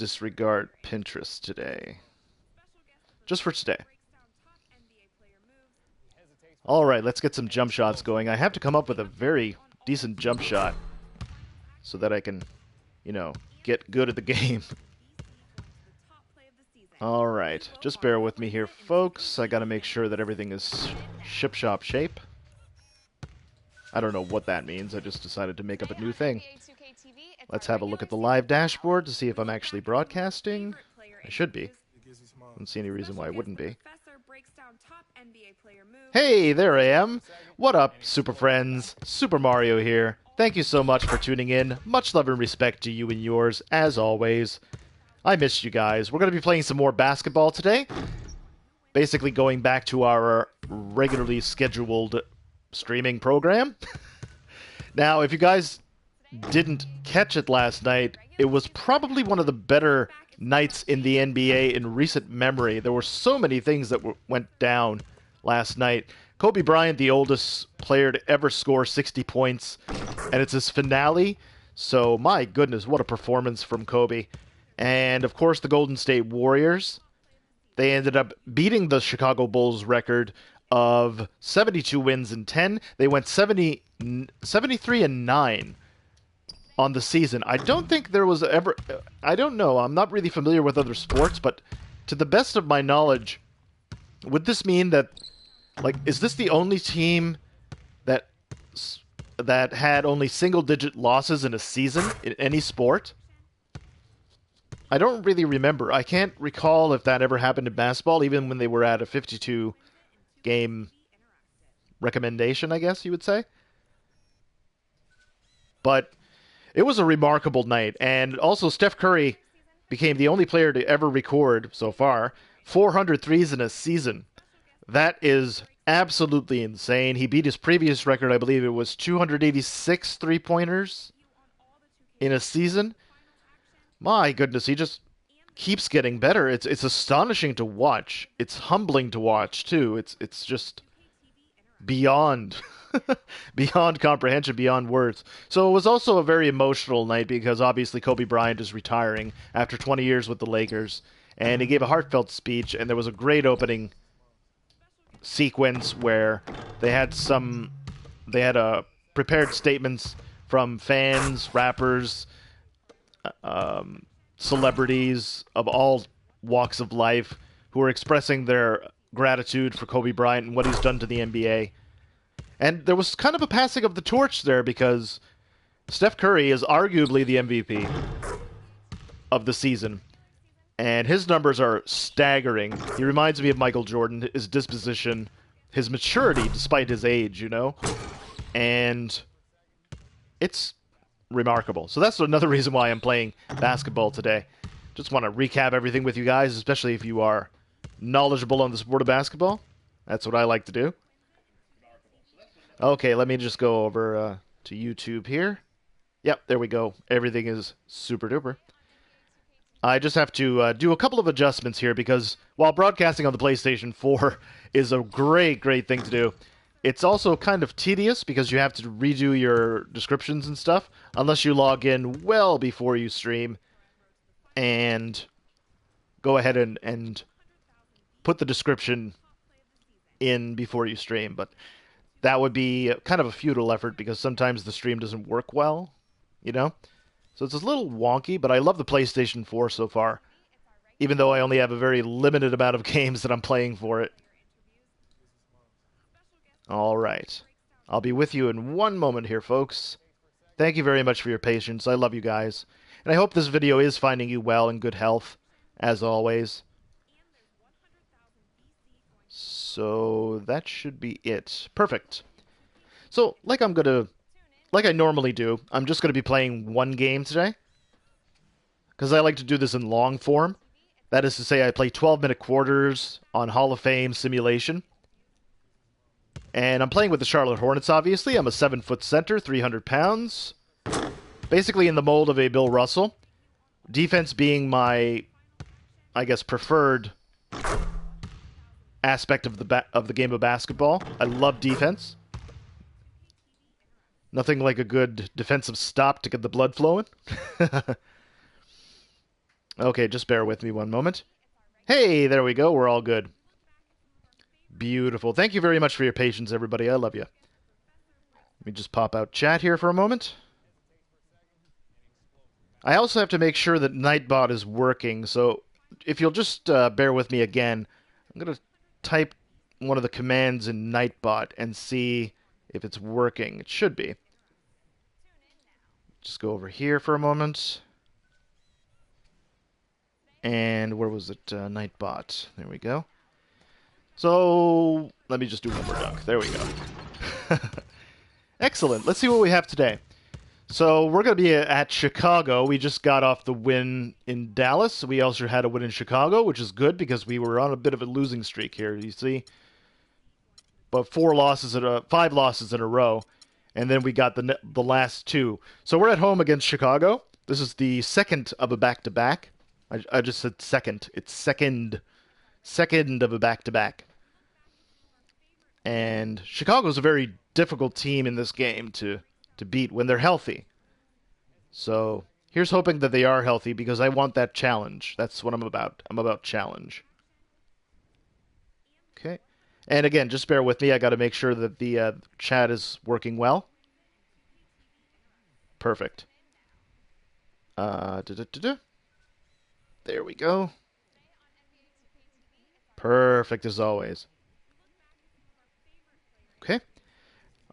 disregard Pinterest today. Just for today. Alright, let's get some jump shots going. I have to come up with a very decent jump shot so that I can, you know, get good at the game. Alright, just bear with me here, folks. I gotta make sure that everything is ship-shop shape. I don't know what that means. I just decided to make up a new thing. Let's have a look at the live dashboard to see if I'm actually broadcasting. I should be. I don't see any reason why I wouldn't be. Hey, there I am. What up, super friends? Super Mario here. Thank you so much for tuning in. Much love and respect to you and yours, as always. I missed you guys. We're going to be playing some more basketball today. Basically going back to our regularly scheduled streaming program. Now, if you guys didn't catch it last night, it was probably one of the better nights in the NBA in recent memory. There were so many things that went down last night. Kobe Bryant, the oldest player to ever score 60 points, and it's his finale. So, my goodness, what a performance from Kobe. And, of course, the Golden State Warriors. They ended up beating the Chicago Bulls record of 72 wins and 10. They went 73-9 on the season. I don't think there was ever... I don't know. I'm not really familiar with other sports, but to the best of my knowledge, would this mean that... Like, is this the only team that had only single-digit losses in a season in any sport? I don't really remember. I can't recall if that ever happened in basketball, even when they were at a 52-game recommendation, I guess you would say. But it was a remarkable night. And also, Steph Curry became the only player to ever record, so far, 400 threes in a season. That is absolutely insane. He beat his previous record, I believe it was 286 three-pointers in a season. My goodness, he just keeps getting better. It's astonishing to watch. It's humbling to watch, too. It's just beyond beyond comprehension, beyond words. So it was also a very emotional night because obviously Kobe Bryant is retiring after 20 years with the Lakers. And he gave a heartfelt speech, and there was a great opening sequence where they had prepared statements from fans, rappers, celebrities of all walks of life who are expressing their gratitude for Kobe Bryant and what he's done to the NBA. And there was kind of a passing of the torch there because Steph Curry is arguably the MVP of the season. And his numbers are staggering. He reminds me of Michael Jordan, his disposition, his maturity despite his age, you know? And it's remarkable. So that's another reason why I'm playing basketball today. Just want to recap everything with you guys, especially if you are knowledgeable on the sport of basketball. That's what I like to do. Okay, let me just go over to YouTube here. Yep, there we go. Everything is super duper. I just have to do a couple of adjustments here because while broadcasting on the PlayStation 4 is a great thing to do, it's also kind of tedious because you have to redo your descriptions and stuff unless you log in well before you stream and go ahead and put the description in before you stream. But that would be kind of a futile effort because sometimes the stream doesn't work well, you know? So it's a little wonky, but I love the PlayStation 4 so far, even though I only have a very limited amount of games that I'm playing for it. All right. I'll be with you in one moment here, folks. Thank you very much for your patience. I love you guys. And I hope this video is finding you well in good health, as always. So that should be it. Perfect. So, like I normally do, I'm just going to be playing one game today. Because I like to do this in long form. That is to say, I play 12-minute quarters on Hall of Fame simulation. And I'm playing with the Charlotte Hornets, obviously. I'm a 7-foot center, 300 pounds. Basically in the mold of a Bill Russell. Defense being my, I guess, preferred aspect of the game of basketball. I love defense. Nothing like a good defensive stop to get the blood flowing. Okay, just bear with me one moment. Hey, there we go. We're all good. Beautiful. Thank you very much for your patience, everybody. I love you. Let me just pop out chat here for a moment. I also have to make sure that Nightbot is working, so if you'll just bear with me again, I'm going to type one of the commands in Nightbot and see if it's working. It should be. Just go over here for a moment. And where was it? Nightbot. There we go. So let me just do one more dunk. There we go. Excellent. Let's see what we have today. So we're going to be at Chicago. We just got off the win in Dallas. We also had a win in Chicago, which is good because we were on a bit of a losing streak here. You see, but 5 losses in a row, and then we got the last 2. So we're at home against Chicago. This is the second of a back-to-back. I just said second. It's second of a back-to-back. And Chicago's a very difficult team in this game to beat when they're healthy. So here's hoping that they are healthy because I want that challenge. That's what I'm about. I'm about challenge. Okay. And again, just bear with me. I got to make sure that the chat is working well. Perfect. There we go. Perfect as always. Okay.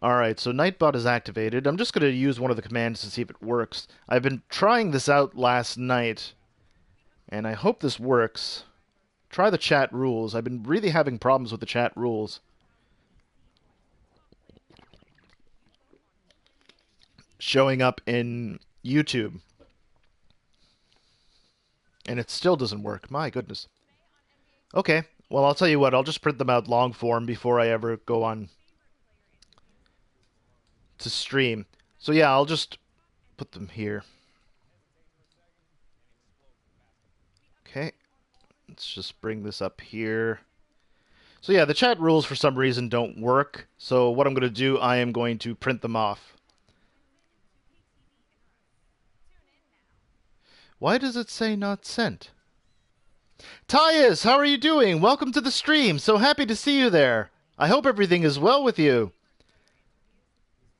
Alright, so Nightbot is activated. I'm just going to use one of the commands to see if it works. I've been trying this out last night, and I hope this works. Try the chat rules. I've been really having problems with the chat rules. Showing up in YouTube. And it still doesn't work. My goodness. Okay, well, I'll tell you what. I'll just print them out long form before I ever go on to stream. So yeah, I'll just put them here. Okay, let's just bring this up here. So yeah, the chat rules for some reason don't work. So what I'm going to do, I am going to print them off. Why does it say not sent? Tyus, how are you doing? Welcome to the stream. So happy to see you there. I hope everything is well with you.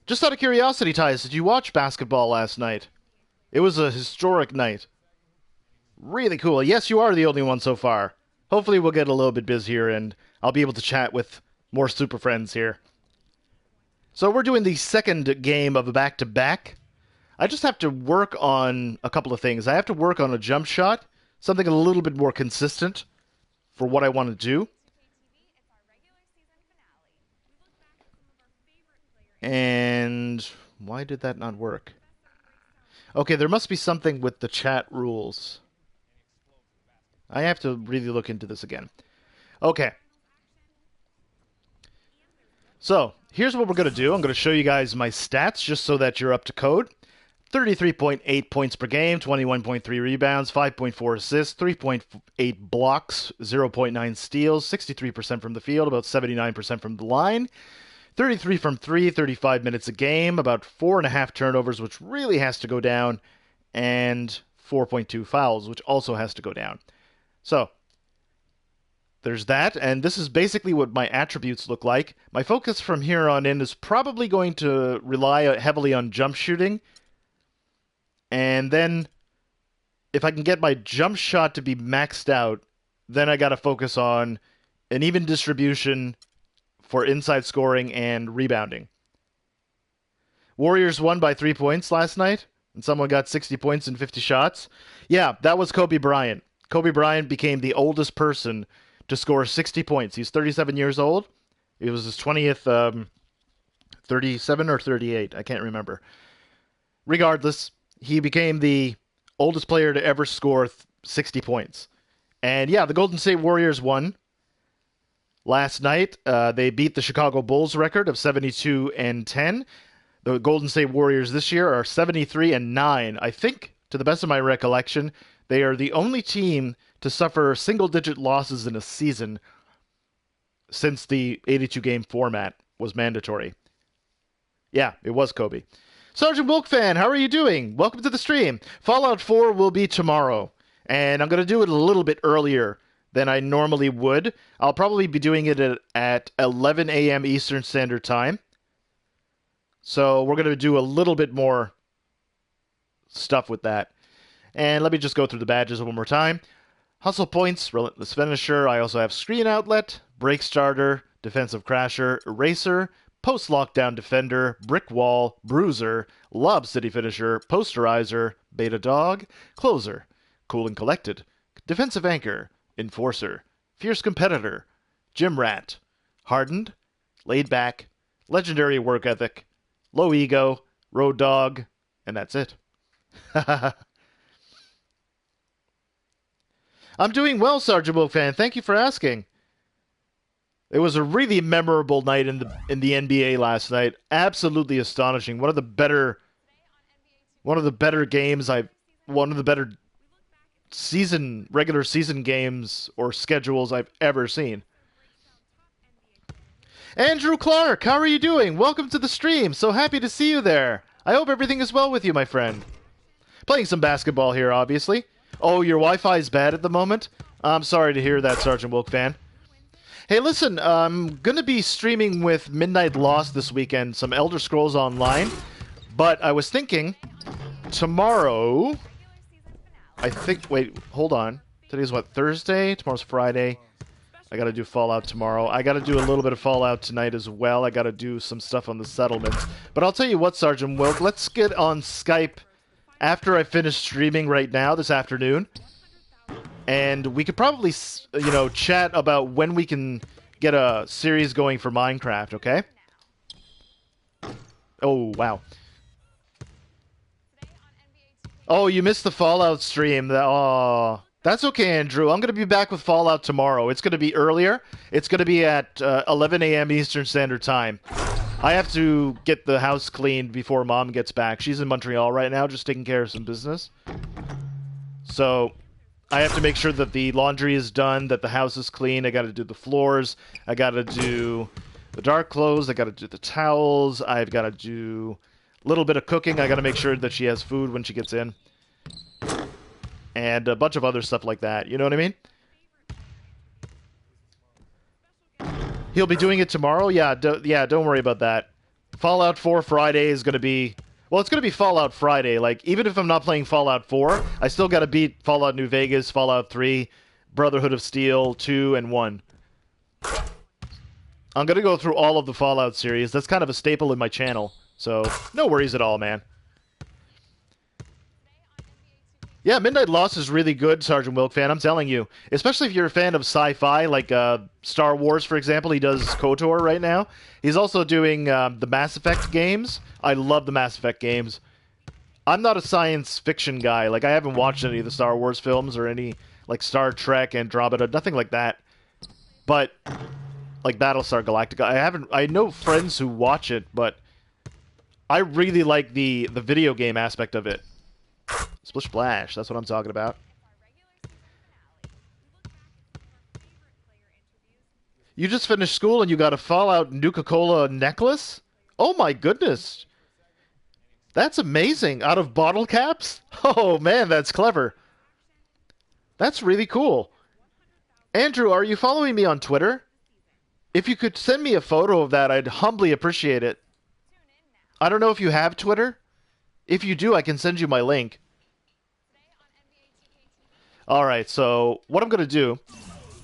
Just out of curiosity, Tyus, did you watch basketball last night? It was a historic night. Really cool. Yes, you are the only one so far. Hopefully we'll get a little bit busier and I'll be able to chat with more super friends here. So we're doing the second game of a back-to-back. I just have to work on a couple of things. I have to work on a jump shot, something a little bit more consistent for what I want to do. And why did that not work? Okay, there must be something with the chat rules. I have to really look into this again. Okay. So, here's what we're going to do. I'm going to show you guys my stats just so that you're up to code. 33.8 points per game, 21.3 rebounds, 5.4 assists, 3.8 blocks, 0.9 steals, 63% from the field, about 79% from the line. 33 from 3, 35 minutes a game, about 4.5 turnovers, which really has to go down, and 4.2 fouls, which also has to go down. So, there's that, and this is basically what my attributes look like. My focus from here on in is probably going to rely heavily on jump shooting, and then if I can get my jump shot to be maxed out, then I got to focus on an even distribution for inside scoring and rebounding. Warriors won by 3 points last night, and someone got 60 points in 50 shots. Yeah, that was Kobe Bryant. Kobe Bryant became the oldest person to score 60 points. He's 37 years old. It was his 20th, 37 or 38. I can't remember. Regardless, he became the oldest player to ever score 60 points. And yeah, the Golden State Warriors won. Last night, they beat the Chicago Bulls record of 72-10. The Golden State Warriors this year are 73-9. I think, to the best of my recollection, they are the only team to suffer single-digit losses in a season since the 82-game format was mandatory. Yeah, it was Kobe. Sergeant Wilkfan, how are you doing? Welcome to the stream. Fallout 4 will be tomorrow. And I'm going to do it a little bit earlier than I normally would. I'll probably be doing it at 11 a.m. Eastern Standard Time. So we're going to do a little bit more stuff with that. And let me just go through the badges one more time. Hustle Points, Relentless Finisher. I also have Screen Outlet, Break Starter, Defensive Crasher, Eraser, Post-Lockdown Defender, Brick Wall, Bruiser, Lob City Finisher, Posterizer, Beta Dog, Closer, Cool and Collected, Defensive Anchor, Enforcer, Fierce Competitor, Gym Rat, Hardened, Laid Back, Legendary Work Ethic, Low Ego, Road Dog, and that's it. I'm doing well, Sergeant Wilkfan. Thank you for asking. It was a really memorable night in the NBA last night. Absolutely astonishing. One of the better games one of the better regular season games or schedules I've ever seen. Andrew Clark, how are you doing? Welcome to the stream. So happy to see you there. I hope everything is well with you, my friend. Playing some basketball here, obviously. Oh, your Wi-Fi is bad at the moment? I'm sorry to hear that, Sergeant Wilkfan. Hey, listen, I'm going to be streaming with Midnight Lost this weekend, some Elder Scrolls Online, but I was thinking tomorrow, wait, hold on. Today's what, Thursday? Tomorrow's Friday. I got to do Fallout tomorrow. I got to do a little bit of Fallout tonight as well. I got to do some stuff on the settlements. But I'll tell you what, Sergeant Wilk, let's get on Skype after I finish streaming right now this afternoon, and we could probably, chat about when we can get a series going for Minecraft, okay? Oh, wow. Oh, you missed the Fallout stream. Oh, that's okay, Andrew. I'm going to be back with Fallout tomorrow. It's going to be earlier. It's going to be at 11 a.m. Eastern Standard Time. I have to get the house cleaned before Mom gets back. She's in Montreal right now, just taking care of some business. So I have to make sure that the laundry is done, that the house is clean. I got to do the floors. I got to do the dark clothes. I got to do the towels. I've got to do a little bit of cooking. I got to make sure that she has food when she gets in. And a bunch of other stuff like that. You know what I mean? He'll be doing it tomorrow? Yeah, don't worry about that. Fallout 4 Friday is going to be... Well, it's going to be Fallout Friday. Like, even if I'm not playing Fallout 4, I still got to beat Fallout New Vegas, Fallout 3, Brotherhood of Steel 2, and 1. I'm going to go through all of the Fallout series. That's kind of a staple in my channel. So, no worries at all, man. Yeah, Midnight Lost is really good, Sergeant Wilkfan, I'm telling you. Especially if you're a fan of sci-fi, like Star Wars, for example. He does KOTOR right now. He's also doing the Mass Effect games. I love the Mass Effect games. I'm not a science fiction guy. Like, I haven't watched any of the Star Wars films or any, like, Star Trek, Andromeda, nothing like that. But, like, Battlestar Galactica, I know friends who watch it, but I really like the video game aspect of it. Splish Splash, that's what I'm talking about. You just finished school and you got a Fallout Nuka-Cola necklace? Oh my goodness. That's amazing. Out of bottle caps? Oh man, that's clever. That's really cool. Andrew, are you following me on Twitter? If you could send me a photo of that, I'd humbly appreciate it. I don't know if you have Twitter. If you do, I can send you my link. Alright, so what I'm going to do,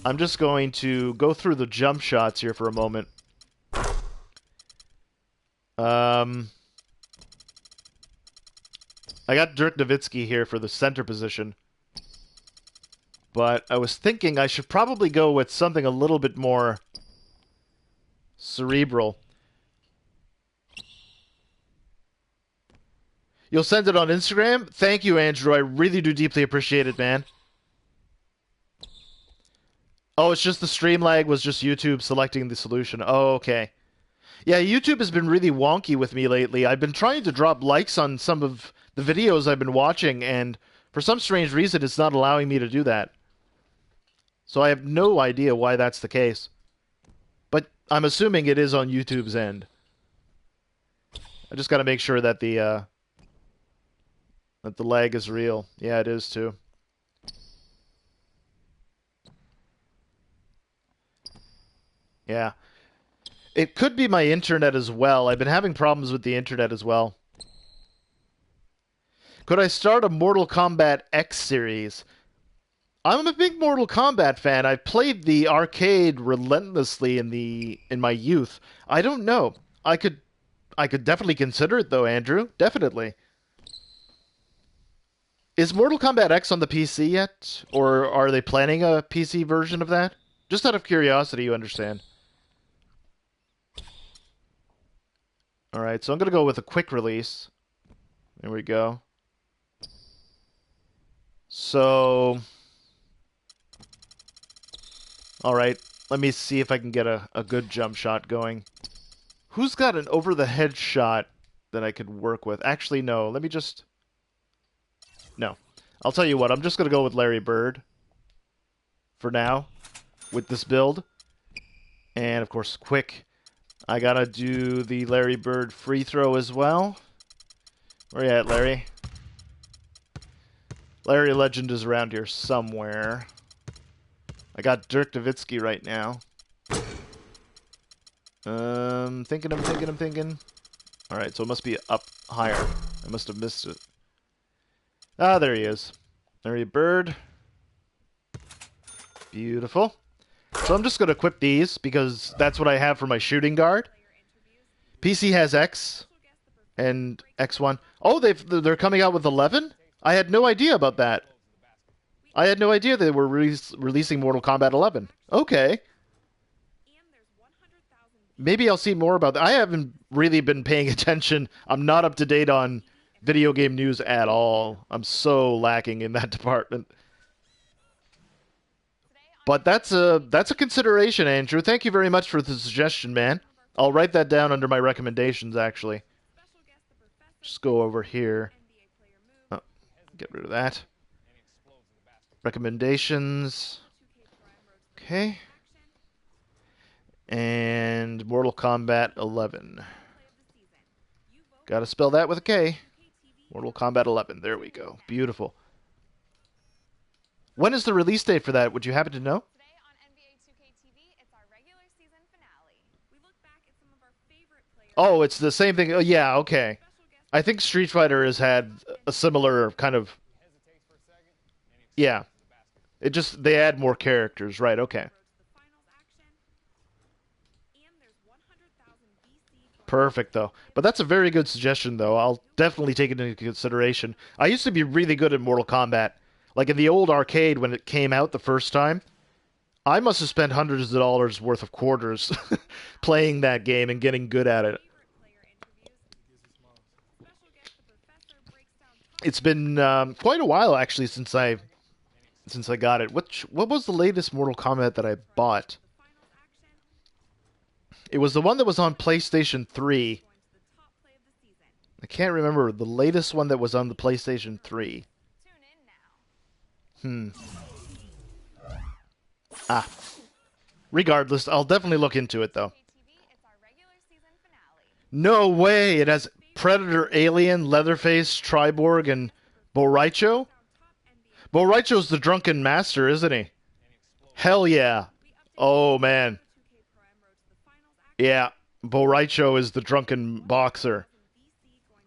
I'm just going to go through the jump shots here for a moment. I got Dirk Nowitzki here for the center position. But I was thinking I should probably go with something a little bit more cerebral. You'll send it on Instagram? Thank you, Andrew. I really do deeply appreciate it, man. Oh, it's just the stream lag was just YouTube selecting the solution. Oh, okay. Yeah, YouTube has been really wonky with me lately. I've been trying to drop likes on some of the videos I've been watching, and for some strange reason, it's not allowing me to do that. So I have no idea why that's the case. But I'm assuming it is on YouTube's end. I just got to make sure that the lag is real. Yeah, it is too. Yeah. It could be my internet as well. I've been having problems with the internet as well. Could I start a Mortal Kombat X series? I'm a big Mortal Kombat fan. I've played the arcade relentlessly in my youth. I don't know. I could definitely consider it though, Andrew. Definitely. Is Mortal Kombat X on the PC yet? Or are they planning a PC version of that? Just out of curiosity, you understand. Alright, so I'm going to go with a quick release. There we go. So... Alright, let me see if I can get a good jump shot going. Who's got an over-the-head shot that I could work with? Actually, no. Let me just... No. I'll tell you what, I'm just going to go with Larry Bird. For now. With this build. And, of course, quick. I gotta do the Larry Bird free throw as well. Where you at, Larry? Larry Legend is around here somewhere. I got Dirk Nowitzki right now. I'm thinking. Alright, so it must be up higher. I must have missed it. Ah, there he is. Larry Bird. Beautiful. So I'm just going to equip these, because that's what I have for my shooting guard. PC has X and X1. Oh, they're coming out with 11? I had no idea about that. I had no idea they were releasing Mortal Kombat 11. Okay. Maybe I'll see more about that. I haven't really been paying attention. I'm not up to date on video game news at all. I'm so lacking in that department. But that's a consideration, Andrew. Thank you very much for the suggestion, man. I'll write that down under my recommendations, actually. Just go over here. Oh, get rid of that. Recommendations. Okay. And Mortal Kombat 11. Gotta spell that with a K. Mortal Kombat 11. There we go. Beautiful. When is the release date for that? Would you happen to know? Today on NBA 2K TV, it's our regular season finale. We look back at some of our favorite players. Oh, it's the same thing. Oh, yeah, okay. I think Street Fighter has had a similar kind of... Yeah. It just, they add more characters, right, okay. Perfect, though. But that's a very good suggestion, though. I'll definitely take it into consideration. I used to be really good at Mortal Kombat. Like in the old arcade when it came out the first time, I must have spent hundreds of dollars worth of quarters playing that game and getting good at it. It's been quite a while, actually, since I got it. What was the latest Mortal Kombat that I bought? It was the one that was on PlayStation 3. I can't remember the latest one that was on the PlayStation 3. Ah. Regardless, I'll definitely look into it, though. No way! It has Predator, Alien, Leatherface, Triborg, and Boraicho? Boraicho's the drunken master, isn't he? Hell yeah. Oh, man. Yeah, Boraicho is the drunken boxer.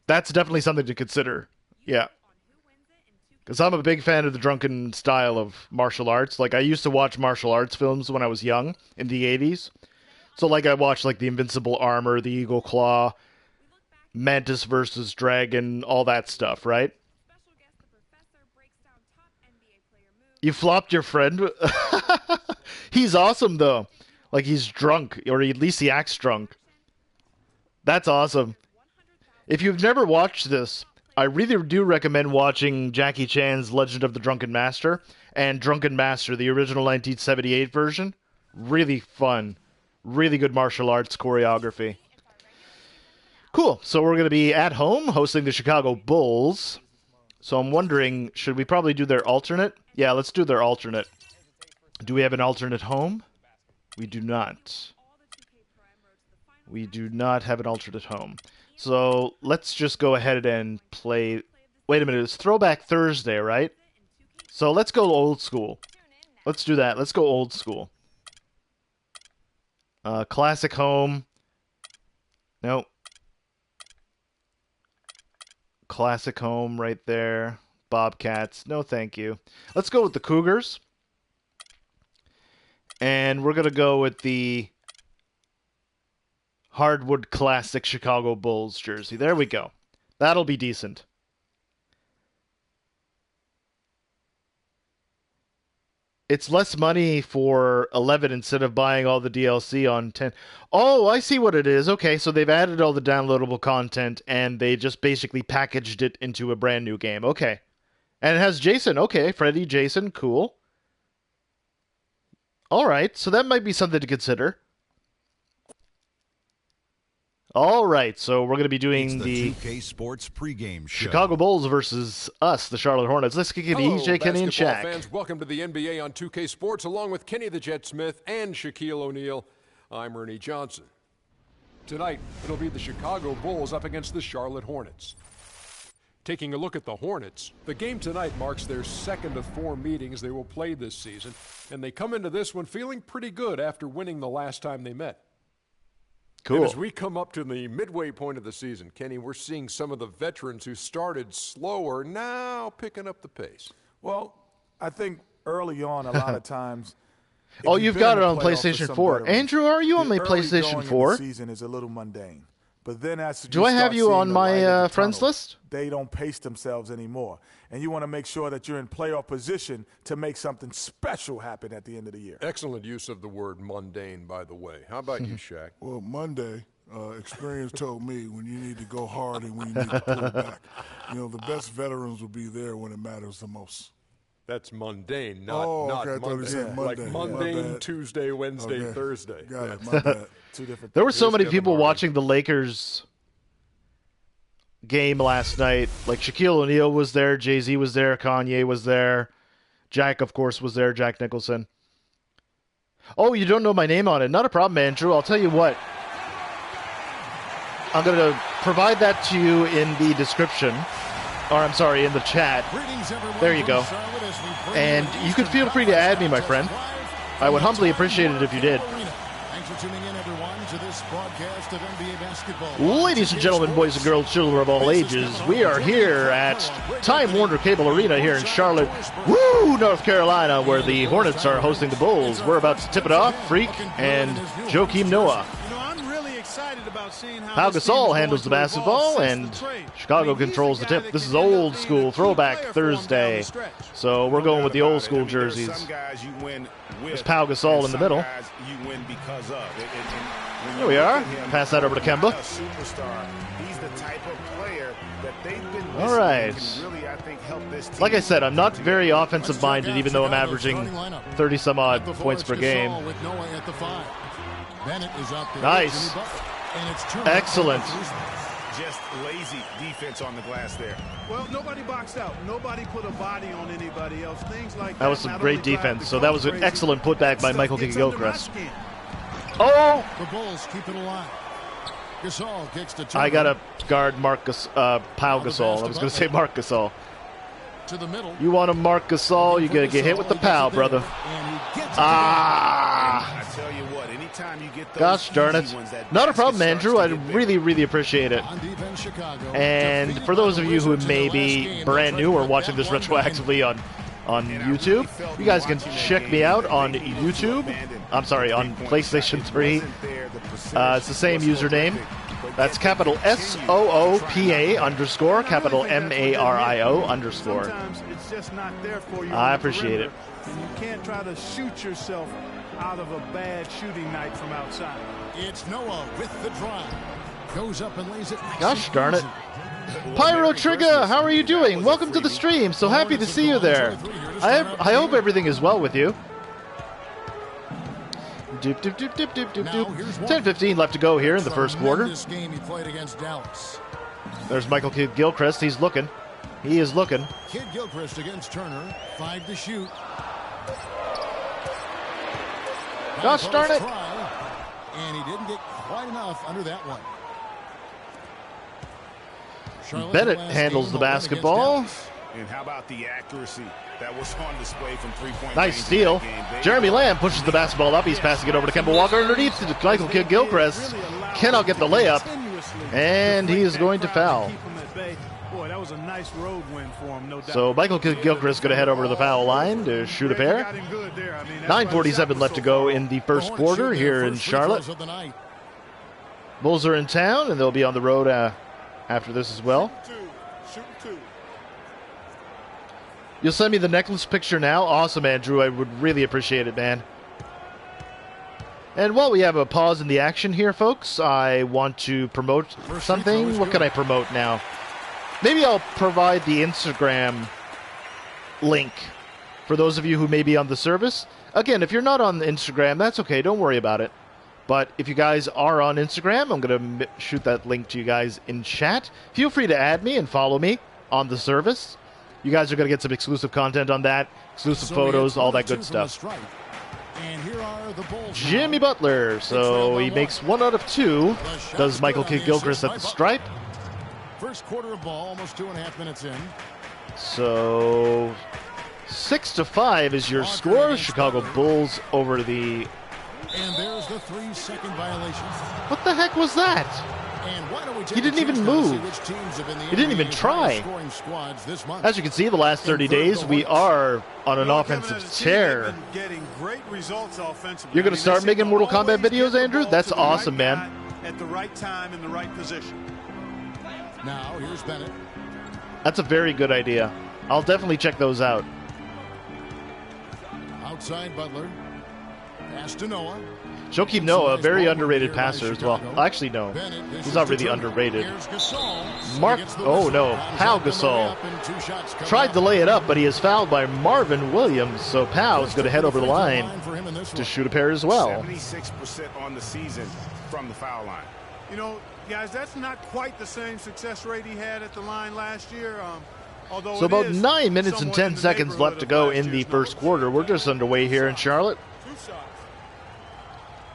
That's definitely something to consider. Yeah. Because I'm a big fan of the drunken style of martial arts. Like, I used to watch martial arts films when I was young, in the 80s. So, like, I watched, like, the Invincible Armor, the Eagle Claw, Mantis versus Dragon, all that stuff, right? You flopped your friend? He's awesome, though. Like, he's drunk, or at least he acts drunk. That's awesome. If you've never watched this, I really do recommend watching Jackie Chan's Legend of the Drunken Master and Drunken Master, the original 1978 version. Really fun. Really good martial arts choreography. Cool. So we're going to be at home hosting the Chicago Bulls. So I'm wondering, should we probably do their alternate? Yeah, let's do their alternate. Do we have an alternate home? We do not. We do not have an alternate home. So let's just go ahead and play... Wait a minute, it's Throwback Thursday, right? So let's go old school. Let's do that. Let's go old school. Classic home. Nope. Classic home right there. Bobcats. No, thank you. Let's go with the Cougars. And we're going to go with the Hardwood Classic Chicago Bulls jersey. There we go. That'll be decent. It's less money for 11 instead of buying all the DLC on 10. Oh, I see what it is. Okay, so they've added all the downloadable content and they just basically packaged it into a brand new game. Okay. And it has Jason. Okay, Freddy, Jason, cool. All right, so that might be something to consider. All right, so we're going to be doing the 2K Sports pregame show. Chicago Bulls versus us, the Charlotte Hornets. Let's kick it to EJ, Kenny, and Shaq. Fans, welcome to the NBA on 2K Sports, along with Kenny the Jet Smith and Shaquille O'Neal. I'm Ernie Johnson. Tonight, it'll be the Chicago Bulls up against the Charlotte Hornets. Taking a look at the Hornets, the game tonight marks their second of 4 meetings they will play this season, and they come into this one feeling pretty good after winning the last time they met. Cool. And as we come up to the midway point of the season, Kenny, we're seeing some of the veterans who started slower now picking up the pace. Well, I think early on, a lot of times. Oh, you've got it on PlayStation 4. Andrew, are you on my PlayStation 4? The season is a little mundane. But then as do I have you on my friends list? They don't pace themselves anymore. And you want to make sure that you're in playoff position to make something special happen at the end of the year. Excellent use of the word mundane, by the way. How about you, Shaq? Well, Monday, experience told me when you need to go hard and when you need to pull back. You know, the best veterans will be there when it matters the most. That's mundane, not okay, not I thought Monday. he said Monday. Like mundane Tuesday, Wednesday, Okay. Thursday. Got it, my bad. Two different There were so things. many Kevin people Martin. watching the Lakers game last night. Like Shaquille O'Neal was there, Jay-Z was there, Kanye was there, Jack, of course, was there, Jack Nicholson. Oh, you don't know my name on it. Not a problem, Andrew. I'll tell you what. I'm going to provide that to you in the description. Or, I'm sorry, in the chat. There you go. And you can feel free to add me, my friend. I would humbly appreciate it if you did. Thanks for tuning in, everyone, to this broadcast of NBA basketball. Ladies and gentlemen, boys and girls, children of all ages, we are here at Time Warner Cable Arena here in Charlotte, North Carolina, where the Hornets are hosting the Bulls. We're about to tip it off. Freak and Joakim Noah. You know, I'm really excited about seeing how Pau this team is Gasol going handles to the evolve basketball, since and the trade. Chicago controls the tip. This is old school throwback Thursday, so we're going with the old school jerseys. Some guys you win with, There's Pau Gasol in the middle. Guys you win because of. There we are. Pass that over to Kemba. Superstar. He's the type of player that they've been All right. really, I think, help this team. Like I said, I'm not very offensive minded, even though I'm averaging 30 some odd points per game. With Noah at the 5. Bennett is out there. Nice. And it's Excellent. Just lazy defense on the glass there. Well, nobody boxed out. Nobody put a body on anybody else. Things like that. That was some not great only drive defense. the So that was an crazy, excellent putback by stuff Michael gets under my Gilchrist. skin. Oh! The Bulls keep it alive. Gasol kicks to Turner. I got to guard Pau Gasol. I was going to say Marc Gasol. To the middle. You want to Marc Gasol, you got to get hit with the Pau, brother. And he gets it. Ah! I tell you what, anytime you get those Gosh darn it. easy ones, that Not a basket problem, starts Andrew. to I get bigger. really, really appreciate it. On defense, Chicago. And Defeated for those by of the you who Wizards in may the last be game, brand the new or Predators watching this got one retroactively on YouTube, you guys can check me out on YouTube. I'm sorry, on PlayStation 3. It's the same username. That's capital SOOPA underscore, capital MARIO underscore. Sometimes it's just not there for you. I on the appreciate it. perimeter, And you can't try to shoot yourself out of a bad shooting night from outside. It's Noah with the drive. Goes up and lays it. Gosh darn it. Pyro Trigger, how are you doing? Welcome to the stream. So happy to see you there. I hope everything is well with you. Doop, doop, doop, doop, doop, doop, doop. 10:15 left to go here in the first quarter. This game he played against Dallas. There's Michael Kidd Gilchrist. He's looking. He is looking. Kid Gilchrist against Turner. 5 to shoot. Gosh darn it. Try, and he didn't get quite enough under that one. Charlotte Bennett last handles game the will win against basketball. Dallas. And how about the accuracy that was on display from three-point Nice range steal. in that game? Jeremy Lamb pushes the basketball up. He's passing it over to Kemba Walker underneath to Michael Kidd-Gilchrist. Cannot get the layup, and he is going to foul. Boy, that was a nice road win for him, no doubt. So Michael Kidd-Gilchrist is going to head over to the foul line to shoot a pair. 9:47 left to go in the first quarter here in Charlotte. Bulls are in town, and they'll be on the road after this as well. You'll send me the necklace picture now? Awesome, Andrew. I would really appreciate it, man. And while we have a pause in the action here, folks, I want to promote something. What can I promote now? Maybe I'll provide the Instagram link for those of you who may be on the service. Again, if you're not on Instagram, that's okay. Don't worry about it. But if you guys are on Instagram, I'm going to shoot that link to you guys in chat. Feel free to add me and follow me on the service. You guys are going to get some exclusive content on that, exclusive photos, all that good stuff. And here are the Bulls. Jimmy Butler, so he makes 1 out of 2. Does Michael Kidd-Gilchrist at the stripe. First quarter of ball, almost 2.5 minutes in. So 6-5 is your score. Chicago Bulls over the... And there's the 3-second violation. What the heck was that? He didn't even move. He didn't even try. As you can see, the last 30 days, we are on an offensive tear. You're going to start making Mortal Kombat videos, Andrew? That's awesome, man. At the right time in the right position. Now, here's Bennett. That's a very good idea. I'll definitely check those out. Outside Butler. Pass to Noah. Joakim Noah, a very underrated passer as well. Actually, no. He's not really underrated. Pau Gasol tried to lay it up, but he is fouled by Marvin Williams. So Pau is going to head over the line to shoot a pair as well. 76% on the season from the foul line. You know, guys, that's not quite the same success rate he had at the line last year. So about 9 minutes and 10 seconds left to go in the first quarter. We're just underway here in Charlotte.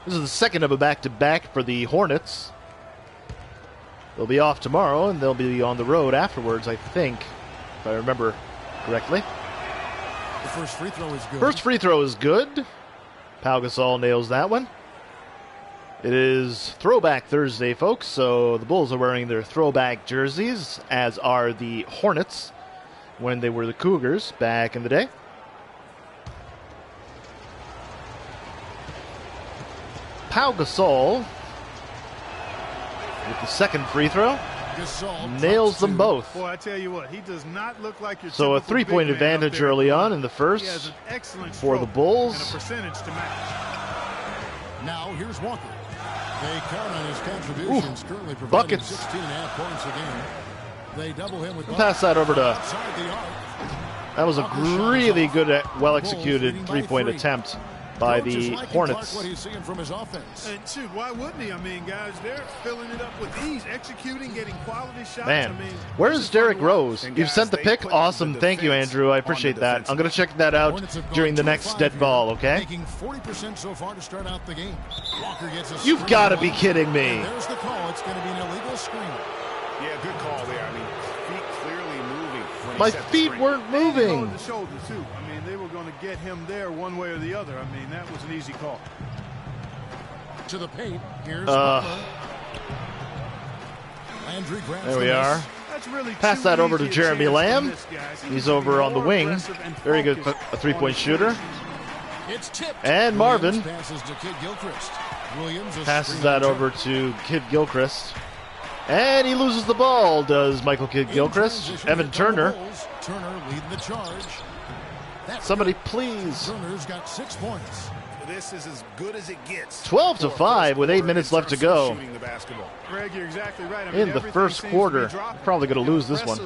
This is the second of a back-to-back for the Hornets. They'll be off tomorrow, and they'll be on the road afterwards, I think, if I remember correctly. The first free throw is good. First free throw is good. Pau Gasol nails that one. It is Throwback Thursday, folks, so the Bulls are wearing their throwback jerseys, as are the Hornets when they were the Cougars back in the day. Pau Gasol with the second free throw nails them both. Boy, I tell you what, he does not look like your so a 3-point advantage early on in the first for the Bulls. And a percentage to match. Now here's Walker. They count on his contributions, currently providing buckets. 16.5 points a game. They double him with pass that over to. That was a really good, well-executed 3-point attempt by the Hornets. What he's seeing from his offense. And shoot, why wouldn't he? I mean, guys, they're filling it up with ease, executing, getting quality shots. Man, I mean, where's Derrick Rose? You've sent the pick? Awesome. Thank you, Andrew. I appreciate that. I'm going to check that out during the next dead ball, okay? Making 40% so far to start out the game. Walker gets a You've got to be kidding me. And there's the call. It's going to be an illegal screen. Yeah, good call there. I mean, feet clearly moving. My feet weren't moving. The shoulder, too. I mean, they were going to get him there one way or the other. I mean, that was an easy call. To the paint. Here's Landry grabs there we are. Really pass that over to Jeremy Lamb. He's over on the wing. Very good three-point shooter. It's tipped. And Marvin passes to Kidd-Gilchrist. Williams passes that over to Kidd-Gilchrist. And he loses the ball, does Michael Kidd-Gilchrist. Evan Turner. Turner leading the charge. Somebody please. Turner's got 6 points. This is as good as it gets. 12-5 with 8 minutes left to go. Greg, you're exactly right. I mean, in the first quarter. Probably going to lose this one.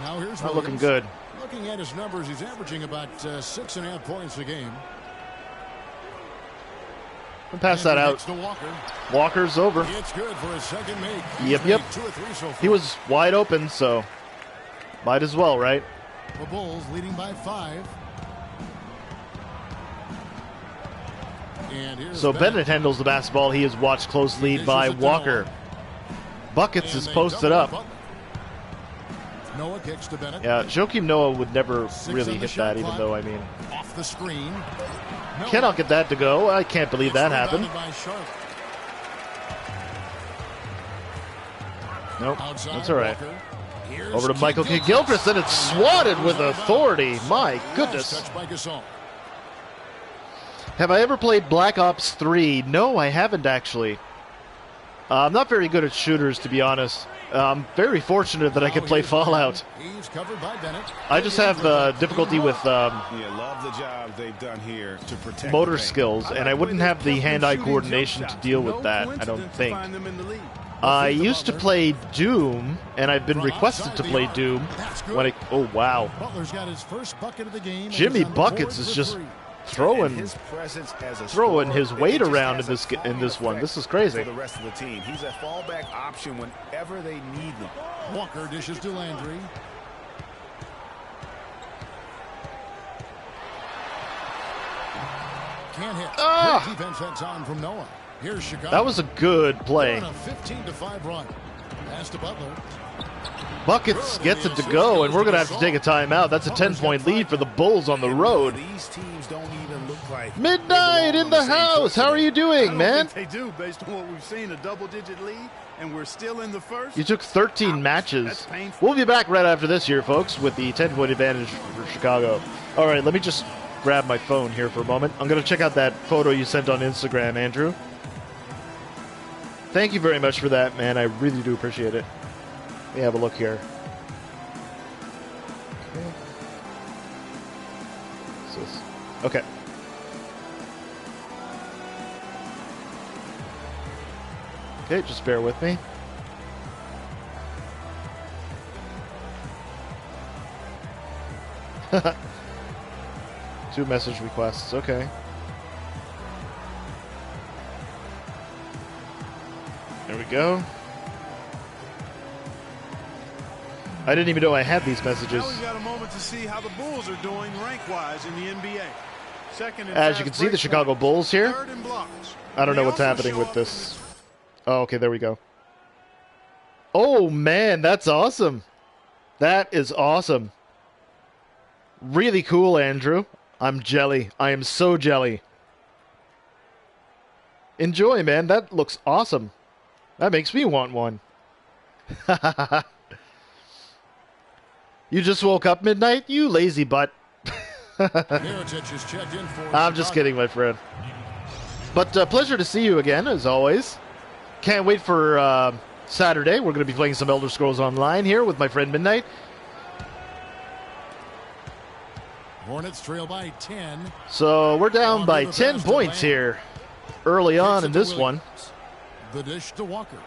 Now here's not looking good. Looking at his numbers, he's averaging about 6.5 points a game. And pass that out. Walker. Walker's over. It's good for his second make. Yep. 2 or 3 so far. He was wide open, so might as well, right? The Bulls leading by 5. So Bennett handles the basketball. He is watched closely by Walker. Buckets is posted up. Noah kicks to Bennett. Yeah, Joakim Noah would never really hit that, even though, I mean... Off the screen. Cannot get that to go. I can't believe that happened. Nope, that's all right. Over to Michael Gilchrist, and it's swatted with authority. My goodness. Have I ever played Black Ops 3? No, I haven't actually. I'm not very good at shooters, to be honest. I'm very fortunate that I can play Fallout. I just have difficulty with motor skills, and I wouldn't have the hand-eye coordination to deal with that, I don't think. I used to play Doom, and I've been requested to play Doom. Oh, wow. Jimmy Buckets is just throwing his weight around in this one. This is crazy. The rest of the team. He's a fallback option whenever they need them. Walker dishes to Landry. Can't hit. Great defense that's on from Noah. Here's Chicago. That was a good play. A 15-5 run. Pass to Butler. Buckets gets it to go, and we're going to have to take a timeout. That's a 10-point lead for the Bulls on the road. These teams don't even look like Midnight in the house. How are you doing, man? They do, based on what we've seen, a double-digit lead, and we're still in the first. You took 13 matches. We'll be back right after this here, folks, with the 10-point advantage for Chicago. All right, let me just grab my phone here for a moment. I'm going to check out that photo you sent on Instagram, Andrew. Thank you very much for that, man. I really do appreciate it. Let me have a look here. Okay. Okay, just bear with me. Two message requests, okay. There we go. I didn't even know I had these messages. Now we've got a moment to see how the Bulls are doing rank-wise in the NBA. Second in As you can see, the Chicago Bulls here. third in blocks. I don't know what's happening with this. Oh, okay, there we go. Oh, man, that's awesome. That is awesome. Really cool, Andrew. I'm jelly. I am so jelly. Enjoy, man. That looks awesome. That makes me want one. You just woke up midnight? You lazy butt. I'm just kidding, my friend. But pleasure to see you again, as always. Can't wait for Saturday. We're going to be playing some Elder Scrolls Online here with my friend Midnight. Hornets trail by 10. So we're down by 10 points here early on in this one. The dish to Walker.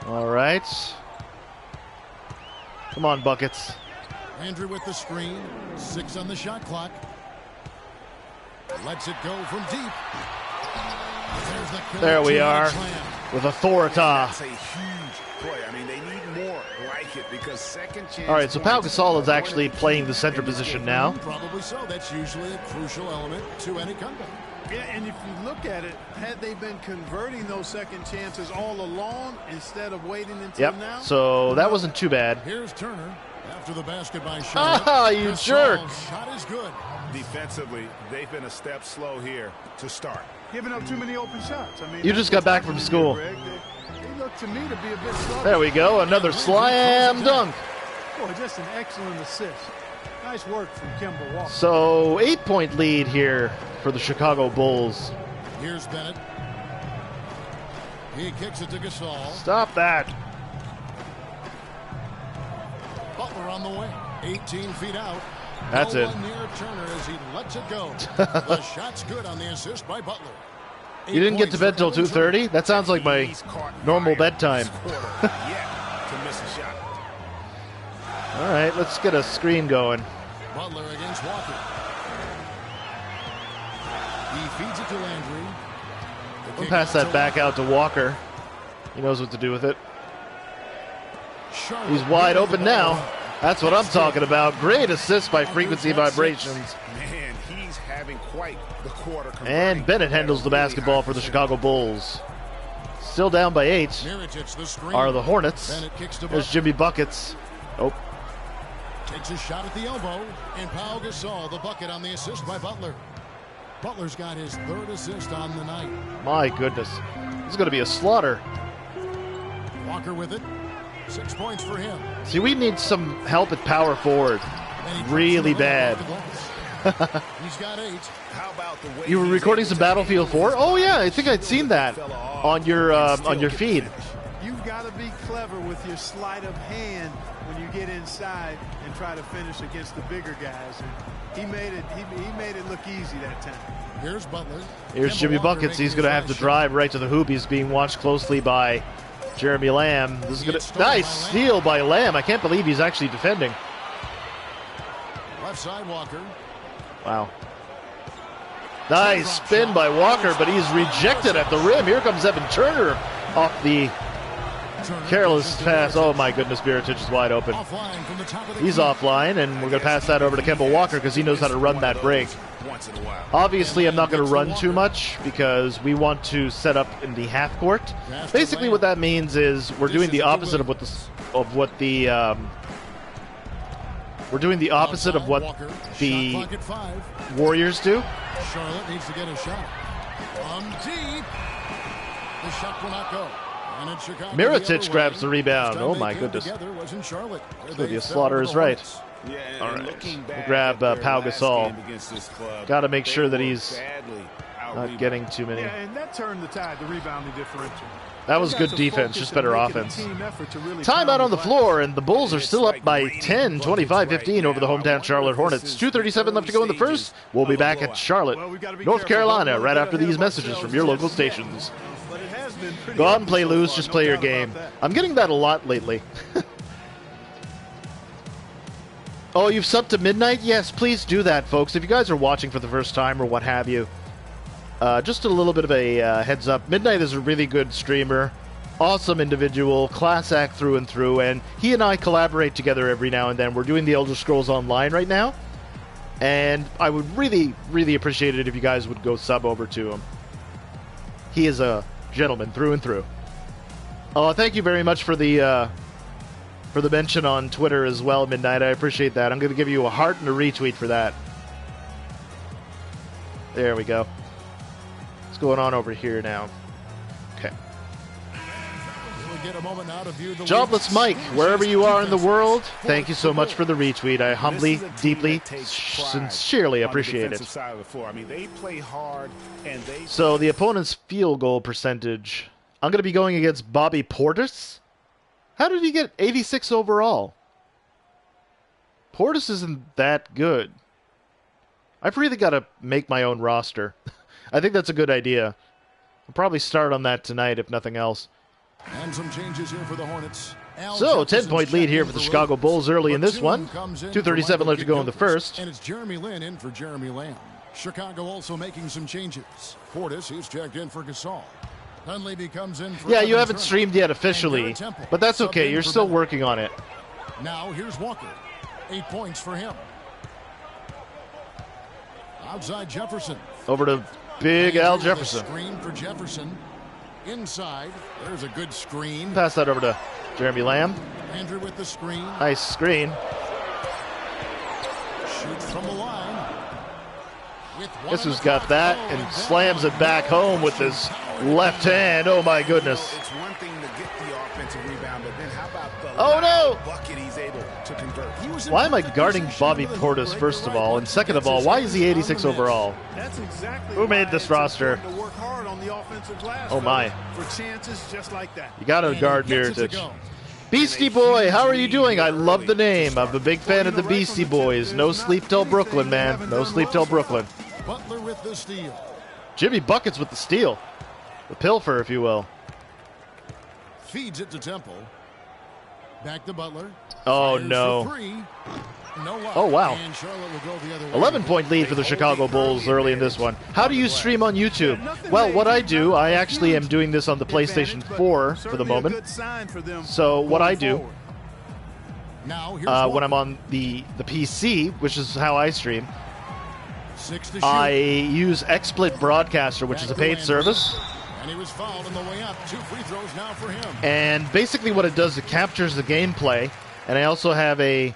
All right. Come on, Buckets. Andrew with the screen. 6 on the shot clock. Lets it go from deep. There we are with authority. That's a huge play. I mean, they need more like it because second chance. All right, so Pau Gasol is actually playing the center position now. Probably so. That's usually a crucial element to any comeback. Yeah, and if you look at it, had they been converting those second chances all along instead of waiting until now? So that wasn't too bad. Here's Turner after the basket by Charlotte. Ah, you jerk. Shot is good. Defensively, they've been a step slow here to start. Giving up too many open shots. I mean, You just got back from school. They look to me to be a bit sluggish. There we go. Another slam dunk. Boy, just an excellent assist. Nice work from Kemba Walker. So 8-point lead here for the Chicago Bulls. Here's Bennett. He kicks it to Gasol. Stop that. Butler on the way. 18 feet out. That's no it. one near Turner as he lets it go. The shot's good on the assist by Butler. You didn't get to bed till 2:30? That sounds like my normal bedtime. All right, let's get a screen going. Butler against Walker. He feeds it to Landry. We'll pass that back out to Walker. He knows what to do with it. He's wide open now. That's what I'm talking about. Great assist by Frequency Vibrations. Man, he's having quite the quarter. And Bennett handles the basketball for the Chicago Bulls. Still down by 8 Miritich, the screen. are the Hornets. Bennett kicks to There's Butler. Jimmy Buckets. Oh, Takes a shot at the elbow. And Pau Gasol, the bucket on the assist by Butler. Butler's got his 3rd assist on the night. my goodness. This is going to be a slaughter. Walker with it. 6 points for him. See, we need some help at power forward. And he puts Really him around bad. the glass. He's got 8. How about the way You were he's recording able some to Battlefield 4? Oh yeah, I think I'd seen that fella off on your and still on your get feed. the finish. You've got to be clever with your sleight of hand when you get inside and try to finish against the bigger guys. And he made it look easy that time. Here's Butler. Here's Kemba Jimmy Walker Buckets. making He's his going to have to last shot. drive right to the hoop. He's being watched closely by Jeremy Lamb. This is going It's to stolen nice by Lamb. steal by Lamb. I can't believe he's actually defending. Left side Walker. Wow. Nice spin by Walker, but he's rejected at the rim. Here comes Evan Turner off the Turner careless pushes to pass. Miritich. Oh my goodness, Miritich is wide open. Offline from the top of the He's key. offline, and we're going to pass that over to Kemba Walker because he knows how to run that break. Once in a while. Obviously, I'm not going to run too much because we want to set up in the half court. Basically, what that means is we're doing the opposite of what Walker. the Shot clock at 5. Warriors do. Charlotte needs to get a shot. From deep. The shot will not go. And it's Chicago Miritich the other grabs way. the rebound. First time Oh, they my came goodness. together was in Charlotte, where It's gonna they be a fell slaughter to is the right. Hornets. Yeah, and All right. looking back Grab, at their Pau last Gasol. game against this club, Gotta make they sure that were he's badly not out-rebounded. getting too many. Yeah, and that turned the tide, the rebounding differential. That was They good got to defense, focus just and better make it a offense. team effort to really Timeout pound on the glass. floor, and the Bulls are It's still up like by raining 10, buckets 25-15 right over the now. I hometown wonder Charlotte if Hornets. this is 2:37 left to go in the early first. We'll be stages back of a at Charlotte, Well, we gotta be North careful. Carolina, Don't right get after ahead these of messages ourselves from your local just yet. stations. But it has been pretty Go out and play, ugly so lose, far, just no play your doubt game. about that. I'm getting that a lot lately. Oh, you've subbed to midnight? Yes, please do that, folks. If you guys are watching for the first time or what have you, just a little bit of a heads up. Midnight is a really good streamer, awesome individual, class act through and through, and he and I collaborate together every now and then. We're doing the Elder Scrolls Online right now, and I would really, really appreciate it if you guys would go sub over to him. He is a gentleman through and through. Oh, thank you very much for the mention on Twitter as well, Midnight. I appreciate that. I'm going to give you a heart and a retweet for that. There we go. What's going on over here now? Okay. We'll get a moment now to view the Jobless league's Mike, wherever you are in the defenses. world, thank you so much for the retweet. I humbly, This is a team deeply, that takes pride sincerely on the appreciate defensive it. side of the floor. I mean, they play hard and they So the opponent's field goal percentage, I'm going to be going against Bobby Portis. How did he get 86 overall? Portis isn't that good. I've really got to make my own roster. I think that's a good idea. I'll probably start on that tonight, if nothing else. And some changes here for the Hornets. Al So, Jefferson's 10-point lead checked here in for the for Chicago Williams. Bulls early in this Batum one. comes in 2:37 for left to go in the Gilchrist. first. And it's Jeremy Lin in for Jeremy Lamb. Chicago also making some changes. Portis is checked in for Gasol. Dunleavy comes in for Yeah, you Evan haven't Turner. streamed yet And officially, Garrett Temple but that's subbed okay. in You're for still Bennett. working on it. Now here's Walker. 8 points for him. Outside Jefferson. Over to Big Landry Al with a Jefferson. Screen for Jefferson. Inside. There's a good screen. Pass that over to Jeremy Lamb. Andrew with the screen. Nice screen. Shoots from the line. With one Guess on who's the got clock. that Oh, and then slams it back home with his left hand. Oh my goodness. It's one thing to get the offensive rebound, but then how about the Oh, no! bucket he's able to convert? He was in Why am I perfect guarding position Bobby with a Portis, break first the of right all? once And he second of gets all, his why is he hands 86 on the overall? That's exactly Who made why this it's roster? important to work hard on the offensive glass, Oh, my. fellas, for chances just like that. You got to And he guard gets it to Miritich. go. Beastie Boy, how are you doing? I love the name. I'm a big fan of the Beastie Boys. No sleep till Brooklyn, man. No sleep till Brooklyn. Butler with the steal. Jimmy Buckets with the steal. The pilfer, if you will. Feeds it to Temple. Back to Butler. Oh, Fires no. for three. No luck. Oh, wow. And Charlotte will go the other way. 11-point lead for the Chicago Bulls early in this one. How do you stream on YouTube? Well, what I do, I actually am doing this on the PlayStation 4 for the moment. So what I do, Now here's when Walker. I'm on the PC, which is how I stream, 6 to shoot. I use XSplit Broadcaster, which is a paid service. And he was fouled on the way up. 2 free throws now for him. And basically what it does, it captures the gameplay. And I also have a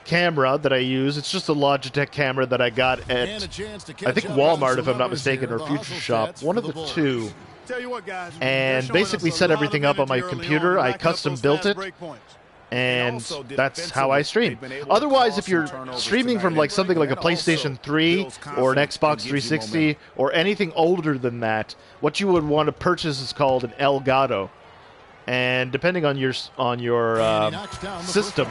camera that I use. It's just a Logitech camera that I got at, I think, Walmart, if I'm not mistaken, or Future Shop. One of the two. Tell you what, guys, And basically set everything up on my computer. I custom built it. And that's how I stream. Otherwise, if you're streaming from like something like a PlayStation 3 or an Xbox 360 or anything older than that, what you would want to purchase is called an Elgato. And depending on your system,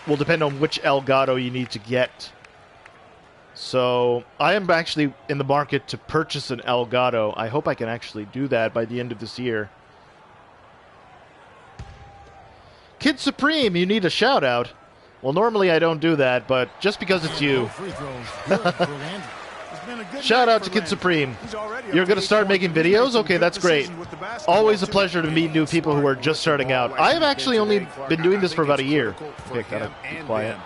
will depend on which Elgato you need to get. So I am actually in the market to purchase an Elgato. I hope I can actually do that by the end of this year. Kid Supreme, you need a shout out. Well, normally I don't do that, but just because it's you. Shout out to Kid Supreme. You're going to start making videos? Okay, that's great. Always a pleasure to meet new people who are just starting out. I have actually only been doing this for about a year. Okay, gotta be quiet.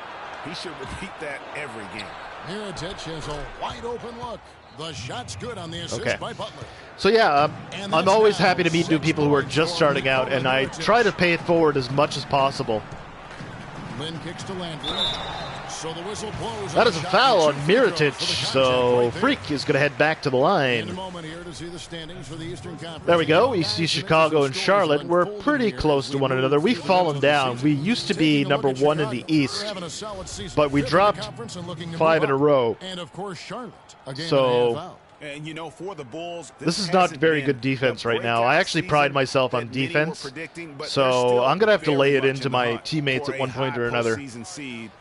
He should repeat that every game. Miritich has a wide open look. The shot's good on the assist by Butler. So yeah, I'm always happy to meet new people who are just starting out, and I try to pay it forward as much as possible. Lynn kicks to Landry. So the whistle blows. That is a foul on Miritich, so Freak is going to head back to the line. There we go. We see Chicago and Charlotte. We're pretty close to one another. We've fallen down. We used to be number 1 in the East, but we dropped 5 in a row. So And, you know, for the Bulls, this is not very good defense right now. I actually pride myself on defense, so I'm going to have to lay it into my teammates at one point or another.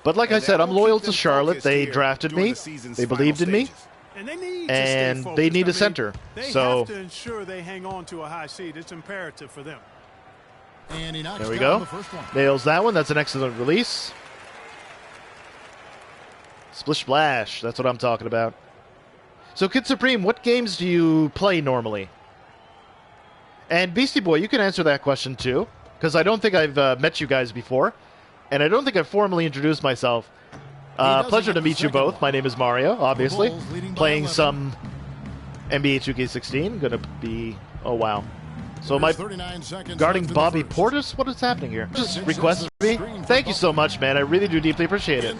But like I said, I'm loyal to Charlotte. They drafted me. They believed in me. And they need a center. So have to ensure they hang on to a high seed. It's imperative for them. And he knocks there we down go. the first one. Nails that one. That's an excellent release. Splish Splash. That's what I'm talking about. So, Kid Supreme, what games do you play normally? And Beastie Boy, you can answer that question too, because I don't think I've met you guys before, and I don't think I've formally introduced myself. Pleasure to meet you both. My name is Mario, obviously. Playing some NBA 2K16. Gonna be... Oh, wow. So am I guarding Bobby Portis? What is happening here? Just requests for me? Thank you so much, man. I really do deeply appreciate it.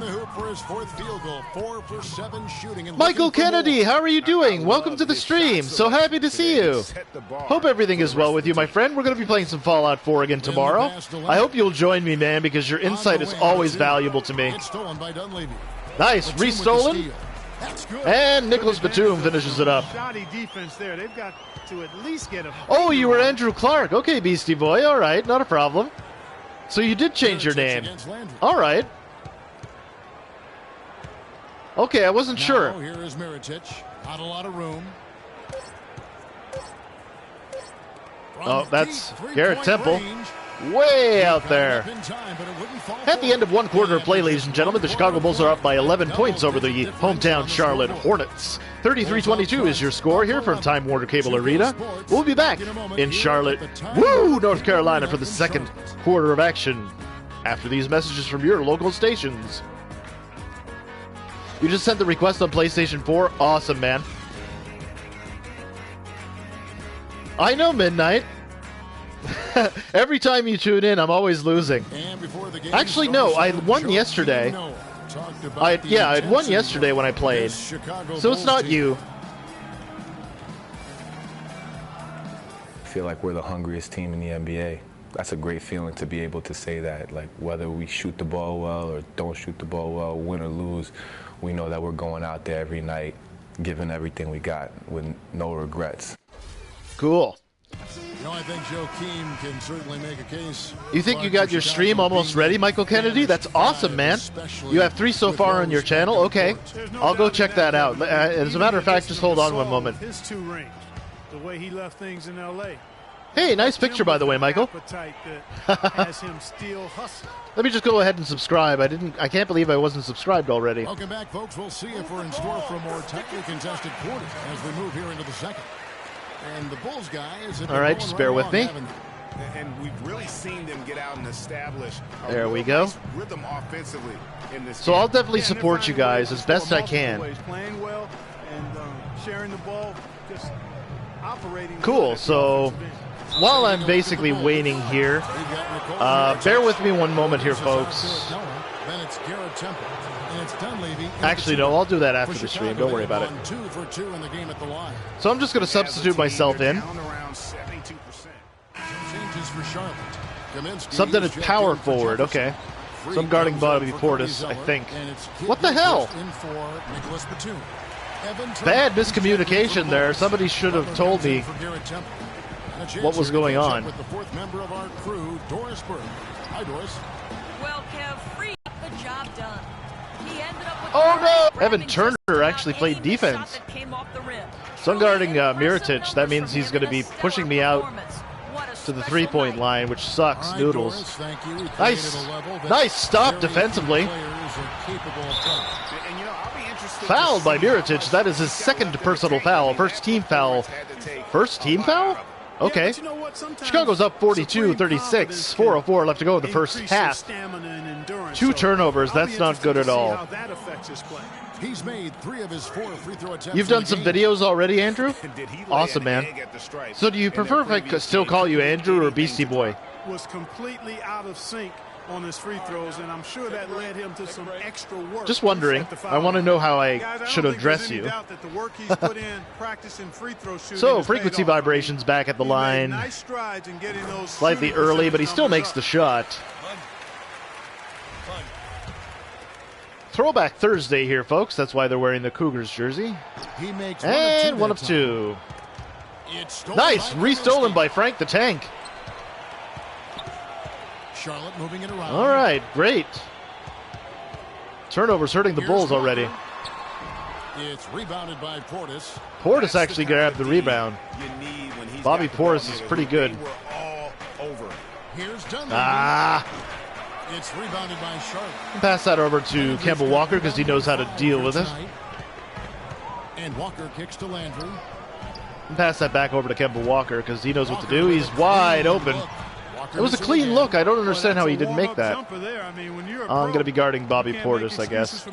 Michael Kennedy, how are you doing? Welcome to the stream. So happy to see you. Hope everything is well with you, my friend. We're going to be playing some Fallout 4 again tomorrow. I hope you'll join me, man, because your insight is always valuable to me. Nice. Restolen. And Nicholas Batum finishes it up. Shoddy defense there. They've got to at least get a... Oh, you were Andrew Clark. Okay, Beastie Boy. All right, not a problem. So you did change your name. All right. Okay, I wasn't sure. Here is Miritich. Not a lot of room. Oh, that's Garrett Temple. Way out there. At the end of one quarter of play, ladies and gentlemen, the Chicago Bulls are up by 11 points over the hometown Charlotte Hornets. 33-22 is your score here from Time Warner Cable Arena. We'll be back in Charlotte, North Carolina for the second quarter of action after these messages from your local stations. You just sent the request on PlayStation 4. Awesome, man. I know, Midnight. Every time you tune in, I'm always losing. Actually, no, I won yesterday. I had won yesterday when I played. So it's not you. I feel like we're the hungriest team in the NBA. That's a great feeling to be able to say that. Like, whether we shoot the ball well or don't shoot the ball well, win or lose, we know that we're going out there every night, giving everything we got with no regrets. Cool. You know, I think Joakim can certainly make a case. You think you got your stream almost ready, Michael Kennedy? That's awesome, man. You have 3 so far on your channel? Okay. I'll go check that out. As a matter of fact, just hold on one moment. His 2 rings, the way he left things in L.A. Hey, nice picture, by the way, Michael. Has him still hustling. Let me just go ahead and subscribe. I can't believe I wasn't subscribed already. Welcome back, folks. We'll see if we're in store for a more tightly contested quarter as we move here into the second. And the Bulls guys. All right, just bear with me. And we've really seen them get out and establish there we go. Rhythm offensively in this so game. I'll definitely support you guys as best I can. Playing well and sharing the ball. Just Cool, so while I'm basically waiting here, bear with me one moment here, folks. Actually, no, I'll do that after the stream. Don't worry about it. So I'm just going to substitute myself in. Subbed at power forward, okay. So I'm guarding Bobby Portis, I think. What the hell? Bad miscommunication there. Somebody should have told me what was going on. With the fourth member of our crew, Doris Burke. Hi, Doris. Well, Kev, free up the job done. He ended up with Oh no! Evan Turner actually played defense. So I'm guarding Mirotic. That means he's going to be pushing me out to the three-point line, which sucks. Noodles. Nice stop defensively. Fouled by Mirotic. That is his second personal foul. First team foul. First team foul? Okay. Chicago's up 42-36. 4:04 left to go in the first half. 2 turnovers. That's not good at all. He's made 3 of his 4 free throw attempts. You've done some videos already, Andrew? Awesome, man. So do you prefer if I could still call you Andrew or Beastie Boy? Was completely out of sync on his free throws, and I'm sure that led him to some extra work. Just wondering. I want to know how I should address you. So, frequency vibrations back at the line. Slightly early, but he still makes the shot. Throwback Thursday here, folks. That's why they're wearing the Cougars jersey. He makes one of two. Nice! Restolen by Frank the Tank. Charlotte moving it around. All right, great. Turnovers hurting the Bulls already. It's rebounded by Portis. Portis actually grabbed the rebound. Bobby Portis is pretty good. Here's Dunleavy. It's rebounded by Charlotte. Pass that over to Kemba Walker because he knows how to deal with it. And Walker kicks to Landry. Pass that back over to Kemba Walker because he knows what to do. He's wide open. It was a clean look. I don't understand how he didn't make that. I'm going to be guarding Bobby Portis, I guess.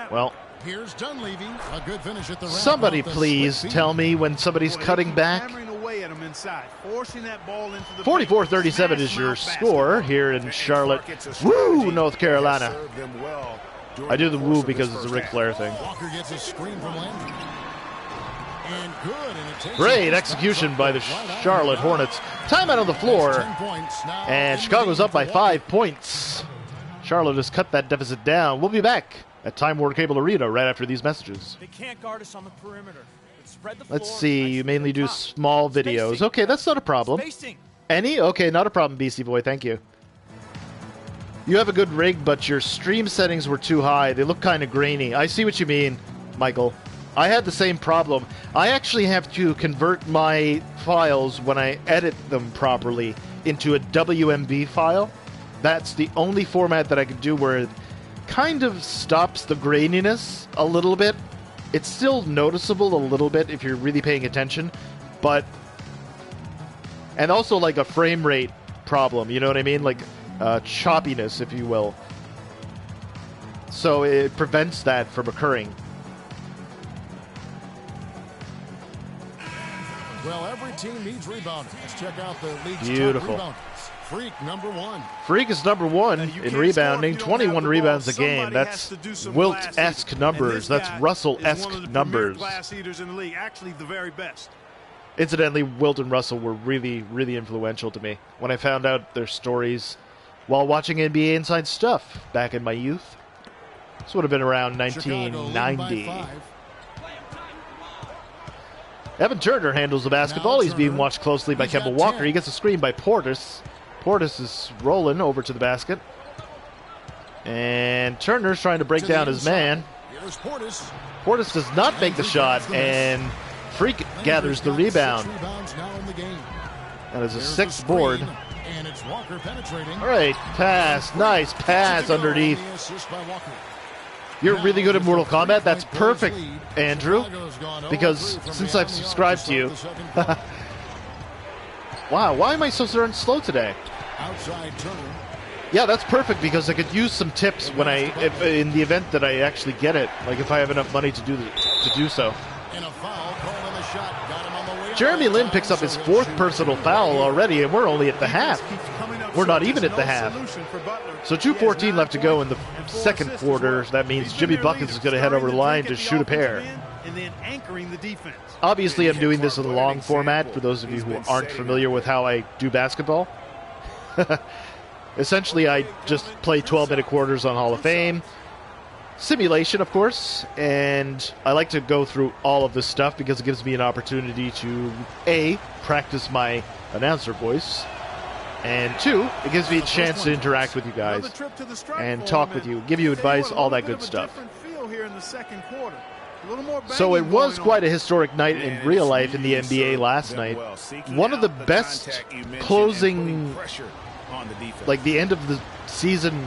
Well, here's Dunleavy. A good finish at the somebody please tell me when somebody's cutting back. 44-37 is your score here in Charlotte. Woo, North Carolina. I do the woo because it's a Ric Flair thing. Walker gets a screen from Landry. And good, and great execution by the Charlotte Hornets. Timeout on the floor. And Chicago's up by 5 points. Charlotte has cut that deficit down. We'll be back at Time Warner Cable Arena right after these messages. They can't guard us on the perimeter. Let's see. You mainly do small videos. Okay, that's not a problem. Any? Okay, not a problem, BC Boy. Thank you. You have a good rig, but your stream settings were too high. They look kind of grainy. I see what you mean, Michael. I had the same problem. I actually have to convert my files when I edit them properly into a WMV file. That's the only format that I can do where it kind of stops the graininess a little bit. It's still noticeable a little bit if you're really paying attention, but... And also like a frame rate problem, you know what I mean? Like choppiness, if you will. So it prevents that from occurring. Well, every team needs rebounders. Let's check out the league's beautiful. Top rebounders. Freak number 1. Freak is number 1 in rebounding, 21 rebounds a game. That's Wilt-esque numbers. That's Russell-esque numbers. Actually, the very best. Incidentally, Wilt and Russell were really, really influential to me when I found out their stories while watching NBA Inside Stuff back in my youth. This would have been around 1990. Evan Turner handles the basketball. He's being watched closely by Kemba Walker. He gets a screen by Portis. Portis is rolling over to the basket. And Turner's trying to break down his man. Portis does not make the shot, and Freak gathers the rebound. That is a 6th board. All right, pass. Nice pass underneath. You're really good at Mortal Kombat. That's perfect, Andrew, because since I've subscribed to you... Wow, why am I so darn slow today? Yeah, that's perfect because I could use some tips when in the event that I actually get it, like if I have enough money to do so. And a foul called on the shot, got him on the way Jeremy Lin picks up his 4th personal foul already, and we're only at the half. We're not even at the half. So 2:14 left to go in the second quarter. That means Jimmy Buckets is going to head over the line to shoot a pair. Obviously, I'm doing this in the long format for those of you who aren't familiar with how I do basketball. Essentially, I just play 12-minute quarters on Hall of Fame. Simulation, of course, and I like to go through all of this stuff because it gives me an opportunity to, A, practice my announcer voice, and 2, it gives me a chance to interact with you guys and talk with you, give you advice, all that good stuff. So it was quite a historic night in real life in the NBA last night. One of the best closing, like the end of the season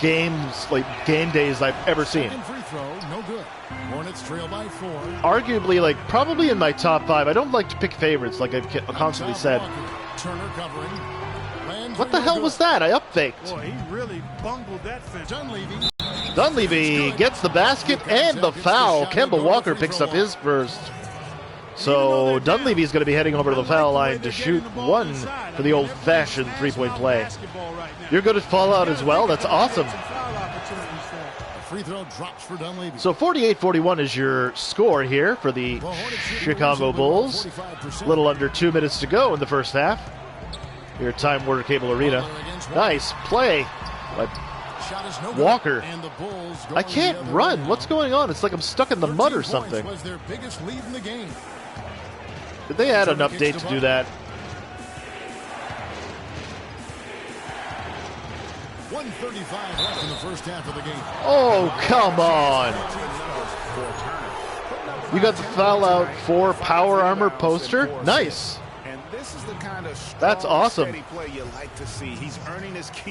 games, like game days I've ever seen. Arguably, like, probably in my top 5. I don't like to pick favorites, like I've constantly said. What the hell was that? I up-faked. Boy, he really bungled that fence. Dunleavy gets the basket and the foul. Kemba Walker picks up his first. So Dunleavy is going to be heading over to the foul line to shoot one for the old-fashioned three-point play. You're good at Fallout as well? That's awesome. Free throw drops for Dunleavy. So 48-41 is your score here for the Chicago Bulls. A little under 2 minutes to go in the first half. Here at Time Warner Cable Arena. Nice play by Walker. I can't run. What's going on? It's like I'm stuck in the mud or something. Did they add an update to do that? 1:35 left in the first half of the game. Oh, come on. You got the foul out for Power Armor poster? Nice. That's awesome.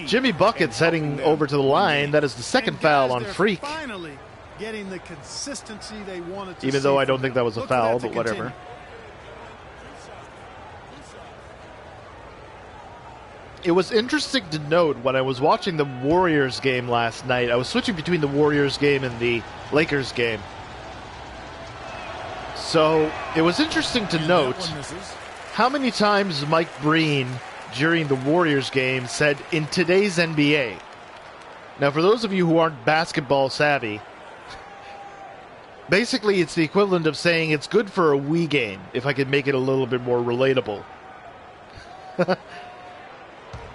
Jimmy Buckets heading over to the line. That is the second foul on Freak. Even though I don't think that was a foul, but whatever. It was interesting to note when I was watching the Warriors game last night. I was switching between the Warriors game and the Lakers game. So it was interesting to note how many times Mike Breen during the Warriors game said, "in today's NBA." Now, for those of you who aren't basketball savvy, basically it's the equivalent of saying it's good for a Wii game, if I could make it a little bit more relatable.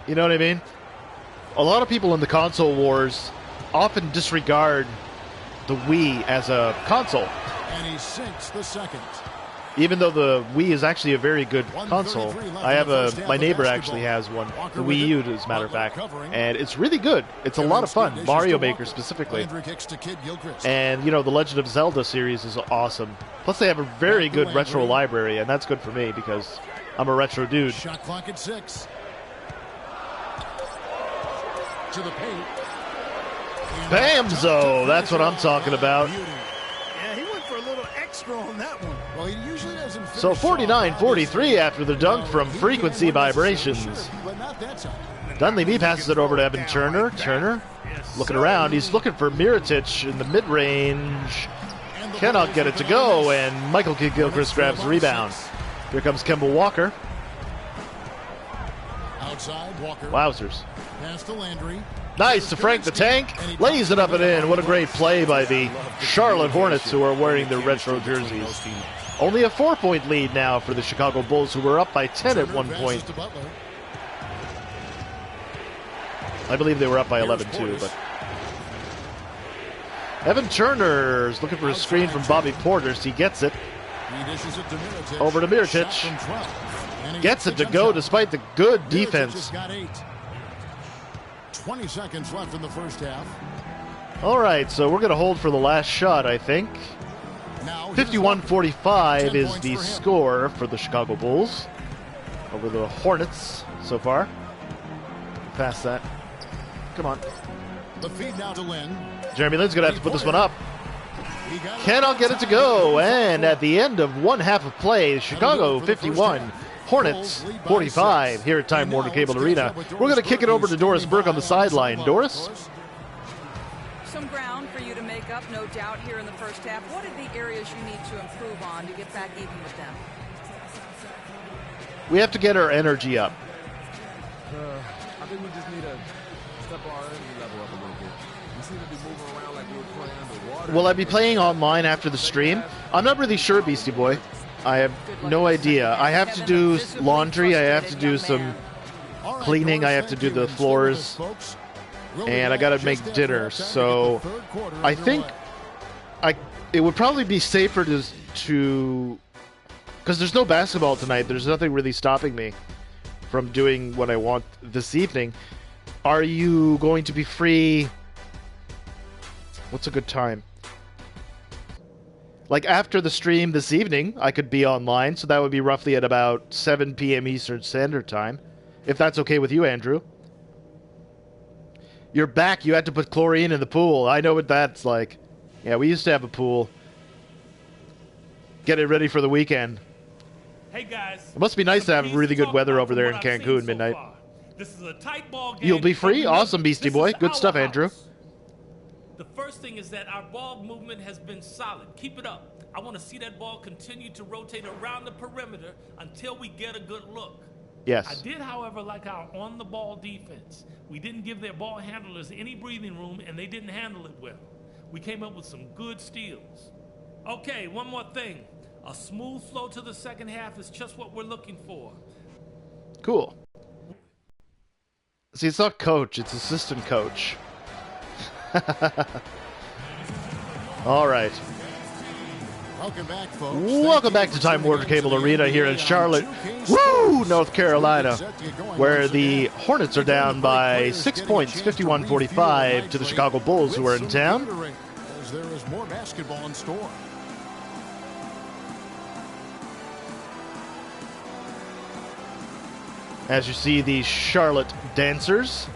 You know what I mean? A lot of people in the console wars often disregard the Wii as a console. And he sinks the second. Even though the Wii is actually a very good console. I have my neighbor actually has one, the Wii U, as a matter of fact, and it's really good. It's a lot of fun, Mario Maker specifically. And, you know, the Legend of Zelda series is awesome. Plus they have a very good retro library, and that's good for me because I'm a retro dude. Shot clock at 6. To the paint. Bamzo! That's what I'm talking about. Yeah, he went for a little extra on that one. Well, he usually doesn't finish. So 49-43 after the dunk from Frequency Vibrations. Dunleavy passes it over to Evan Turner. Turner looking around. He's looking for Mirotic in the mid-range. Cannot get it to go, and Michael Kidd-Gilchrist grabs the rebound. Here comes Kemba Walker. Outside, Walker. Wowzers. Pass to Landry. Nice to Frank the Tank. Lays it up and in. What a great play by the Charlotte Hornets, who are wearing their retro jerseys. Only a 4-point lead now for the Chicago Bulls, who were up by 10 at one point. I believe they were up by 11 too, but Evan Turner's looking for a screen from Bobby Porter. He gets it. Over to Mirotic. Gets it to go despite the good defense. 20 seconds left in the first half. All right, so we're going to hold for the last shot, I think. 51-45 is the score for the Chicago Bulls over the Hornets so far. Past that. Come on. The feed now to Lin. Jeremy Lin's going to have to put this one up. Cannot get it to go. And at the end of one half of play, Chicago 51, Hornets 45 here at Time Warner Cable Arena. We're going to kick it over to Doris Burke on the sideline. Doris? Some ground for you to make up. up, no doubt, here in the first half. What are the areas you need to improve on to get back even with them? We have to get our energy up. I think we just need to step our energy level up a little bit. We seem to be moving around like we're playing underwater. Will I be playing online after the stream? I'm not really sure, Beastie Boy. I have no idea. I have to do laundry. I have to do some cleaning. I have to do the floors. And I got to make dinner. So I think it would probably be safer to because there's no basketball tonight. There's nothing really stopping me from doing what I want this evening. Are you going to be free? What's a good time? Like after the stream this evening, I could be online, so that would be roughly at about 7 p.m. Eastern Standard Time, if that's okay with you, Andrew. You're back. You had to put chlorine in the pool. I know what that's like. Yeah, we used to have a pool. Get it ready for the weekend. Hey guys. It must be nice to have really good weather over there in Cancun midnight. This is a tight ball game. You'll be free? Awesome, Beastie Boy. Good stuff, Andrew. The first thing is that our ball movement has been solid. Keep it up. I want to see that ball continue to rotate around the perimeter until we get a good look. Yes. I did, however, like our on-the-ball defense. We didn't give their ball handlers any breathing room, and they didn't handle it well. We came up with some good steals. Okay, one more thing. A smooth flow to the second half is just what we're looking for. Cool. See, it's not coach, it's assistant coach. All right. Welcome back, folks. Welcome back to Time Warner Cable Arena here in Charlotte, woo, North Carolina, where the Hornets are down by 6 points, 51-45, to the Chicago Bulls, who are in town. As there is more basketball in store. As you see, the Charlotte dancers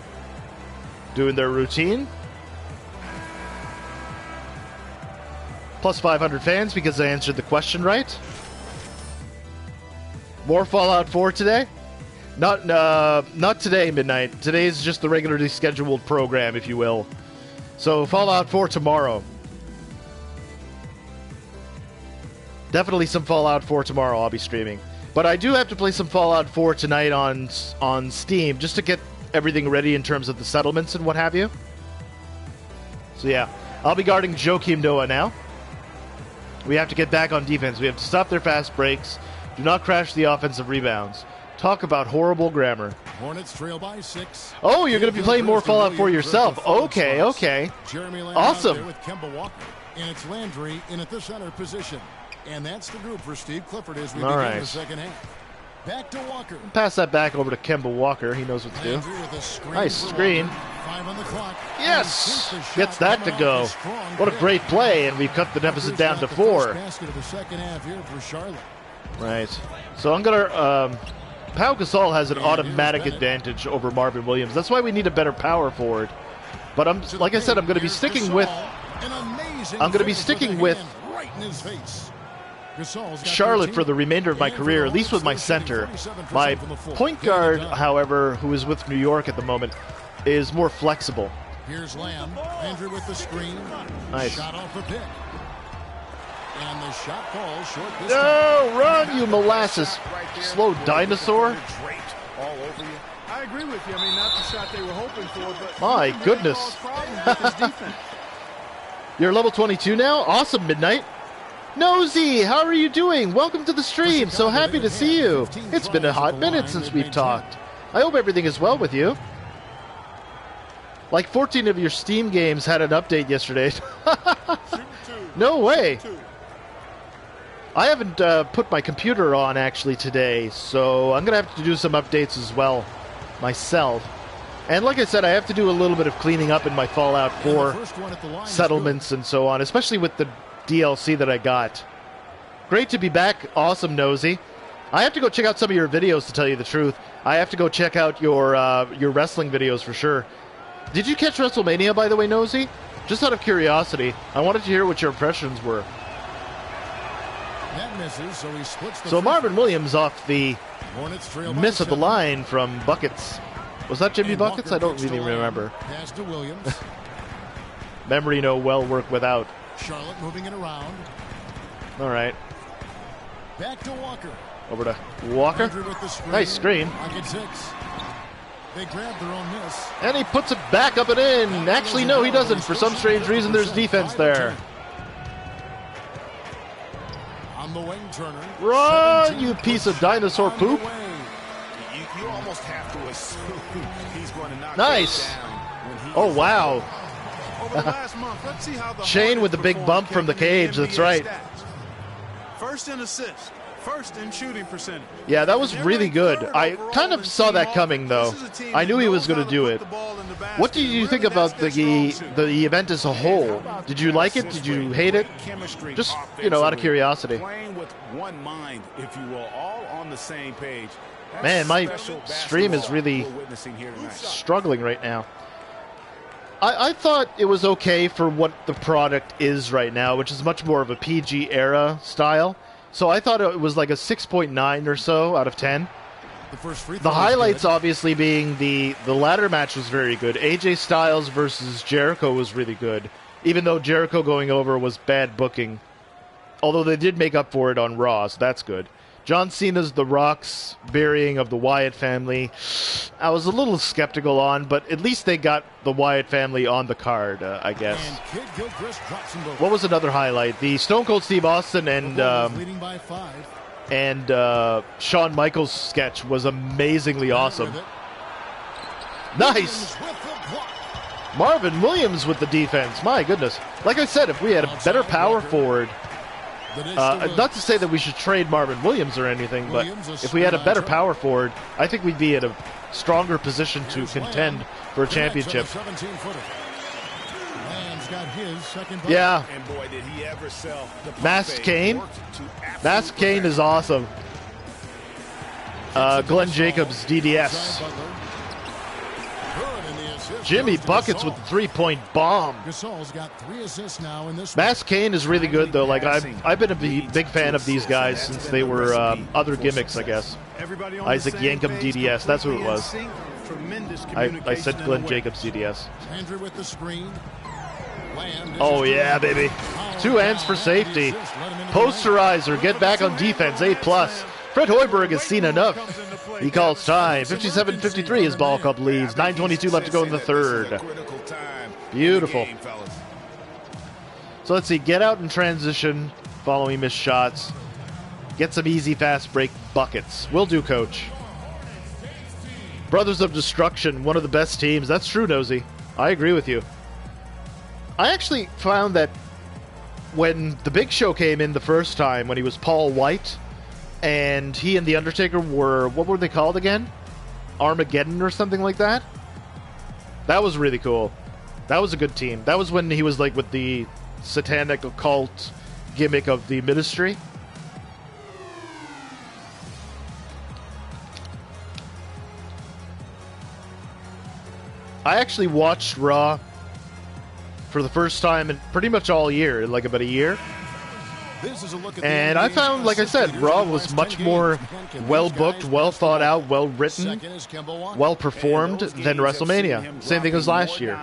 doing their routine. Plus 500 fans because I answered the question right. More Fallout 4 today? Not today, Midnight. Today is just the regularly scheduled program, if you will. So Fallout 4 tomorrow. Definitely some Fallout 4 tomorrow I'll be streaming. But I do have to play some Fallout 4 tonight on Steam just to get everything ready in terms of the settlements and what have you. So yeah, I'll be guarding Joakim Noah now. We have to get back on defense. We have to stop their fast breaks. Do not crash the offensive rebounds. Talk about horrible grammar. Hornets trail by 6. Oh, you're going to be playing more Fallout 4 yourself. Okay, okay. Awesome. With Kemba Walker, and it's Landry in at the center position. And that's the group for Steve Clifford as we begin the second half. Back to Walker. Pass that back over to Kemba Walker. He knows what to do. Nice screen. 5 on the clock. Yes! Gets that to go. What a great play, and we've cut the deficit down to 4. Basket of the second half here for Charlotte. Right. So I'm going to... Pau Gasol has an automatic advantage over Marvin Williams. That's why we need a better power forward. But like I said, I'm going to be sticking with... Right in his face. Charlotte for the remainder of my career, at least with my center. My point guard, however, who is with New York at the moment, is more flexible. Here's Lamb. Andrew with the screen. Nice. Shot off the pick. And the shot falls short this No, time. run, you molasses. Slow dinosaur. I agree with you. I mean, not the shot they were hoping for, but my goodness. You're level 22 now? Awesome, Midnight. Nosy, how are you doing? Welcome to the stream. So happy to see you. It's been a hot minute since we've talked. I hope everything is well with you. Like 14 of your Steam games had an update yesterday. No way. I haven't put my computer on actually today, so I'm going to have to do some updates as well myself. And like I said, I have to do a little bit of cleaning up in my Fallout 4 settlements and so on, especially with the DLC that I got. Great to be back. Awesome, Nosy. I have to go check out some of your videos, to tell you the truth. I have to go check out your wrestling videos for sure. Did you catch WrestleMania, by the way, Nosy? Just out of curiosity. I wanted to hear what your impressions were. That misses, so he splits the So Marvin Williams off the miss of the line from Buckets. Was that Jimmy Buckets? I don't really remember. Pass to Williams. Memory no well work without. Charlotte moving it around. All right. Back to Walker. Over to Walker. Nice screen. Pocket 6. They grab their own miss. And he puts it back up and in. Actually, no, he doesn't. For some strange reason, there's defense there. On the wing, Turner. Run, you piece of dinosaur poop. You almost have to assume he's going to knock nice. Oh, wow. Shane with the big bump from the cage. That's right. First in assists. First in shooting percentage. Yeah, that was really good. I kind of saw that coming, though. I knew he was going to do it. What did you think about the event as a whole? Did you like it? Did you hate it? Just, you know, out of curiosity. Playing with one mind, if you will, all on the same page. Man, my stream is really struggling right now. I thought it was okay for what the product is right now, which is much more of a PG era style. So I thought it was like a 6.9 or so out of 10. The highlights obviously being the ladder match was very good. AJ Styles versus Jericho was really good, even though Jericho going over was bad booking. Although they did make up for it on Raw, so that's good. John Cena's The Rock's burying of the Wyatt family, I was a little skeptical on, but at least they got the Wyatt family on the card, I guess. What was another highlight? The Stone Cold Steve Austin and Shawn Michaels sketch was amazingly awesome. Nice! Marvin Williams with the defense. My goodness. Like I said, if we had a better power forward... not to say that we should trade Marvin Williams or anything, but if we had a better power forward, I think we'd be in a stronger position to contend for a championship. Yeah. Masked Kane. Masked Kane is awesome. Glenn Jacobs, DDS. Jimmy Buckets with the three-point bomb. Masked Kane is really good, though. Like I've been a big fan of these guys since they were other gimmicks, I guess. Isaac Yankum DDS, that's who it was. I said Glenn Jacobs DDS. Oh yeah, baby. 2 hands for safety. Posterizer, get back on defense, A+. Fred Hoiberg has seen enough. He calls time. 57-53 his ball club leads. 9:22 left to go in the third. Beautiful. So let's see. Get out in transition following missed shots. Get some easy fast break buckets. Will do, coach. Brothers of Destruction, one of the best teams. That's true, Nosy. I agree with you. I actually found that when the Big Show came in the first time, when he was Paul White, and he and The Undertaker were, what were they called again? Armageddon or something like that? That was really cool. That was a good team. That was when he was like with the satanic occult gimmick of the Ministry. I actually watched Raw for the first time in pretty much all year, like about a year. And I found, like I said, Raw was much more well-booked, well-thought-out, well-written, well-performed than WrestleMania. Same thing as last year.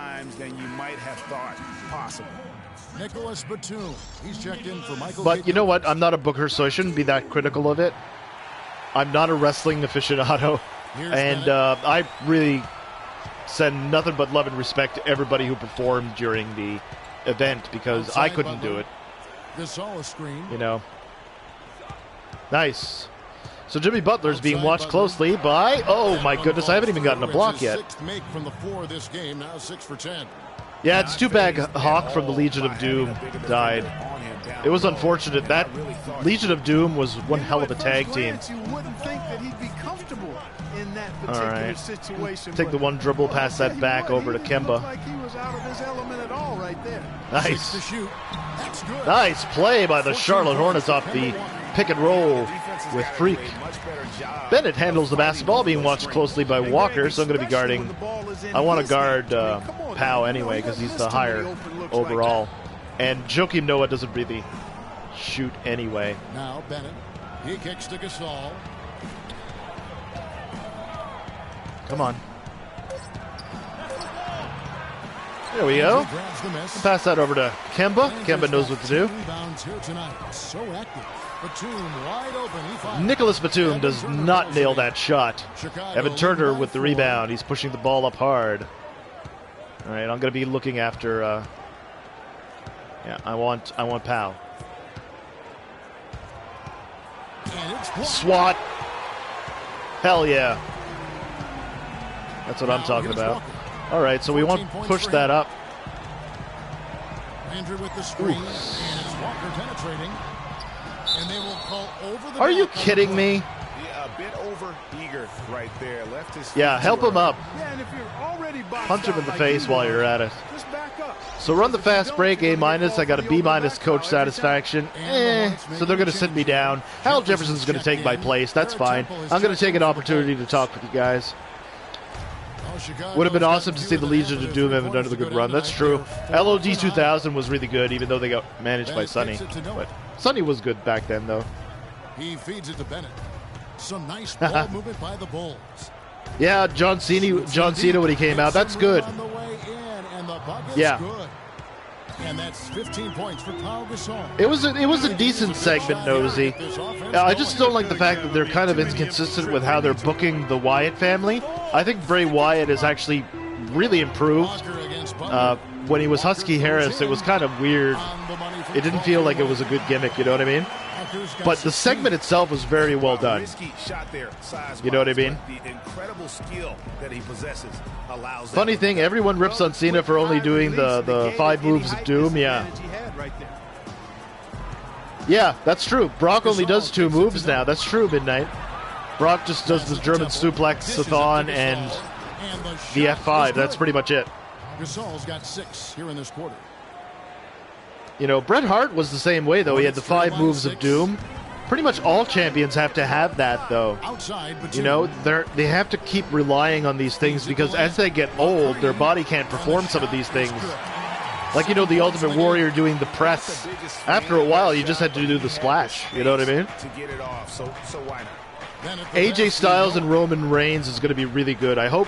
But you know what? I'm not a booker, so I shouldn't be that critical of it. I'm not a wrestling aficionado. And I really send nothing but love and respect to everybody who performed during the event, because I couldn't do it. You know. Nice. So Jimmy Butler's being watched closely by, oh my goodness, I haven't even gotten a block yet. Yeah, it's too bad Hawk from the Legion of Doom died. It was unfortunate. That Legion of Doom was one hell of a tag team. All right. Take the one dribble, pass that back over to Kemba. Nice. Nice play by the Charlotte Hornets off the pick and roll with Freak. Bennett handles the basketball, being watched closely by Walker, so I'm going to be guarding. I want to guard Powell anyway, because he's the higher overall. And Joakim Noah doesn't really shoot anyway. Now Bennett, he kicks to Gasol. Come on. There we go. Grabs the miss. Pass that over to Kemba. Kemba knows what to do. Rebounds here tonight. So active. Batum wide open. He fires. Nicholas Batum does not nail that shot. Chicago Evan Turner leading by with the 4. rebound. He's pushing the ball up hard. All right, I'm going to be looking after. Yeah, I want Powell. And it's blocked. SWAT. Hell yeah. That's what I'm Now talking here's about. Walker. All right, so we want 14 to points push for that him. up. Andrew with the screen, and it's Walker penetrating. And they will call over the Are you back on the kidding play. me? Yeah, a bit over eager right there. Left his Yeah, feet help too him early. up. Yeah, and if you're already boxed Punch him out in the like face you while were, you're at it. just back up. So run the Because if you fast don't, break, you're A gonna get minus. I got a called B for the minus overback coach foul every time. satisfaction. And the So Hornets they're going to making sit me changes. down. Hal Jefferson's Jefferson's going to take checked my in. place. That's Garrett fine. Temple is I'm going to checked take an in for the opportunity to Bulls. talk with you guys. Oh, Chicago's Would have been got awesome to fewer see the than Legion half of of Doom their have another three-pointers good to go run. down That's tonight. true. They're 4 LOD for 9. 2000 was really good, even though they got managed by Bennett Sonny. kicks it to Noah. But Sonny was good back then, though. He feeds it to Bennett. Some nice ball movement by the Bulls. Yeah, John Cena when he came out. That's good. On the way in, and the bucket's Yeah. good. And that's 15 points for Pau Gasol. It was a decent segment, Nosy. I just don't like the fact that they're kind of inconsistent with how they're booking the Wyatt family. I think Bray Wyatt has actually really improved. When he was Husky Harris, it was kind of weird. It didn't feel like it was a good gimmick, you know what I mean? But the segment itself was very well done. You know what I mean? The incredible skill that he possesses allows. Funny thing, everyone rips on Cena for only doing the 5 moves of Doom. Yeah. Yeah, that's true. Brock only does 2 moves now. That's true, Midnight. Brock just does the German suplex-a-thon and the F5. That's pretty much it. Gasol's got 6 here in this quarter. You know, Bret Hart was the same way, though. He had the 5 moves of Doom. Pretty much all champions have to have that, though. You know, they have to keep relying on these things because as they get old, their body can't perform some of these things. Like, you know, the Ultimate Warrior doing the press. After a while, you just had to do the splash. You know what I mean? To get it off, so why not? AJ Styles and Roman Reigns is going to be really good. I hope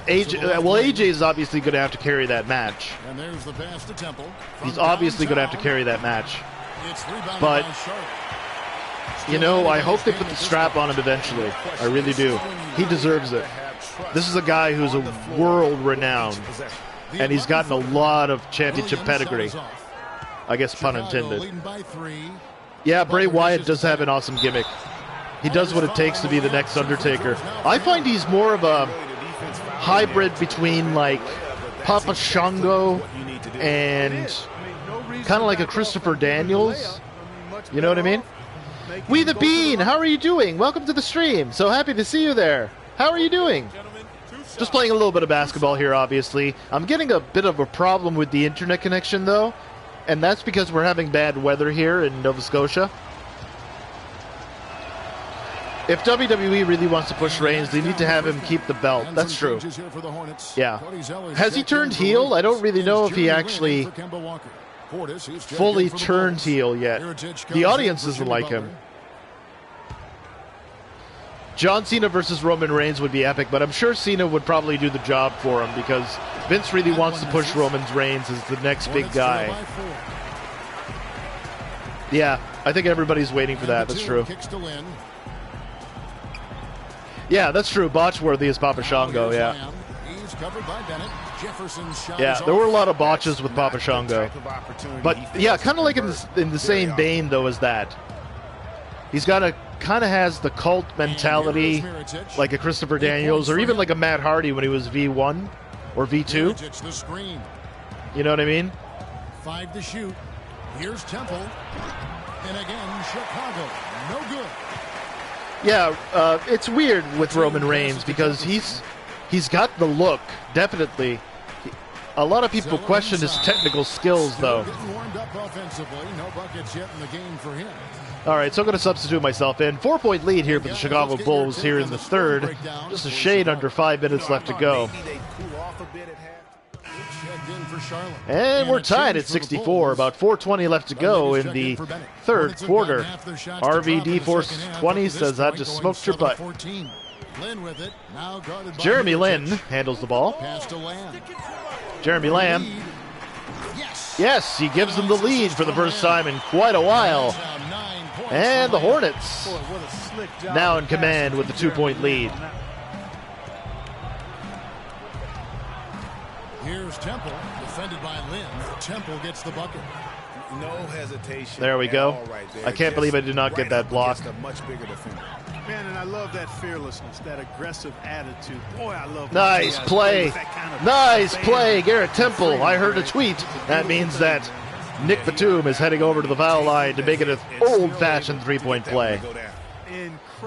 AJ. Well, AJ is obviously going to have to carry that match. And there's the pass to Temple. He's obviously going to have to carry that match. But, you know, I hope they put the strap on him eventually. I really do. He deserves it. This is a guy who's a world-renowned, and he's gotten a lot of championship pedigree. I guess pun intended. Yeah, Bray Wyatt does have an awesome gimmick. He does what it takes to be the next Undertaker. I find he's more of a hybrid between, like, Papa Shango and kind of like a Christopher Daniels. You know what I mean? We the Bean, how are you doing? Welcome to the stream. So happy to see you there. How are you doing? Just playing a little bit of basketball here, obviously. I'm getting a bit of a problem with the internet connection, though. And that's because we're having bad weather here in Nova Scotia. If WWE really wants to push Reigns, they need to have him keep the belt. That's true. Yeah. Has he turned heel? I don't really know if he actually fully turned heel yet. The audience doesn't like him. John Cena versus Roman Reigns would be epic, but I'm sure Cena would probably do the job for him because Vince really wants to push Roman Reigns as the next big guy. Yeah, I think everybody's waiting for that. That's true. Yeah, that's true. Botchworthy is Papa Shango, yeah. Yeah, there were a lot of botches with Papa Shango. But, yeah, kind of like in the same vein, though, as that. He's got a kind of has the cult mentality like a Christopher Daniels or even like a Matt Hardy when he was V1 or V2. You know what I mean? 5 to shoot. Here's Temple. And again, Chicago. No good. Yeah, it's weird with Roman Reigns because he's got the look, definitely. A lot of people question his technical skills, though. Warmed up offensively. No buckets yet in the game for him. All right, so I'm going to substitute myself in. 4-point lead here for the Chicago Bulls here in the third. Just a shade under 5 minutes left to go. And we're tied at 64. About 4:20 left to go in the third quarter. RVD Force 20 says, I just smoked your butt. Lin with it. Now guarded by Jeremy Lin Mirotic. handles the ball. Pass to Lamb. Jeremy Lamb. Yes, he gives them the lead for the first time in quite a while. And the Hornets now in command with the 2-point lead. Here's Temple, defended by Lin. Temple gets the bucket. No hesitation. There we go. Right there. I can't believe I did not get that block. A much bigger defender. Man, and I love that fearlessness, that aggressive attitude. Boy, I love Nice play. Nice play, Garrett Temple. I heard a tweet. That means that Nick Batum is heading over to the foul line to make it an old-fashioned three-point play.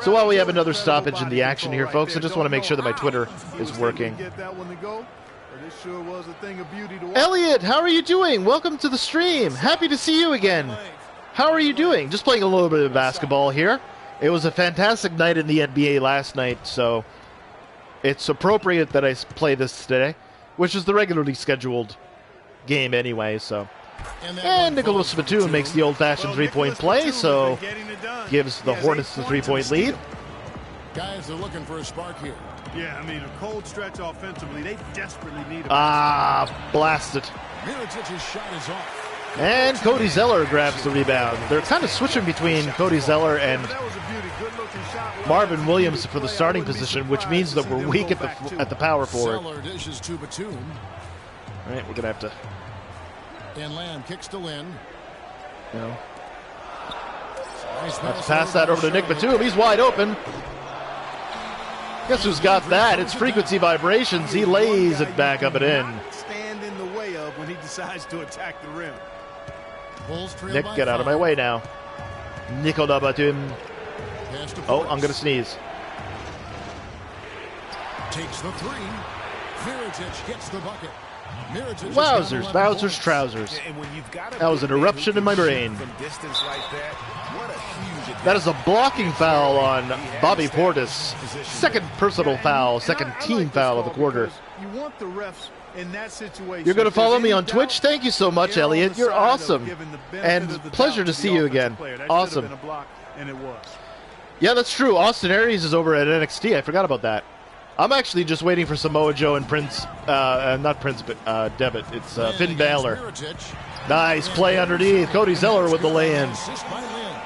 So while we have another stoppage in the action here, folks, I just want to make sure that my Twitter is working. Elliot, how are you doing? Welcome to the stream. Happy to see you again. How are you doing? Just playing a little bit of basketball here. It was a fantastic night in the NBA last night, so it's appropriate that I play this today, which is the regularly scheduled game anyway, so. And Nicholas Batum makes the old-fashioned three-point play, so gives the Hornets the three-point lead. Guys are looking for a spark here. Yeah, I mean, a cold stretch offensively. They desperately need a blasted. Mirotic's shot is off. And Cody Zeller grabs the rebound. They're kind of switching between Cody Zeller and Marvin Williams for the starting position, which means that we're weak at the power forward. Zeller dishes to Batum. All right, we're gonna have to. And Lamb kicks to Lin. No. Nice pass that over to Nick Batum. He's wide open. Guess who's got that? It's frequency vibrations. He lays it back up and in. Stand in the way of when he decides to attack the rim. Nick, get out of my way now. Nicola Batum. Oh, I'm going to sneeze. Takes the three. Mirotic gets the bucket. Wowzers, Wowzers, trousers. That was an eruption in my brain. That is a blocking foul on Bobby Portis. Second personal foul, second team foul of the quarter. You want the refs in that situation. You're going to follow me on Twitch? Thank you so much, Elliot. You're awesome. And pleasure to see you again. Awesome. Yeah, that's true. Austin Aries is over at NXT. I forgot about that. I'm actually just waiting for Samoa Joe and Prince, not Prince, but Devitt. It's Finn Balor. Nice play underneath. Cody Zeller with the lay-in.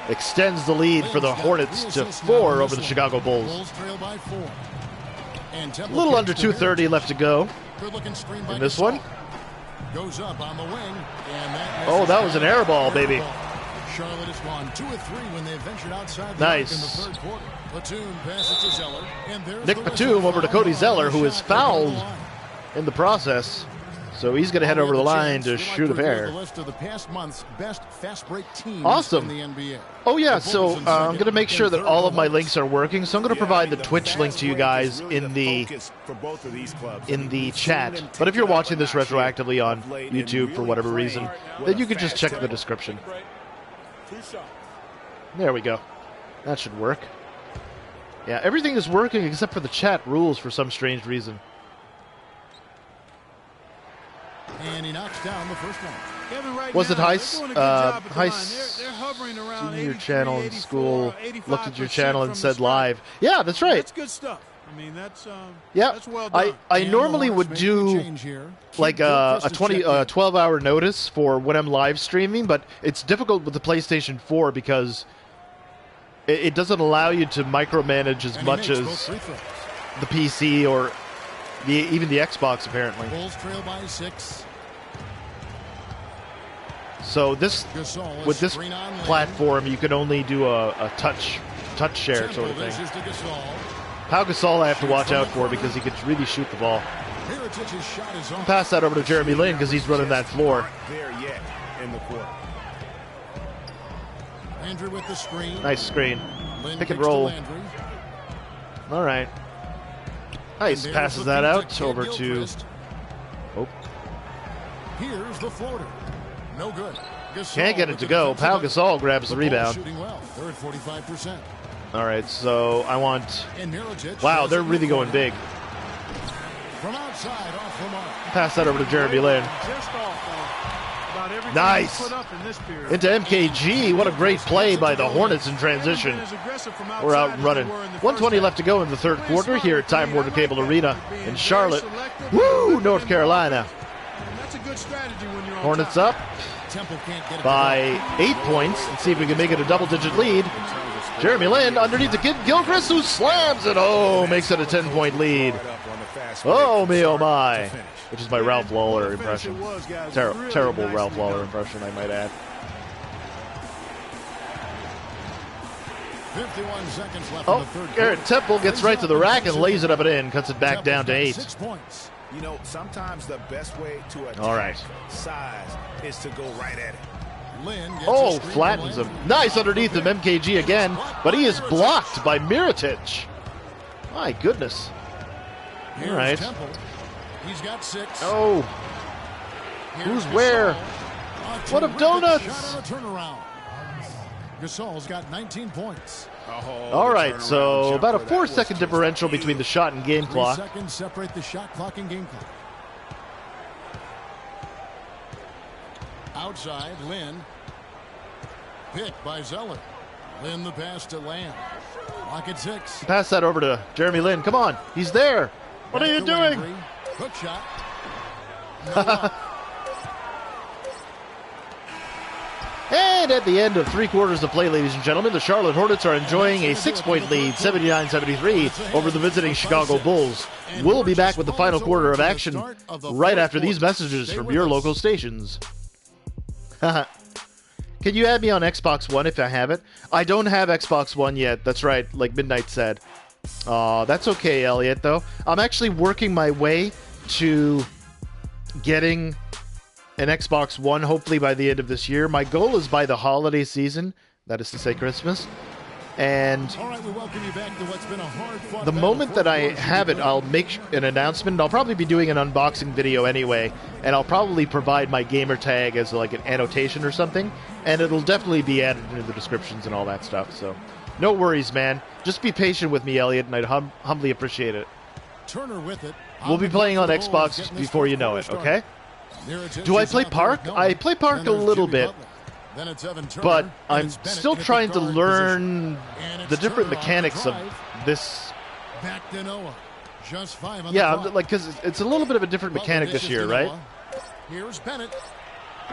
Extends the lead for the Hornets to 4 over the Chicago Bulls. A little under 2:30 left to go in this one. Oh, that was an air ball, baby. Charlotte has won 2 of 3 when they ventured outside the nice. arc in the third quarter. Batum passes to Zeller, and there's Nick Batum over to Cody Zeller, who is fouled in the process. So he's going to head over the line to shoot a pair. Awesome. Oh yeah, so I'm going to make sure that all of my links are working. So I'm going to provide the Twitch link to you guys in the chat. But if you're watching this retroactively on YouTube for whatever reason, then you can just check the description. There we go. That should work. Yeah, everything is working except for the chat rules for some strange reason. And he knocks down the first one. Was it high senior channel in school? Looked at your channel and said live. Yeah, that's right. That's good stuff. I mean, that's that's well done. I normally would do like a 12-hour notice for when I'm live streaming, but it's difficult with the PlayStation 4 because it doesn't allow you to micromanage as much as the PC or even the Xbox, apparently. Bulls trail by 6. So with this platform, you can only do a touch share sort of thing. Pau Gasol I have to watch out for because he could really shoot the ball. Pass that over to Jeremy Lin because he's running that floor. Landry with the screen. Nice screen. Pick and roll. All right. Nice. Passes that out over to. Oh. Here's the floater. No good. Can't get it to go. Pau Gasol grabs the rebound. Shooting well. They're at 45%. All right, so I want. Wow, they're really going big. From outside, off the mark. Pass that over to Jeremy Lin. about everything Nice. he's put up in this period. Into MKG. What a great play by the Hornets in transition. We're out running. 1:20 left to go in the third quarter here at Time Warner Cable Arena in Charlotte. Woo! North Carolina. That's a good strategy when you're on Hornets top. up by 8 points. Let's see if we can make it a double-digit lead. Jeremy Lin underneath to Kid Gilchrist, who slams it. Oh, makes it a 10-point lead. Oh, me, oh, my. Which is my Ralph Lawler impression. Terrible Ralph Lawler impression, I might add. 51 seconds left in the Oh, third quarter. Garrett Temple gets right to the rack and lays it up and in. Cuts it back down to 8. 6 points. You know, sometimes the best way to attack All right. size is to go right at it. Lynn gets Oh, a screen flattens from him. Lynn. Nice underneath him, MKG again. But he is blocked by Mirotic. My goodness. Here's All right. Temple. He's got 6. Oh, Here's who's Gasol. where? A What of terrific donuts? Shot on a turnaround. Gasol's got 19 points. all right. So about a 4-second differential between the shot and game 3 clock. seconds separate the shot clock and game clock. Outside, Lynn. Picked by Zeller. Lynn the pass to Lamb. Clock at 6. Pass that over to Jeremy Lin. Come on, he's there. What are you Back to doing? Landry. Hook shot. No luck. And at the end of 3 quarters of play, ladies and gentlemen, the Charlotte Hornets are enjoying a 6-point lead, 79-73, over the visiting Chicago Bulls. We'll be back with the final quarter of action right after these messages from your local stations. Can you add me on Xbox One if I have it? I don't have Xbox One yet. That's right, like Midnight said. That's okay, Elliot, though. I'm actually working my way to getting an Xbox One, hopefully by the end of this year. My goal is by the holiday season, that is to say Christmas. And All right, we welcome you back to what's been a hard-fought the battle moment for that I Georgia have it, Bush. I'll make an announcement. I'll probably be doing an unboxing video anyway, and I'll probably provide my gamer tag as like an annotation or something, and it'll definitely be added into the descriptions and all that stuff. So no worries, man. Just be patient with me, Elliot, and I'd humbly appreciate it. Turner with it. We'll be playing on Xbox before you know it, okay? Do I play Park? I play Park a little bit, Then it's Evan Turner, but and I'm it's Bennett still at the trying to guard learn position. And the it's different Turner on the mechanics of drive. this. Back to Noah. Just 5 on Yeah, the clock. like, because it's a little bit of a different Butler mechanic this dishes year, to right? Noah. Here's Bennett.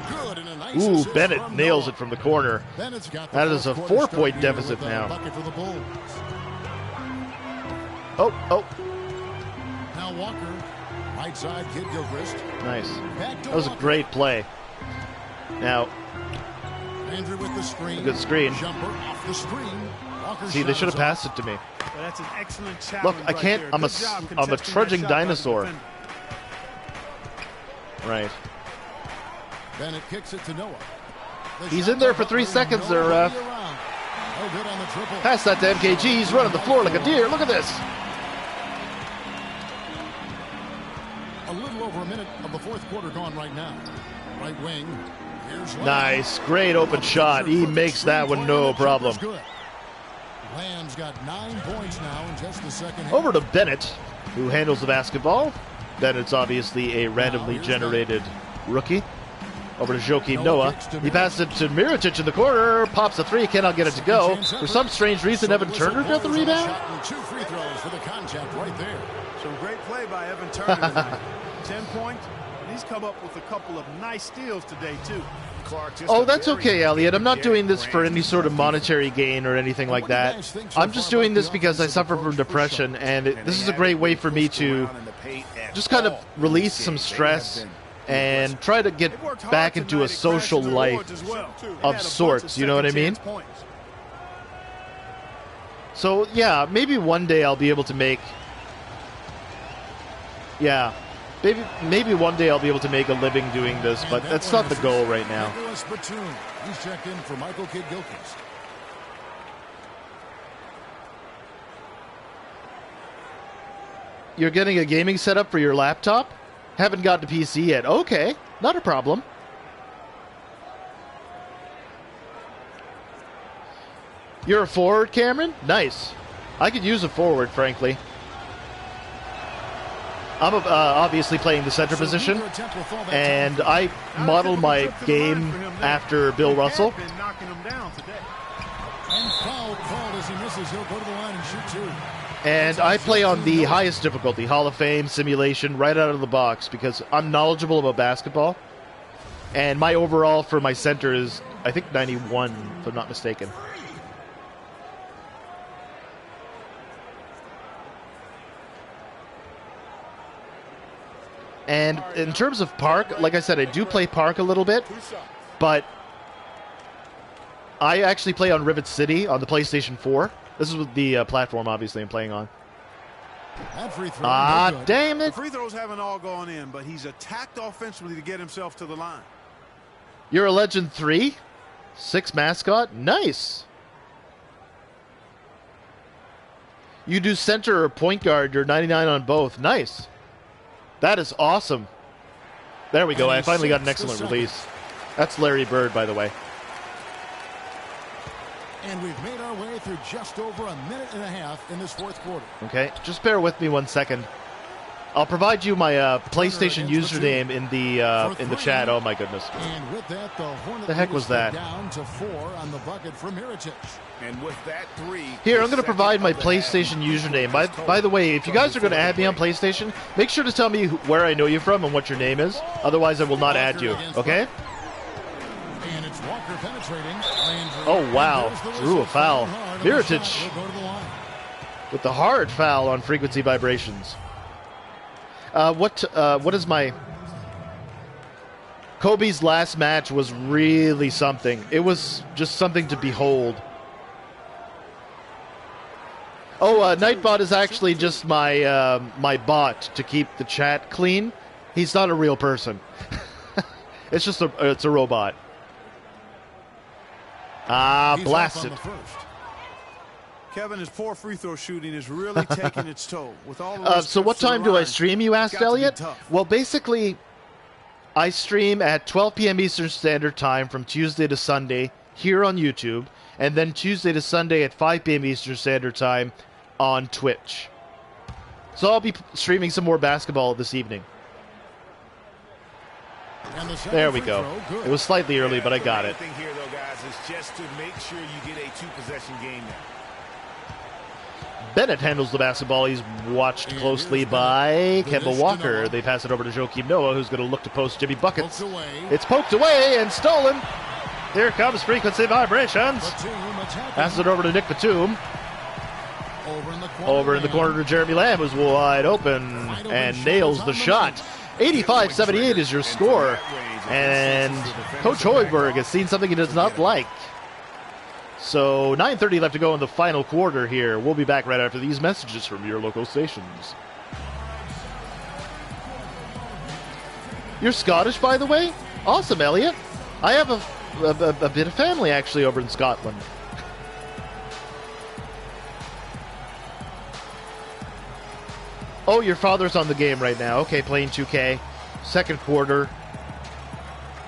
Good, and a nice Ooh, assist Bennett from nails Noah. it from the corner. Bennett's got the That is a fourth quarter 4-point start here deficit with a now. bucket for the Bulls. Oh, Now Walker. Right side, Kid Gilchrist. nice. Back to That was a Walker. great play. Now, Andrew with the screen. a good screen. Jumper off the screen. Walker's See, they shot should is have off. passed it to me. Well, that's an excellent challenge. Look, I right can't. there. I'm a Good job trudging contesting that shot by the dinosaur. defender. Right. Bennett kicks it to Noah. The He's shot in there by for 3 Butler, seconds there, nobody ref. around. No good on the triple. Pass that to MKG. He's running the floor like a deer. Look at this. A little over a minute of the fourth quarter gone right now. Right wing. Here's Lamb. Nice. Great open shot. He makes that one no problem. Good. Lamb's got 9 points now in just the second half. Over to Bennett, who handles the basketball. Bennett's obviously a randomly generated rookie. Over to Joakim Noah. He passes it to Mirotic in the corner. Pops a 3. Cannot get it to go. For some strange reason, Evan Turner got the rebound. Shot and 2 free throws for the contact right there. Some great play by Evan Turner tonight. 10 points. And he's come up with a couple of nice steals today, too. Clark, just Oh, a that's very okay, Elliot. I'm not good doing this for brand. any sort of monetary gain or anything like that. I'm just doing this because I suffer from depression, and this is a great way for me to just kind of release some stress and try to get back into a social life of sorts. You know what I mean? So, yeah, maybe one day I'll be able to make... Yeah. Maybe one day I'll be able to make a living doing this, but that's not the goal right now. Nicholas Batum. He's checked in for Michael Kidd Gilchrist. You're getting a gaming setup for your laptop? Haven't got to PC yet. Okay, not a problem. You're a forward, Cameron? Nice. I could use a forward, frankly. I'm obviously playing the center position, and I model my game after Bill Russell. And I play on the highest difficulty, Hall of Fame, simulation, right out of the box, because I'm knowledgeable about basketball. And my overall for my center is, I think, 91, if I'm not mistaken. And in terms of park, like I said, I do play park a little bit, but I actually play on Rivet City on the PlayStation 4. This is the platform, obviously, I'm playing on. Damn it! The free throws haven't all gone in, but he's attacked offensively to get himself to the line. You're a Legend 3? 6 mascot? Nice! You do center or point guard, you're 99 on both. Nice! That is awesome. There we go. I finally got an excellent release. That's Larry Bird, by the way. And we've made our way through just over a minute and a half in this fourth quarter. Okay, just bear with me 1 second. I'll provide you my PlayStation username in the chat. Oh my goodness! And with that, the heck was that? Down to 4 on the bucket for Mirotic. And with that 3, here, I'm going to provide my PlayStation username. By the way, if you guys are going to add me on PlayStation, make sure to tell me where I know you from and what your name is. Otherwise, I will not add you. Okay? And it's Walker penetrating. Oh wow! Drew a foul. Mirotic with the hard foul on frequency vibrations. What is my... Kobe's last match was really something. It was just something to behold. Oh, Nightbot is actually just my my bot to keep the chat clean. He's not a real person. It's just it's a robot. Blasted. Kevin, his poor free throw shooting is really taking its toll. With all so what time do I stream, you asked, Elliot? Well, basically, I stream at 12 p.m. Eastern Standard Time from Tuesday to Sunday here on YouTube, and then Tuesday to Sunday at 5 p.m. Eastern Standard Time on Twitch. So I'll be streaming some more basketball this evening. There we go. It was slightly early, but I got it. The thing here, though, guys, is just to make sure you get a two-possession game now. Bennett handles the basketball. He's watched closely by Kemba Walker. They pass it over to Joakim Noah, who's going to look to post Jimmy Buckets. It's poked away and stolen. Here comes frequency vibrations. Passes it over to Nick Batum. Over in the corner to Jeremy Lamb, who's wide open and nails the shot. 85-78 is your score. And Coach Hoiberg has seen something he does not like. So 9:30 left to go in the final quarter here. We'll be back right after these messages from your local stations. You're Scottish, by the way? Awesome, Elliot. I have a bit of family, actually, over in Scotland. Oh, your father's on the game right now. Okay, playing 2K. Second quarter.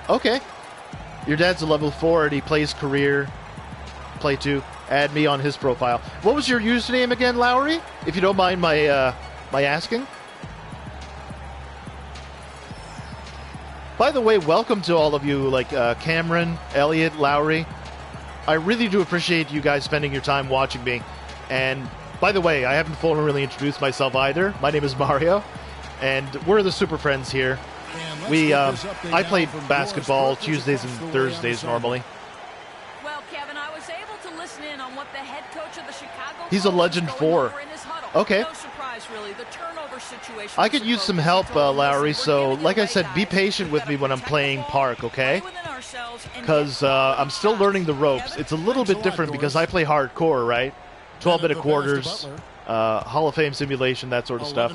Okay. Your dad's a level 4 and he plays career. Play 2. Add me on his profile. What was your username again, Lowry? If you don't mind my my asking. By the way, welcome to all of you, like Cameron, Elliot, Lowry. I really do appreciate you guys spending your time watching me. And by the way, I haven't fully really introduced myself either. My name is Mario, and we're the Super Friends here. I play basketball Tuesdays and Thursdays normally. Well, Kevin, I was able to listen in on what the head coach of the Chicago He's a Legend 4. Okay. No surprise, really. The turnover situation. I could use some help, Lowry, so like I said, be patient with me when I'm playing Park, okay? Because I'm still learning the ropes. It's a little bit different because I play hardcore, right? 12-minute quarters, Hall of Fame simulation, that sort of stuff.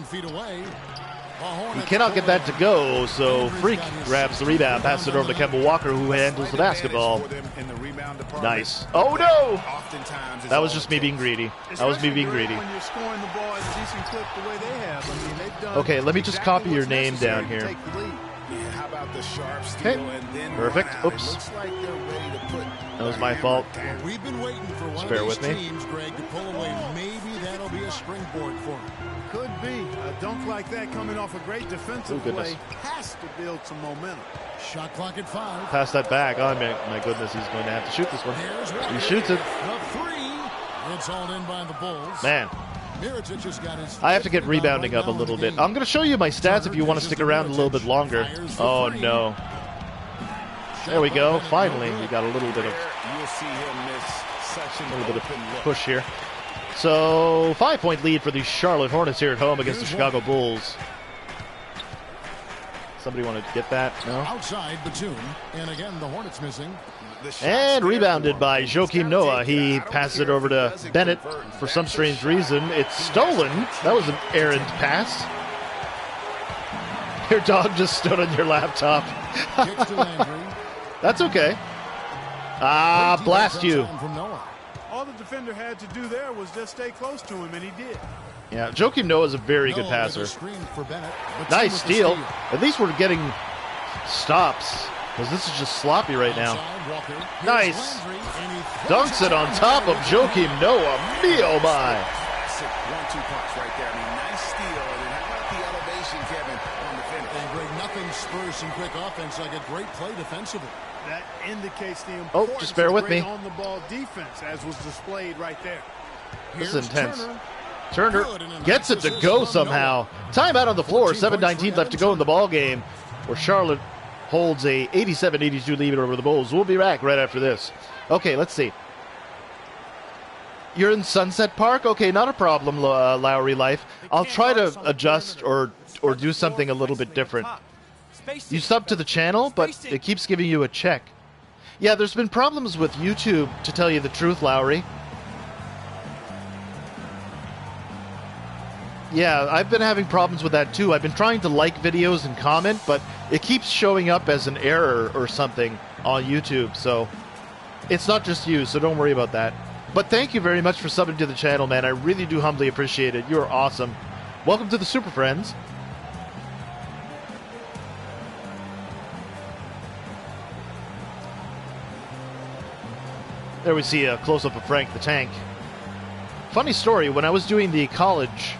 He cannot get that to go, so Freak grabs the rebound, passes it over to Kemba Walker, who handles the basketball. Nice. Oh, no! That was just me being greedy. That was me being greedy. Okay, let me just copy your name down here. Okay, perfect. Oops. That was my fault. Well, we've been waiting for one Bear of with these me. teams, Greg, to pull away. Maybe that'll be a springboard for them. Could be. A dunk like that coming off a great defensive goodness. play has to build some momentum. Shot clock at 5. Pass that back. Oh, my goodness, he's going to have to shoot this one. He shoots it. The 3. It's all in by the Bulls. Man. Mirotic just got his I have to get rebounding up a little bit. I'm going to show you my stats if you want to stick around a little bit longer. Oh, no. There we go. Finally, we got a little bit of push here. So, 5-point lead for the Charlotte Hornets here at home against the Chicago Bulls. Somebody want to get that? No? Outside Batum, and again the Hornets missing. And rebounded by Joakim Noah. He passes it over to Bennett for some strange reason. It's stolen. That was an errant pass. Your dog just stood on your laptop. That's okay. Ah, blast you. All the defender had to do there was just stay close to him, and he did. Yeah, Joakim Noah is a very good passer. Nice steal. At least we're getting stops, because this is just sloppy right now. Nice. Dunks it on top of Joakim Noah. Me, oh my. Classic 1-2 punch right there. I mean, nice steal. And then how about the elevation, Kevin, on the finish? And Greg, nothing spurs some quick offense like a great play defensively. That indicates the importance just bear with of me. great on-the-ball defense, as was displayed right there. This is intense. Turner gets it to go somehow. Timeout on the floor. 7:19 left to go in the ball game, where Charlotte holds a 87-82 lead over the Bulls. We'll be back right after this. Okay, let's see. You're in Sunset Park? Okay, not a problem, Lowry Life. I'll try to adjust or do something a little bit different. You sub to the channel, but it keeps giving you a check. Yeah, there's been problems with YouTube, to tell you the truth, Lowry. Yeah, I've been having problems with that too. I've been trying to like videos and comment, but it keeps showing up as an error or something on YouTube. So it's not just you, so don't worry about that. But thank you very much for subbing to the channel, man. I really do humbly appreciate it. You're awesome. Welcome to the Super Friends. There we see a close-up of Frank the Tank. Funny story, when I was doing the college...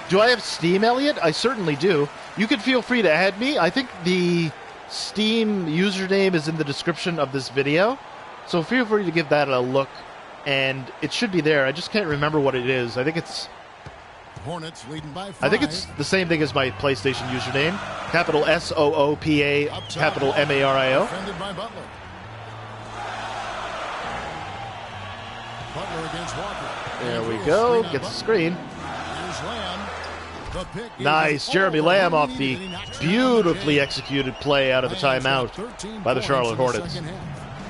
Do I have Steam, Elliot? I certainly do. You can feel free to add me. I think the Steam username is in the description of this video. So feel free to give that a look. And it should be there. I just can't remember what it is. I think it's... Hornets leading by 5. I think it's the same thing as my PlayStation username. Capital S-O-O-P-A, capital M-A-R-I-O. Defended by Butler. Butler against Walker. There we go. Gets the screen. Here's Lamb. The pick is Nice. Jeremy Lamb off the beautifully executed play out of the timeout by the Charlotte Hornets.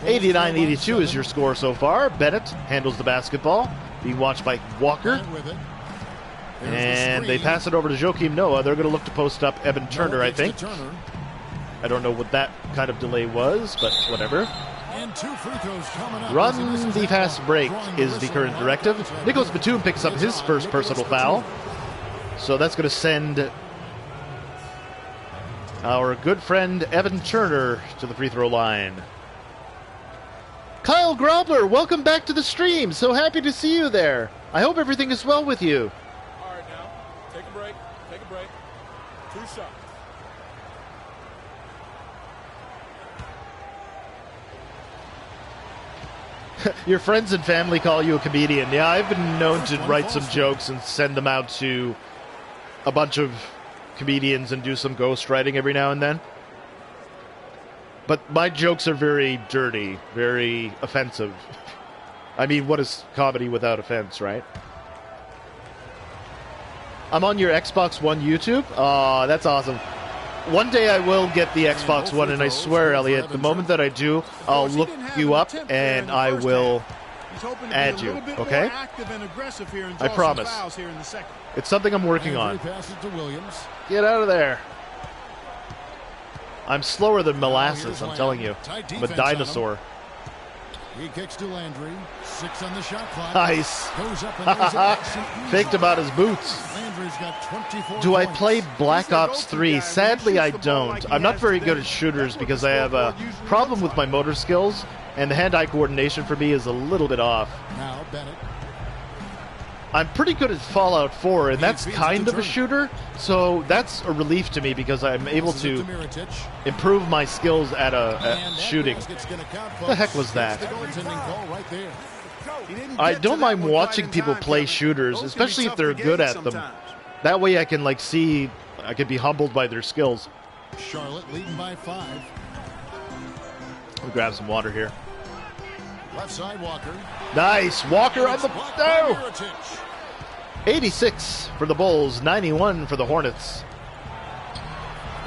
89-82 is your score so far. Bennett handles the basketball, being watched by Walker. And they pass it over to Joakim Noah. They're going to look to post up Evan Turner, I think. I don't know what that kind of delay was, but whatever. And 2 free throws coming up. Run the fast break is the current directive. Nicholas Batum picks up his first personal foul. So that's going to send our good friend Evan Turner to the free throw line. Kyle Grobler, welcome back to the stream. So happy to see you there. I hope everything is well with you. All right, now, take a break. Take a break. 2 shots. Your friends and family call you a comedian. Yeah, I've been known to write some jokes and send them out to a bunch of comedians and do some ghostwriting every now and then. But my jokes are very dirty, very offensive. I mean, what is comedy without offense, right? I'm on your Xbox One YouTube. Aw, that's awesome. One day I will get the Xbox One, and I swear, Elliot, the moment that I do, I'll look you up and I will add you, okay? I promise. It's something I'm working on. Get out of there. I'm slower than molasses, I'm telling you. I'm a dinosaur. He kicks to Landry. 6 on the shot clock. Nice. Goes up and lays it nice and easy. Faked him out his boots. Landry's got 24 Do I points. play Black Ops 3? Sadly, I don't. I'm not very good at shooters because I have a problem with my motor skills, and the hand-eye coordination for me is a little bit off. Now Bennett. I'm pretty good at Fallout 4, and that's kind of a shooter, so that's a relief to me because I'm able to improve my skills at shooting. What the heck was that? I don't mind watching people play shooters, especially if they're good at them. That way I can see, I can be humbled by their skills. Charlotte leading by 5. We'll grab some water here. Left side Walker. Nice. Walker on the... No! 86 for the Bulls, 91 for the Hornets.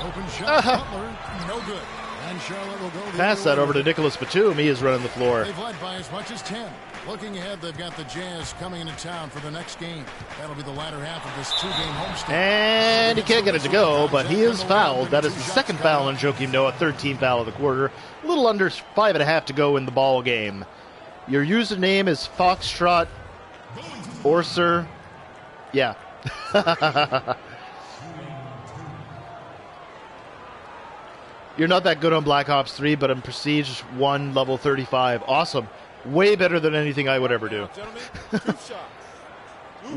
Open shot, Butler, no good. And Charlotte will go Pass that over to Nicholas Batum. He is running the floor. They've led by as much as 10. Looking ahead, they've got the Jazz coming into town for the next game. That'll be the latter half of this 2-game homestand. And he can't get it to go, but he is fouled. That is the second foul on Joakim Noah, 13th foul of the quarter. A little under 5.5 to go in the ball game. Your username is Foxtrot Orser. Yeah. You're not that good on Black Ops 3, but on Prestige 1, level 35. Awesome. Way better than anything I would ever do.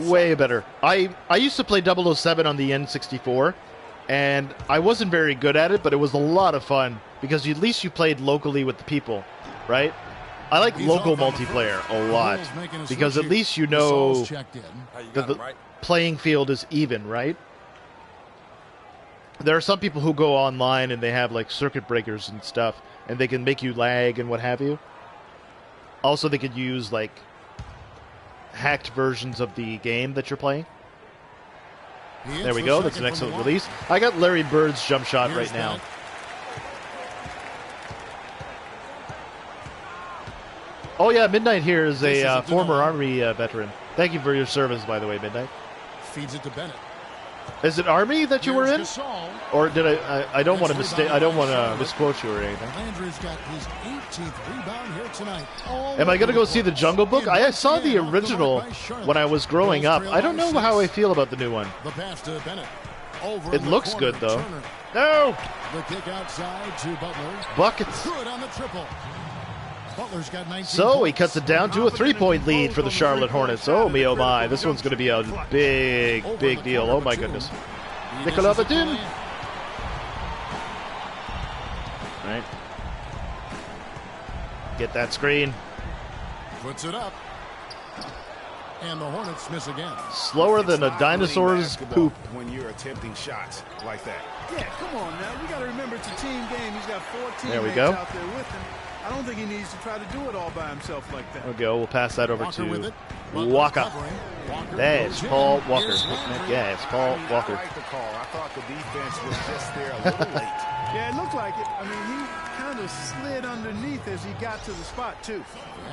Way better. I used to play 007 on the N64, and I wasn't very good at it, but it was a lot of fun, because at least you played locally with the people, right? I like local multiplayer a lot, because at least you know that the playing field is even, right? There are some people who go online and they have circuit breakers and stuff, and they can make you lag and what have you. Also, they could use hacked versions of the game that you're playing. There we go. That's an excellent release. I got Larry Bird's jump shot right now. Oh yeah, Midnight here is a former Army veteran. Thank you for your service, by the way, Midnight. Feeds it to Bennett. Is it Army that you were in? Or did I don't want to mistake. I don't want to misquote you or anything. Landry's got his 18th rebound here tonight. Am I going to go see the Jungle Book? I saw the original when I was growing up. I don't know how I feel about the new one. The pass to Bennett. Over it looks good though. No. The kick outside to Butler. Buckets. Good on the triple. Butler's got 19 so he cuts it down to a 3-point lead for the Charlotte Hornets. Oh me, oh my. This one's going to be a big deal. Oh my goodness. Nicolas Batum. Right. Get that screen. Puts it up. And the Hornets miss again. Slower than a dinosaur's poop. When you're attempting shots like that. Yeah, come on now. You got to remember it's a team game. He's got 4 teammates out there with him. I don't think he needs to try to do it all by himself like that. There we go. We'll pass that over to Walker. There's Paul Walker. Yes, Paul Walker. I like the call. I thought the defense was just there a little late. Yeah, it looked like it. I mean, he kind of slid underneath as he got to the spot, too.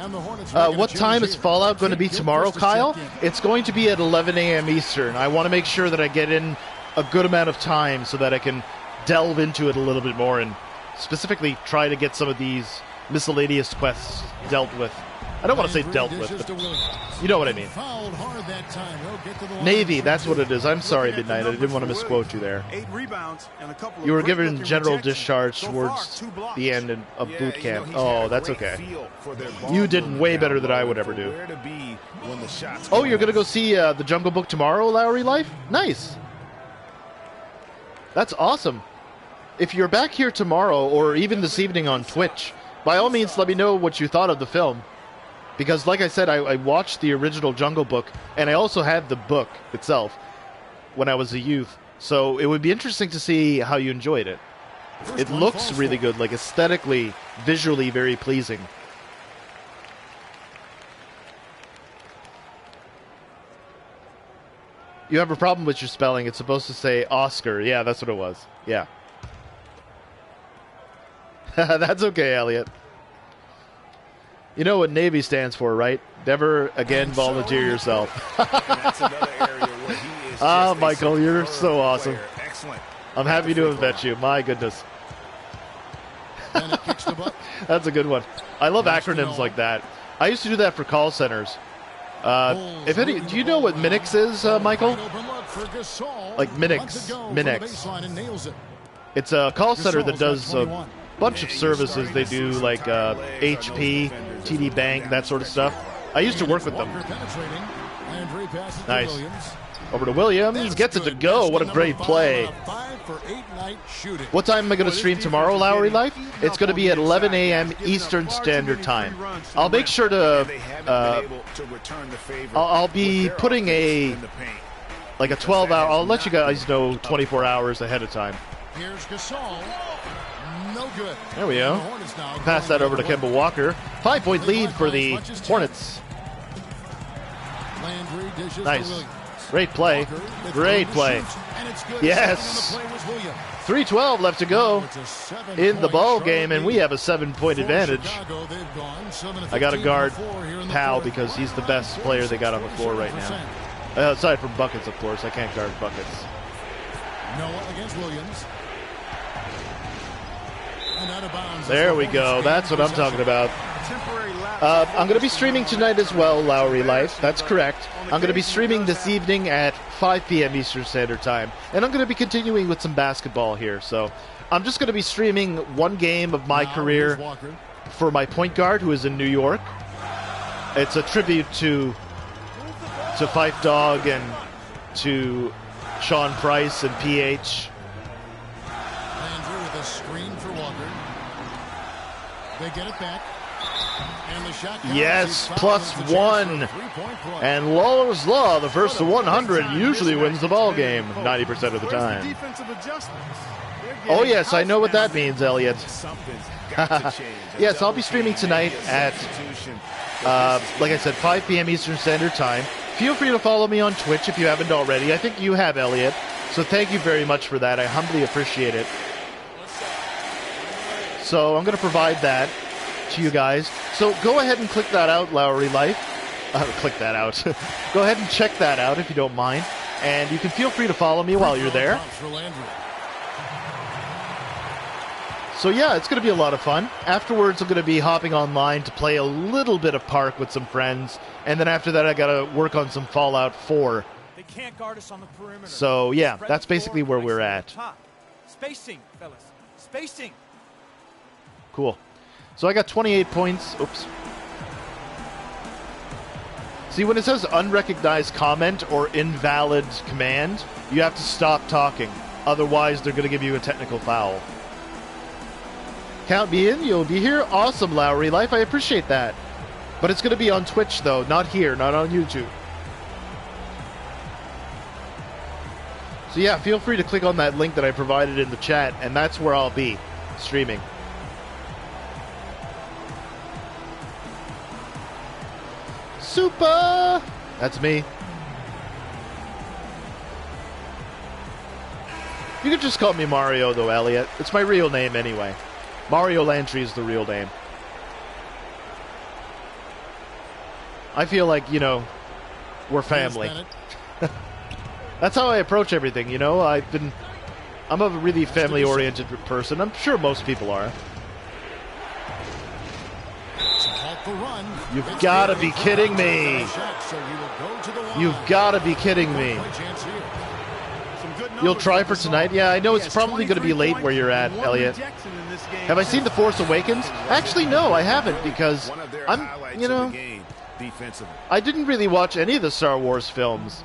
And the Hornets what time is Fallout going to be tomorrow, Kyle? It's going to be at 11 a.m. Eastern. I want to make sure that I get in a good amount of time so that I can delve into it a little bit more and specifically try to get some of these miscellaneous quests dealt with. I don't want to say dealt with, but you know what I mean. Navy, that's what it is. I'm sorry, Midnight. I didn't want to misquote you there. 8 rebounds and a couple of you were given general discharge towards the end of boot camp. Oh, that's okay. You did way better than I would ever do. Oh, you're going to go see the Jungle Book tomorrow, Lowry Life? Nice. That's awesome. If you're back here tomorrow or even this evening on Twitch, by all means, let me know what you thought of the film. Because, like I said, I watched the original Jungle Book, and I also had the book itself when I was a youth. So it would be interesting to see how you enjoyed it. It looks really good, aesthetically, visually very pleasing. You have a problem with your spelling. It's supposed to say Oscar. Yeah, that's what it was. Yeah. That's okay, Elliot. You know what Navy stands for, right? Never again volunteer yourself. Michael, you're so awesome. I'm happy to have met you. My goodness. That's a good one. I love acronyms like that. I used to do that for call centers. Do you know what Minix is, Michael? Like Minix. It's a call center that does a bunch of services. They do like HP, TD Bank, that sort of stuff. I used to work with them. Nice. Over to Williams, gets it to go. What a great play. What time am I going to stream tomorrow, Lowry Life? It's going to be at 11 a.m. Eastern Standard Time. I'll make sure to... I'll be putting a 12-hour... I'll let you guys know 24 hours ahead of time. Here's Gasol. No good. There we go. Pass that over to Kemba Walker. 5-point lead for the Hornets. Nice. Great play. Great play. Yes. 3:12 left to go in the ball game, and we have a 7-point advantage. I got to guard Powell because he's the best player they got on the floor right now. Aside from buckets, of course. I can't guard buckets. Noah against Williams. There we go. That's what I'm talking about. I'm going to be streaming tonight as well, Lowry Life. That's correct. I'm going to be streaming this evening at 5 p.m. Eastern Standard Time. And I'm going to be continuing with some basketball here. So I'm just going to be streaming one game of my career for my point guard, who is in New York. It's a tribute to Fife Dog and to Sean Price and PH. Landry with a screen for Walker. They get it back. Yes, +1. And Lawler's Law, the first to 100, usually wins the ball game 90% of the time. Oh, yes, I know what that means, Elliot. Yes, I'll be streaming tonight at, like I said, 5 p.m. Eastern Standard Time. Feel free to follow me on Twitch if you haven't already. I think you have, Elliot. So thank you very much for that. I humbly appreciate it. So I'm going to provide that to you guys. So go ahead and click that out, Lowry Life. Click that out. Go ahead and check that out if you don't mind. And you can feel free to follow me while you're there. So yeah, it's going to be a lot of fun. Afterwards, I'm going to be hopping online to play a little bit of Park with some friends. And then after that, I got to work on some Fallout 4. They can't guard us on the perimeter. So yeah, that's basically where we're at. Spacing, fellas. Spacing. Cool. So I got 28 points. Oops. See, when it says unrecognized comment or invalid command, you have to stop talking. Otherwise, they're going to give you a technical foul. Count me in. You'll be here. Awesome, Lowry Life. I appreciate that. But it's going to be on Twitch, though. Not here. Not on YouTube. So yeah, feel free to click on that link that I provided in the chat, and that's where I'll be streaming. Soopa! That's me. You can just call me Mario, though, Elliot. It's my real name anyway. Mario Lantry is the real name. I feel like, you know, we're family. That's how I approach everything, you know? I'm a really family-oriented person. I'm sure most people are. You've got to be kidding me. You've got to be kidding me. You'll try for tonight? Yeah, I know it's probably going to be late where you're at, Elliot. Have I seen The Force Awakens? Actually, no, I haven't, because I'm, you know, I didn't really watch any of the Star Wars films.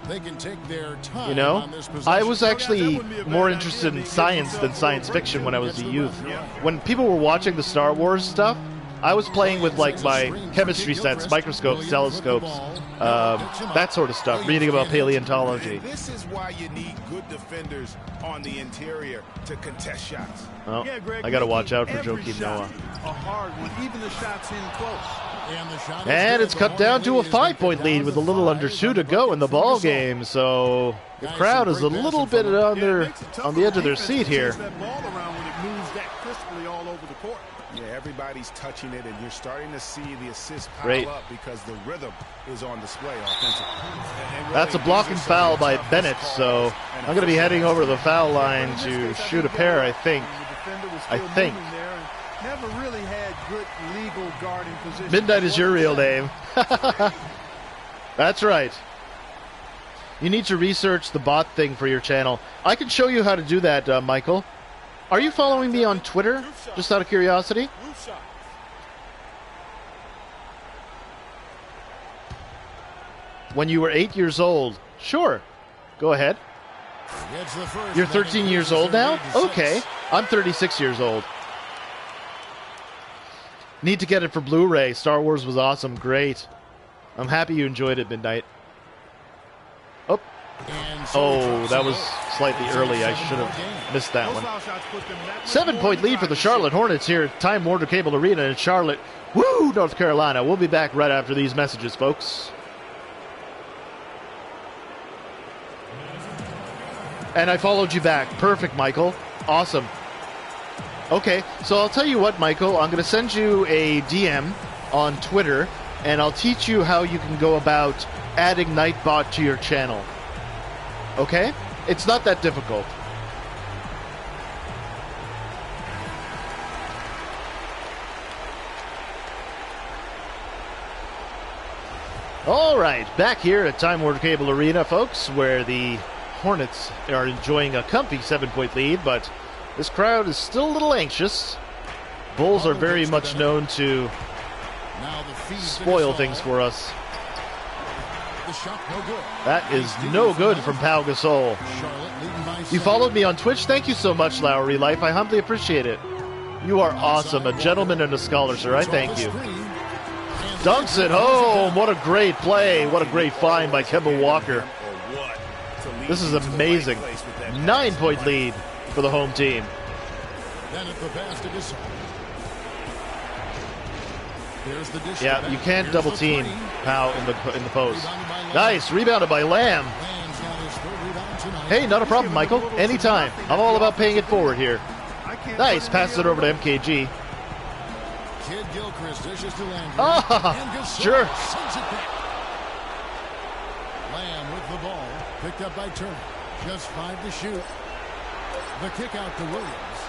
You know, I was actually more interested in science than science fiction when I was a youth. When people were watching the Star Wars stuff, I was playing with, like, my chemistry sets, microscopes, telescopes, that sort of stuff, reading about paleontology. This is why you need good defenders on the interior to contest shots. Oh, I got to watch out for Joakim Noah. A hard one, even the shots in close. And it's cut down to a 5-point lead with a little under 2 to go in the ball game. So the crowd is a little bit on the edge of their seat here. Yeah, everybody's touching it, and you're starting to see the assists Great. pile up because the rhythm is on display offensively. That's a blocking foul by Bennett, so I'm going to be heading over to the foul line to shoot a pair, I think. Never really had good guarding position. Midnight is your real name. That's right. You need to research the bot thing for your channel. I can show you how to do that, Michael. Are you following me on Twitter? Just out of curiosity? When you were 8 years old. Sure. Go ahead. You're 13 years old now? Okay. I'm 36 years old. Need to get it for Blu-ray. Star Wars was awesome. Great. I'm happy you enjoyed it, Midnight. Oh. Oh, that was slightly early. I should have missed that one. 7-point lead for the Charlotte Hornets here at Time Warner Cable Arena in Charlotte. Woo, North Carolina. We'll be back right after these messages, folks. And I followed you back. Perfect, Michael. Awesome. Okay, so I'll tell you what, Michael. I'm going to send you a DM on Twitter, and I'll teach you how you can go about adding Nightbot to your channel. Okay? It's not that difficult. All right, back here at Time Warner Cable Arena, folks, where the Hornets are enjoying a comfy 7-point lead, but this crowd is still a little anxious. Bulls are very much known to spoil things for us. That is no good from Pau Gasol. You followed me on Twitch? Thank you so much, Lowry Life. I humbly appreciate it. You are awesome. A gentleman and a scholar, sir. I thank you. Dunks it home. What a great play. What a great find by Kemba Walker. This is amazing. 9-point lead for the home team. Yeah, you can't double team Pau in the post. Nice, rebounded by Lamb. Hey, not a problem, Michael. Anytime. I'm all about paying it forward here. Nice, passes it over to MKG. Ah, sure. Lamb with the ball, picked up by Turner. Just 5 to shoot. The kick out to Williams.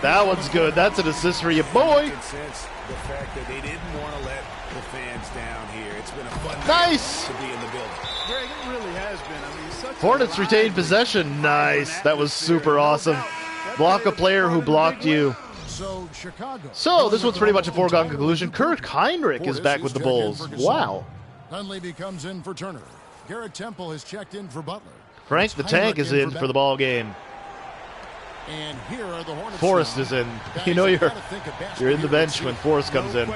That one's good. That's an assist for you, boy. The fact that they didn't want to let the fans down here. It's been a fun nice to be in the building. Greg, it really has been. I mean, such Hornets retained possession. Nice. That was super awesome. Block a player who blocked you. So this one's pretty much a foregone conclusion. Kirk Heinrich is back with the Bulls. Wow. Hunley comes in for Turner. Garrett Temple has checked in for Butler. Frank the Tank is in for the ball game. And here are the Hornets. Forrest is in. You know you're in the bench when Forrest comes in.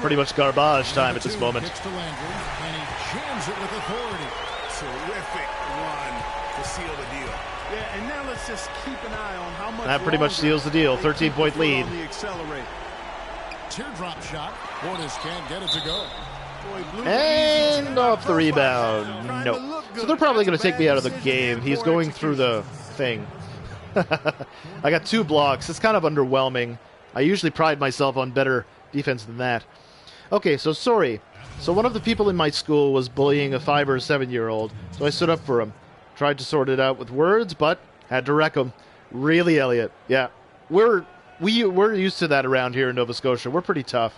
Pretty much garbage time at this moment. And he jams it with authority. Terrific run to seal the deal. Yeah, and now let's just keep an eye on how much. That pretty much seals the deal. 13-point lead. Teardrop shot. Hornets can't get it to go. And off the rebound. No. So they're probably going to take me out of the game. He's going through the thing. I got 2 blocks. It's kind of underwhelming. I usually pride myself on better defense than that. Okay, so sorry. So one of the people in my school was bullying a 5 or 7-year-old, so I stood up for him. Tried to sort it out with words, but had to wreck him. Really, Elliot? Yeah. We're used to that around here in Nova Scotia. We're pretty tough.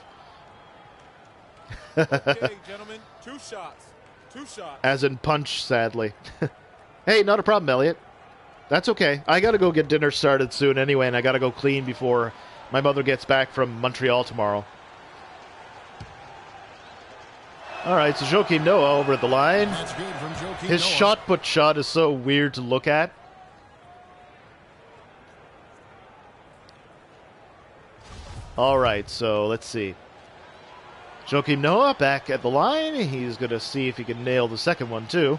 Okay, gentlemen, 2 shots. 2 shots. As in punch, sadly. Hey, not a problem, Elliot. That's okay. I gotta go get dinner started soon anyway, and I gotta go clean before my mother gets back from Montreal tomorrow. All right, so Joakim Noah over at the line. That's good from Joakim His Noah. shot put shot is so weird to look at. All right, so let's see. Joakim Noah back at the line. He's going to see if he can nail the second one, too.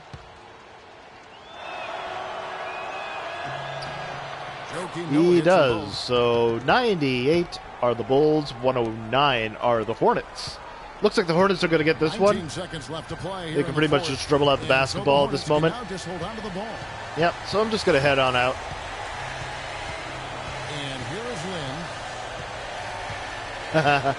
He does. So 98 are the Bulls, 109 are the Hornets. Looks like the Hornets are going to get this one. Seconds left to play. They can pretty much just dribble out the basketball at this moment. Just hold on to the ball. Yep, so I'm just going to head on out. And here is Lynn.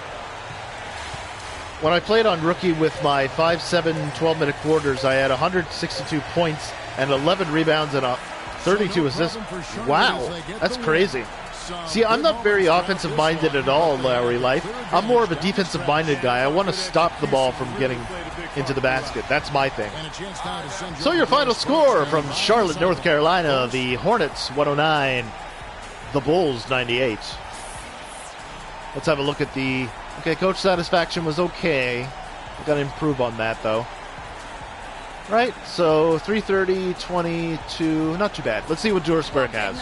When I played on Rookie with my 5-7 12-minute quarters, I had 162 points and 11 rebounds and 32 assists. Wow, that's crazy. See, I'm not very offensive-minded at all, Lowry Life. I'm more of a defensive-minded guy. I want to stop the ball from getting into the basket. That's my thing. So your final score from Charlotte, North Carolina, the Hornets 109, the Bulls 98. Let's have a look at the... Okay, coach satisfaction was okay. We got to improve on that, though. Right, so 330, 22, not too bad. Let's see what Dursberg has.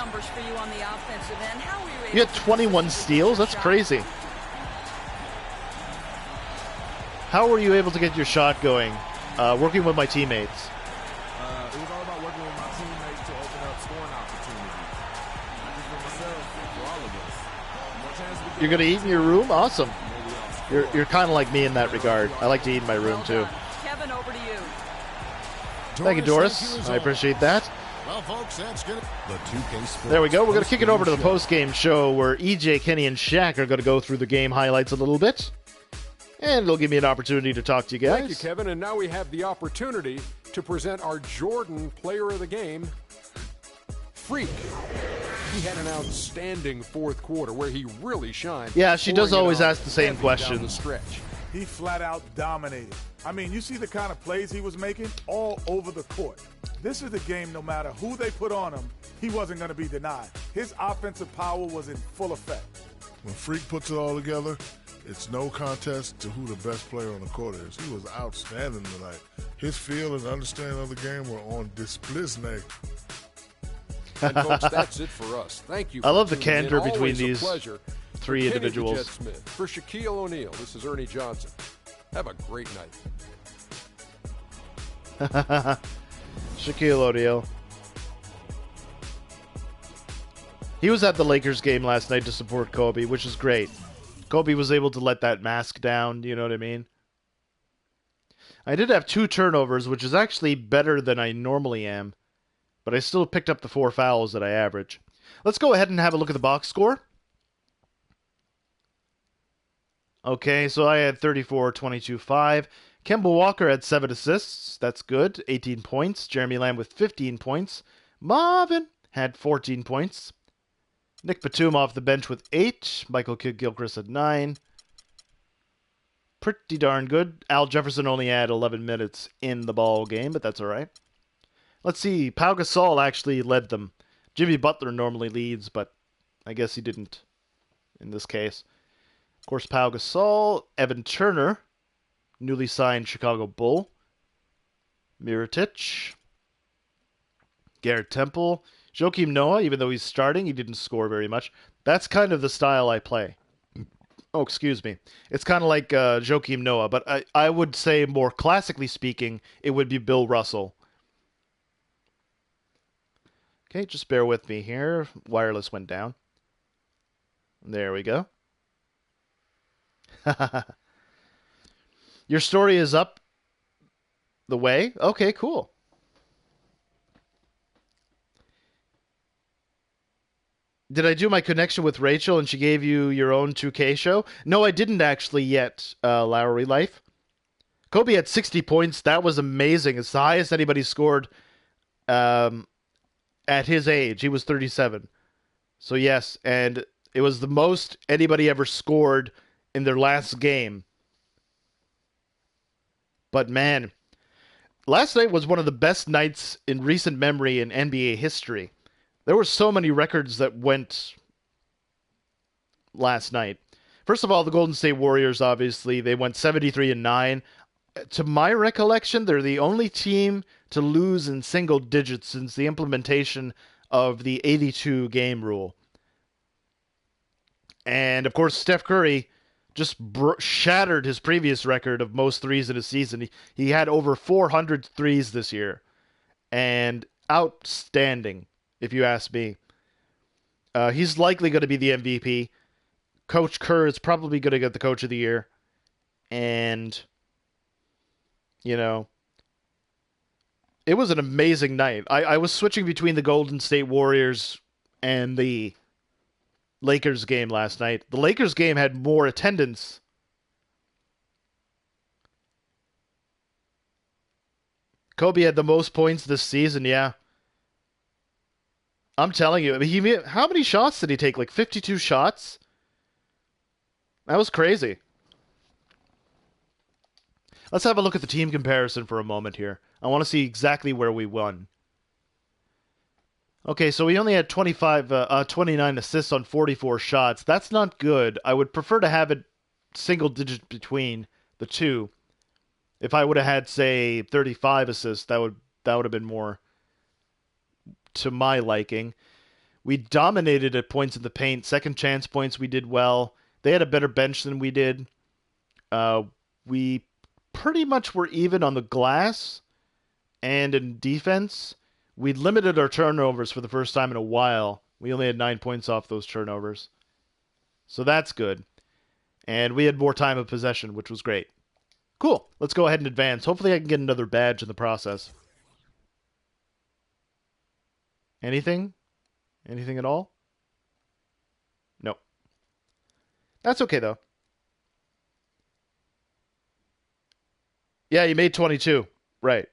You had 21 steals? That's crazy. How were you able to get your shot going? Working with my teammates. It was all about working with my teammates to open up scoring opportunities. Not just for myself, for all of us. More chances to get You're going to eat in your room? Awesome. You're kind of like me in that regard. I like to eat in my room, too. Kevin, over to you. Thank you, Doris. I appreciate that. Well, folks, that's good. The 2K Sports There we go. We're going to kick it over to the Show. post-game show where EJ, Kenny, and Shaq are going to go through the game highlights a little bit. And it'll give me an opportunity to talk to you guys. Thank you, Kevin. And now we have the opportunity to present our Jordan Player of the Game, Freak. He had an outstanding fourth quarter where he really shined. Yeah, she does pouring it always on ask the same heavy down questions. the stretch. He flat out dominated. I mean, you see the kind of plays he was making all over the court. This is the game, no matter who they put on him, he wasn't going to be denied. His offensive power was in full effect. When Freak puts it all together, it's no contest to who the best player on the court is. He was outstanding tonight. His feel and understanding of the game were on display. And folks, that's it for us. Thank you. I love the tuning in. candor between Always a these pleasure. three For Kenny individuals. the Jet Smith, for Shaquille O'Neal, this is Ernie Johnson. Have a great night. Shaquille O'Neal. He was at the Lakers game last night to support Kobe, which is great. Kobe was able to let that mask down, you know what I mean? I did have 2 turnovers, which is actually better than I normally am, but I still picked up the 4 fouls that I average. Let's go ahead and have a look at the box score. Okay, so I had 34, 22, 5. Kemba Walker had 7 assists. That's good. 18 points. Jeremy Lamb with 15 points. Marvin had 14 points. Nick Batum off the bench with 8. Michael Kidd-Gilchrist had 9. Pretty darn good. Al Jefferson only had 11 minutes in the ball game, but that's all right. Let's see. Pau Gasol actually led them. Jimmy Butler normally leads, but I guess he didn't in this case. Of course, Pau Gasol, Evan Turner, newly signed Chicago Bull, Mirotic, Garrett Temple, Joakim Noah, even though he's starting, he didn't score very much. That's kind of the style I play. Oh, excuse me. It's kind of like Joakim Noah, but I would say more classically speaking, it would be Bill Russell. Okay, just bear with me here. Wireless went down. There we go. Your story is up the way? Okay, cool. Did I do my connection with Rachel and she gave you your own 2K show? No, I didn't actually yet, Lowry Life. Kobe had 60 points. That was amazing. It's the highest anybody scored at his age. He was 37. So yes, and it was the most anybody ever scored in their last game. But man, last night was one of the best nights in recent memory in NBA history. There were so many records that went last night. First of all, the Golden State Warriors, obviously, they went 73-9. To my recollection, they're the only team to lose in single digits since the implementation of the 82 game rule. And, of course, Steph Curry just shattered his previous record of most threes in a season. He had over 400 threes this year. And outstanding, if you ask me. He's likely going to be the MVP. Coach Kerr is probably going to get the Coach of the Year. And, you know, it was an amazing night. I was switching between the Golden State Warriors and the Lakers game last night. The Lakers game had more attendance. Kobe had the most points this season, yeah. I'm telling you. How many shots did he take? Like 52 shots? That was crazy. Let's have a look at the team comparison for a moment here. I want to see exactly where we won. Okay, so we only had 29 assists on 44 shots. That's not good. I would prefer to have it single digit between the two. If I would have had, say, 35 assists, that would have been more to my liking. We dominated at points in the paint. Second chance points, we did well. They had a better bench than we did. We pretty much were even on the glass and in defense. We limited our turnovers for the first time in a while. We only had 9 points off those turnovers. So that's good. And we had more time of possession, which was great. Cool. Let's go ahead and advance. Hopefully I can get another badge in the process. Anything? Anything at all? No. That's okay, though. Yeah, you made 22. Right.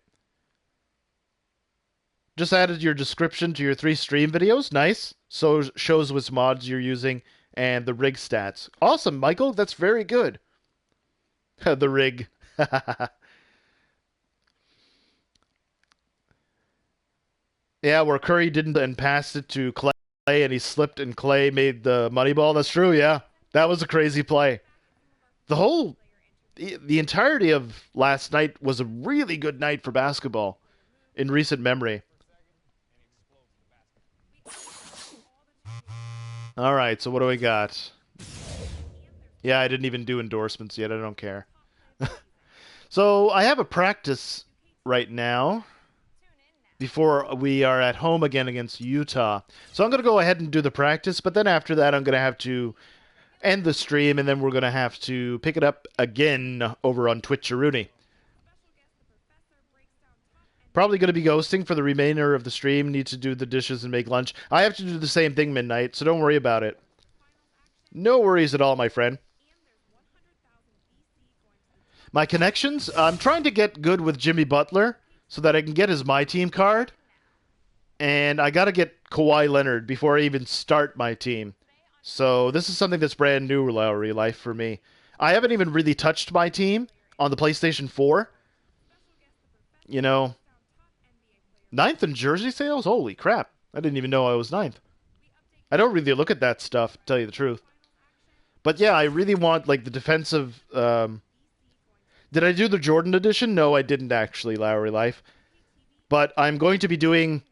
Just added your description to your 3 stream videos. Nice. So shows which mods you're using and the rig stats. Awesome, Michael. That's very good. The rig. Yeah, where Curry didn't and passed it to Clay and he slipped and Clay made the money ball. That's true, yeah. That was a crazy play. The entirety of last night was a really good night for basketball in recent memory. All right, so what do we got? Yeah, I didn't even do endorsements yet. I don't care. So I have a practice right now before we are at home again against Utah. So I'm going to go ahead and do the practice, but then after that I'm going to have to end the stream, and then we're going to have to pick it up again over on Twitch-a-rooney. Probably going to be ghosting for the remainder of the stream. Need to do the dishes and make lunch. I have to do the same thing midnight, so don't worry about it. No worries at all, my friend. My connections? I'm trying to get good with Jimmy Butler so that I can get his My Team card. And I got to get Kawhi Leonard before I even start my team. So this is something that's brand new, Lowry Life, for me. I haven't even really touched my team on the PlayStation 4. You know, 9th in jersey sales? Holy crap. I didn't even know I was 9th. I don't really look at that stuff, to tell you the truth. But yeah, I really want, like, the defensive... Did I do the Jordan edition? No, I didn't actually, Lowry Life. But I'm going to be doing...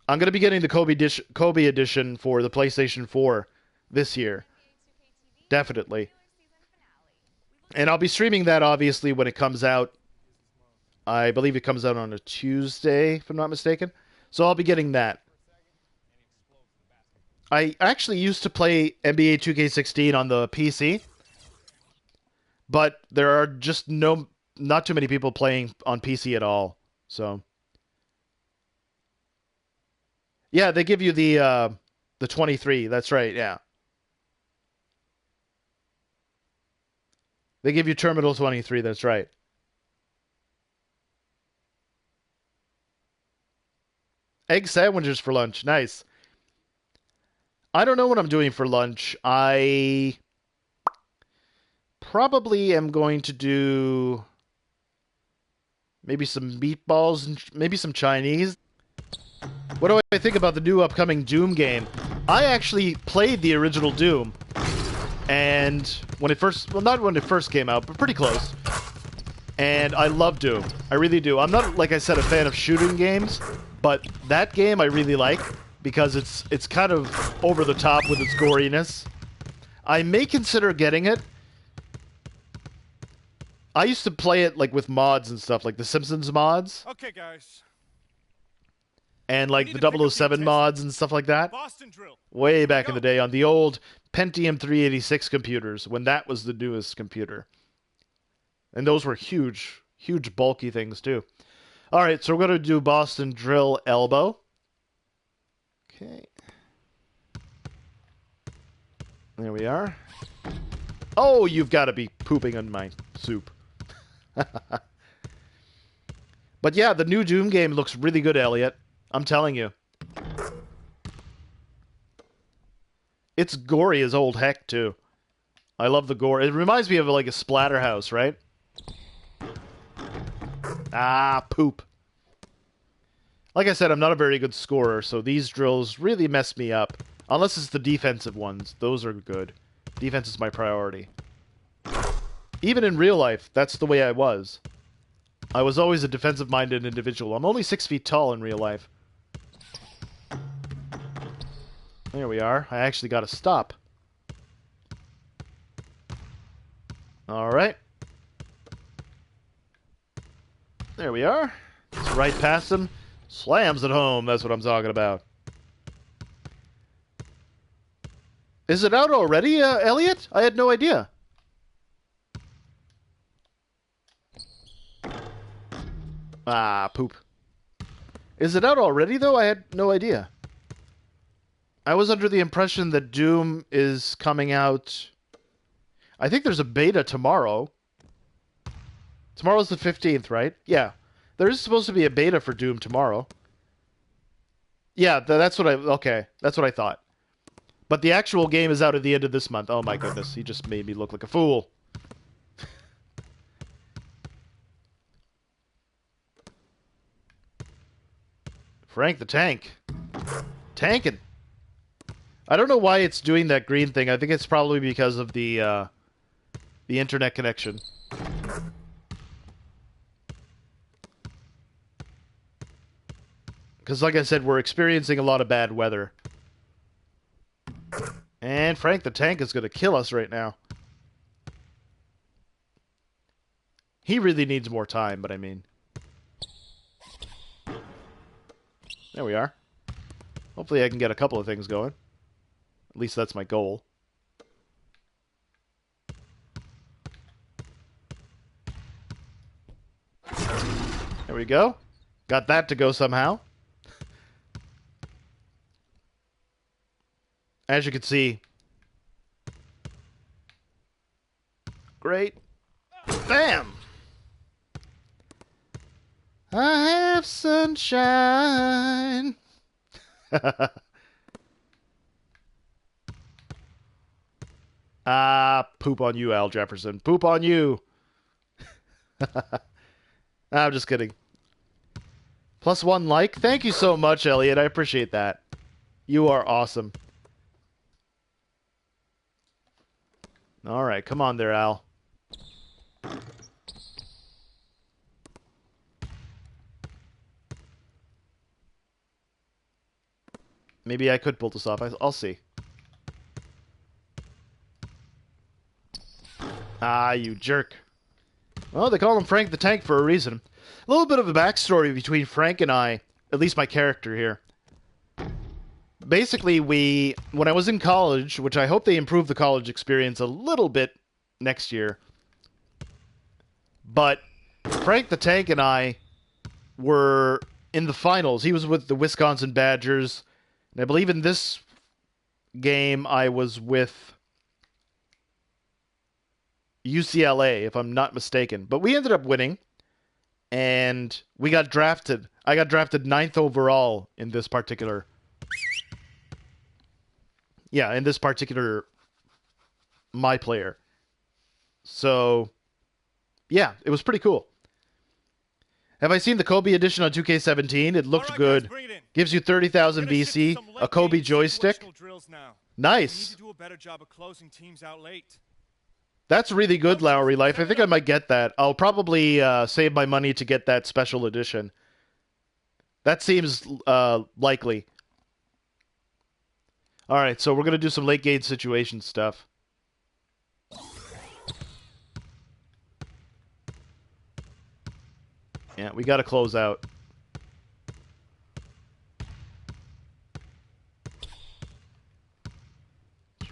I'm going to be getting the Kobe edition for the PlayStation 4 this year. Definitely. And I'll be streaming that, obviously, when it comes out. I believe it comes out on a Tuesday, if I'm not mistaken. So I'll be getting that. I actually used to play NBA 2K16 on the PC. But there are just not too many people playing on PC at all. So... Yeah, they give you the 23. That's right, yeah. They give you Terminal 23, that's right. Egg sandwiches for lunch, nice. I don't know what I'm doing for lunch. I probably am going to do maybe some meatballs and maybe some Chinese. What do I think about the new upcoming Doom game? I actually played the original Doom. And when it first... Well, not when it first came out, but pretty close. And I love Doom. I really do. I'm not, like I said, a fan of shooting games. But that game I really like. Because it's kind of over the top with its goriness. I may consider getting it. I used to play it like with mods and stuff. Like the Simpsons mods. Okay, guys. And like the 007 mods and stuff like that. Way back in the day on the old Pentium 386 computers, when that was the newest computer. And those were huge, huge bulky things too. Alright, so we're going to do Boston Drill Elbow. Okay. There we are. Oh, you've got to be pooping on my soup. But yeah, the new Doom game looks really good, Elliot. I'm telling you. It's gory as old heck, too. I love the gore. It reminds me of like a Splatterhouse, right? Ah, poop. Like I said, I'm not a very good scorer, so these drills really mess me up. Unless it's the defensive ones. Those are good. Defense is my priority. Even in real life, that's the way I was. I was always a defensive-minded individual. I'm only 6 feet tall in real life. There we are. I actually got to stop. Alright. There we are. It's right past him. Slams it home. That's what I'm talking about. Is it out already, Elliot? I had no idea. Ah, poop. Is it out already, though? I had no idea. I was under the impression that Doom is coming out... I think there's a beta tomorrow. Tomorrow's the 15th, right? Yeah. There is supposed to be a beta for Doom tomorrow. Yeah, that's what I... Okay, that's what I thought. But the actual game is out at the end of this month. Oh my goodness, he just made me look like a fool. Frank the Tank. Tanking. I don't know why it's doing that green thing. I think it's probably because of the internet connection. Because like I said, we're experiencing a lot of bad weather. And Frank the Tank is going to kill us right now. He really needs more time, but I mean... There we are. Hopefully I can get a couple of things going. At least that's my goal. There we go. Got that to go somehow. As you can see. Great. Bam! I have sunshine. Ah, poop on you, Al Jefferson. Poop on you. I'm just kidding. +1 like. Thank you so much, Elliot. I appreciate that. You are awesome. All right, come on there, Al. Maybe I could pull this off. I'll see. Ah, you jerk. Well, they call him Frank the Tank for a reason. A little bit of a backstory between Frank and I, at least my character here. Basically, when I was in college, which I hope they improve the college experience a little bit next year, but Frank the Tank and I were in the finals. He was with the Wisconsin Badgers, and I believe in this game I was with UCLA, if I'm not mistaken. But we ended up winning, and we got drafted. I got drafted 9th overall in this particular... Yeah, in this particular MyPlayer. So, yeah, it was pretty cool. Have I seen the Kobe edition on 2K17? It looked good. Gives you 30,000 BC, a Kobe joystick. Nice. That's really good, Lowry Life. I think I might get that. I'll probably save my money to get that special edition. That seems likely. Alright, so we're going to do some late game situation stuff. Yeah, we got to close out.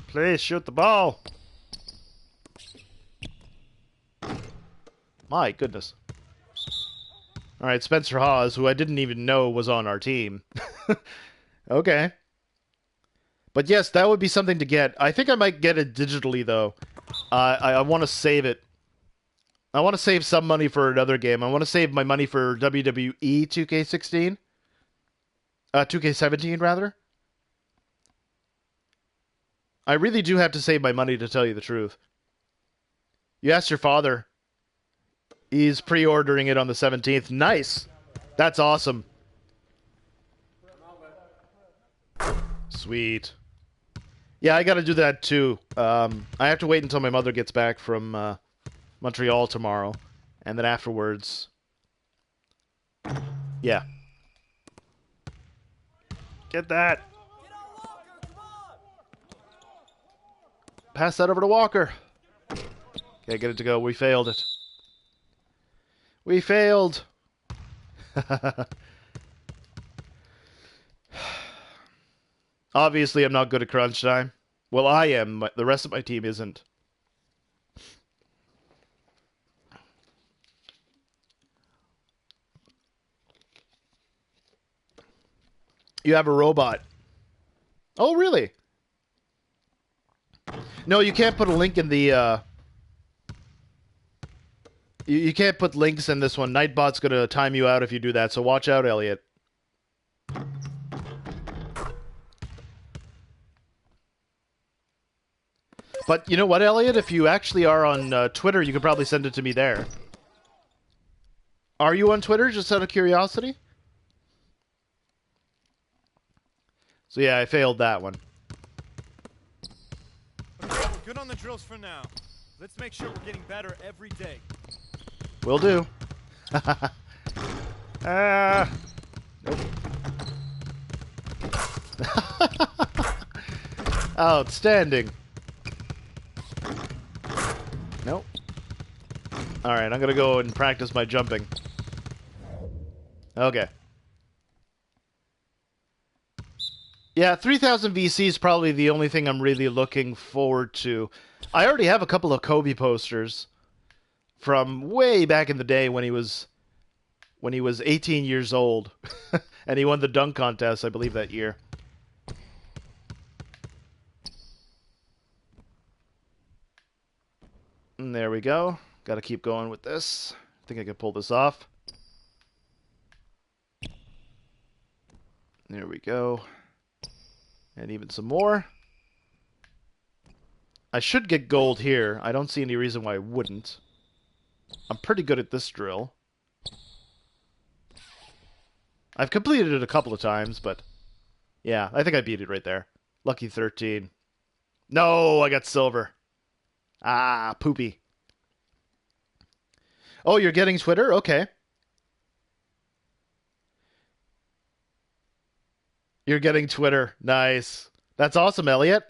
Please shoot the ball. My goodness. Alright, Spencer Hawes, who I didn't even know was on our team. Okay. But yes, that would be something to get. I think I might get it digitally, though. I want to save it. I want to save some money for another game. I want to save my money for WWE 2K16. 2K17, rather. I really do have to save my money to tell you the truth. You asked your father. He's pre-ordering it on the 17th. Nice. That's awesome. Sweet. Yeah, I got to do that too. I have to wait until my mother gets back from Montreal tomorrow. And then afterwards... Yeah. Get that. Pass that over to Walker. Okay, get it to go. We failed it. We failed. Obviously, I'm not good at crunch time. Well, I am, but the rest of my team isn't. You have a robot. Oh, really? No, you can't put a link in the... You can't put links in this one. Nightbot's going to time you out if you do that, so watch out, Elliot. But you know what, Elliot? If you actually are on Twitter, you could probably send it to me there. Are you on Twitter, just out of curiosity? So yeah, I failed that one. Okay, we're good on the drills for now. Let's make sure we're getting better every day. Will do. Nope. Outstanding. Nope. Alright, I'm gonna go and practice my jumping. Okay. Yeah, 3000 VC is probably the only thing I'm really looking forward to. I already have a couple of Kobe posters from way back in the day when he was 18 years old. And he won the dunk contest, I believe, that year. And there we go. Got to keep going with this. I think I can pull this off. There we go. And even some more. I should get gold here. I don't see any reason why I wouldn't. I'm pretty good at this drill. I've completed it a couple of times, but... Yeah, I think I beat it right there. Lucky 13. No, I got silver. Ah, poopy. Oh, you're getting Twitter? Okay. You're getting Twitter. Nice. That's awesome, Elliot.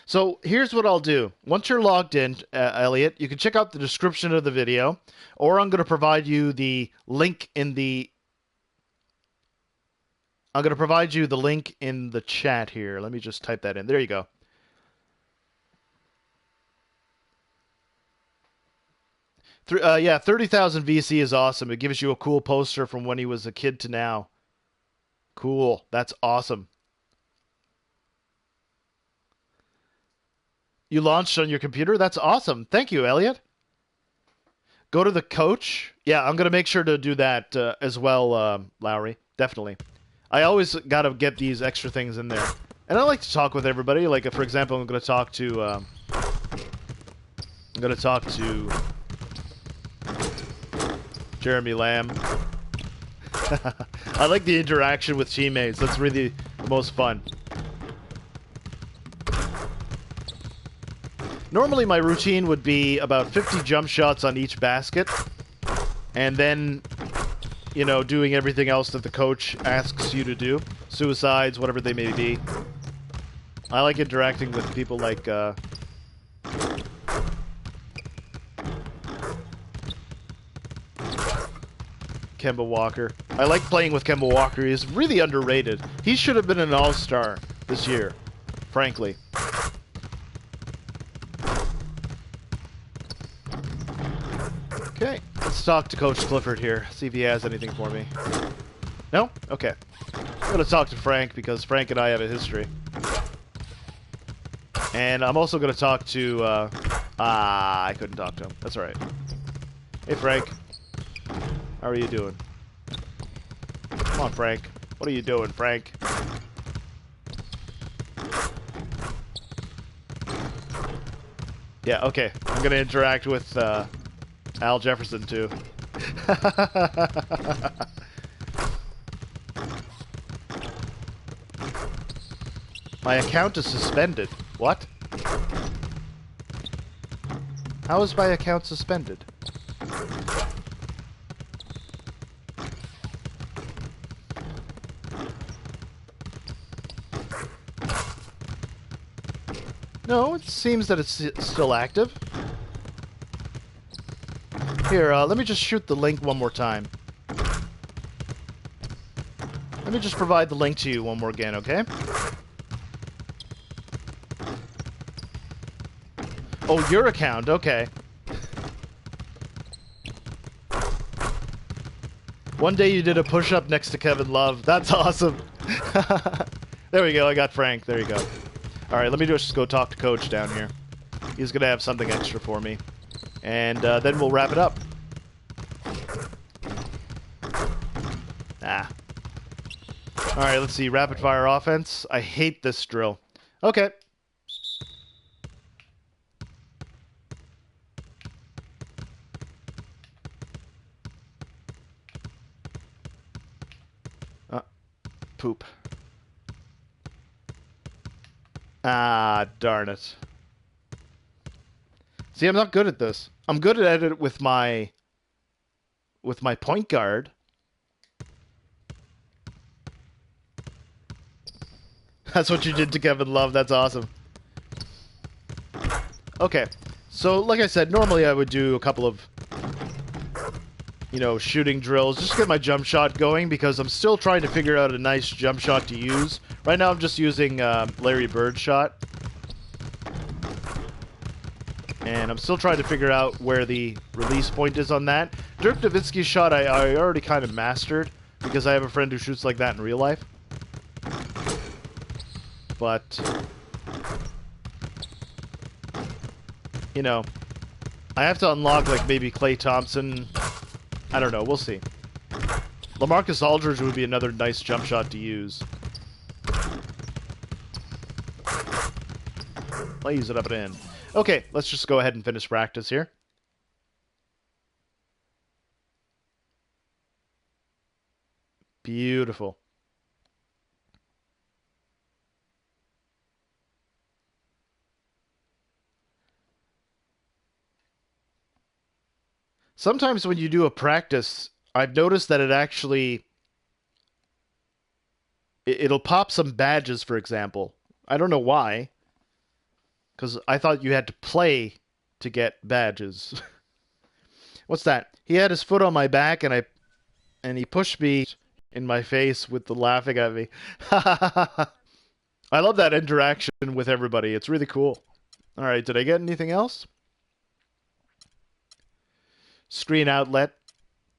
So here's what I'll do. Once you're logged in, Elliot, you can check out the description of the video, or I'm going to provide you the link in the... I'm going to provide you the link in the chat here. Let me just type that in. There you go. Yeah, 30,000 VC is awesome. It gives you a cool poster from when he was a kid to now. Cool. That's awesome. You launched on your computer? That's awesome. Thank you, Elliot. Go to the coach. Yeah, I'm going to make sure to do that as well, Lowry. Definitely. I always got to get these extra things in there. And I like to talk with everybody. Like, for example, I'm going to talk to... Jeremy Lamb. I like the interaction with teammates. That's really the most fun. Normally my routine would be about 50 jump shots on each basket. And then, you know, doing everything else that the coach asks you to do. Suicides, whatever they may be. I like interacting with people like... Kemba Walker. I like playing with Kemba Walker. He's really underrated. He should have been an all-star this year, frankly. Okay, let's talk to Coach Clifford here. See if he has anything for me. No? Okay. I'm going to talk to Frank because Frank and I have a history. And I'm also going to talk to... I couldn't talk to him. That's alright. Hey, Frank. How are you doing? Come on, Frank. What are you doing, Frank? Yeah, okay. I'm gonna interact with Al Jefferson too. My account is suspended. What? How is my account suspended? No, it seems that it's still active. Here, let me just shoot the link one more time. Let me just provide the link to you one more again, okay? Oh, your account, okay. One day you did a push-up next to Kevin Love. That's awesome. There we go, I got Frank. There you go. Alright, let me just go talk to Coach down here. He's gonna have something extra for me. And then we'll wrap it up. Ah. Alright, let's see. Rapid fire offense. I hate this drill. Okay. Poop. Ah, darn it. See, I'm not good at this. I'm good at it with my point guard. That's what you did to Kevin Love. That's awesome. Okay. So, like I said, normally I would do a couple of, you know, shooting drills just to get my jump shot going because I'm still trying to figure out a nice jump shot to use. Right now I'm just using Larry Bird shot. And I'm still trying to figure out where the release point is on that. Dirk Nowitzki's shot I already kind of mastered because I have a friend who shoots like that in real life. But, you know, I have to unlock like maybe Klay Thompson. I don't know. We'll see. LaMarcus Aldridge would be another nice jump shot to use. Lays it up and in. Okay, let's just go ahead and finish practice here. Beautiful. Sometimes when you do a practice, I've noticed that it actually... It'll pop some badges, for example. I don't know why. Because I thought you had to play to get badges. What's that? He had his foot on my back and he pushed me in my face with the laughing at me. I love that interaction with everybody. It's really cool. Alright, did I get anything else? Screen outlet.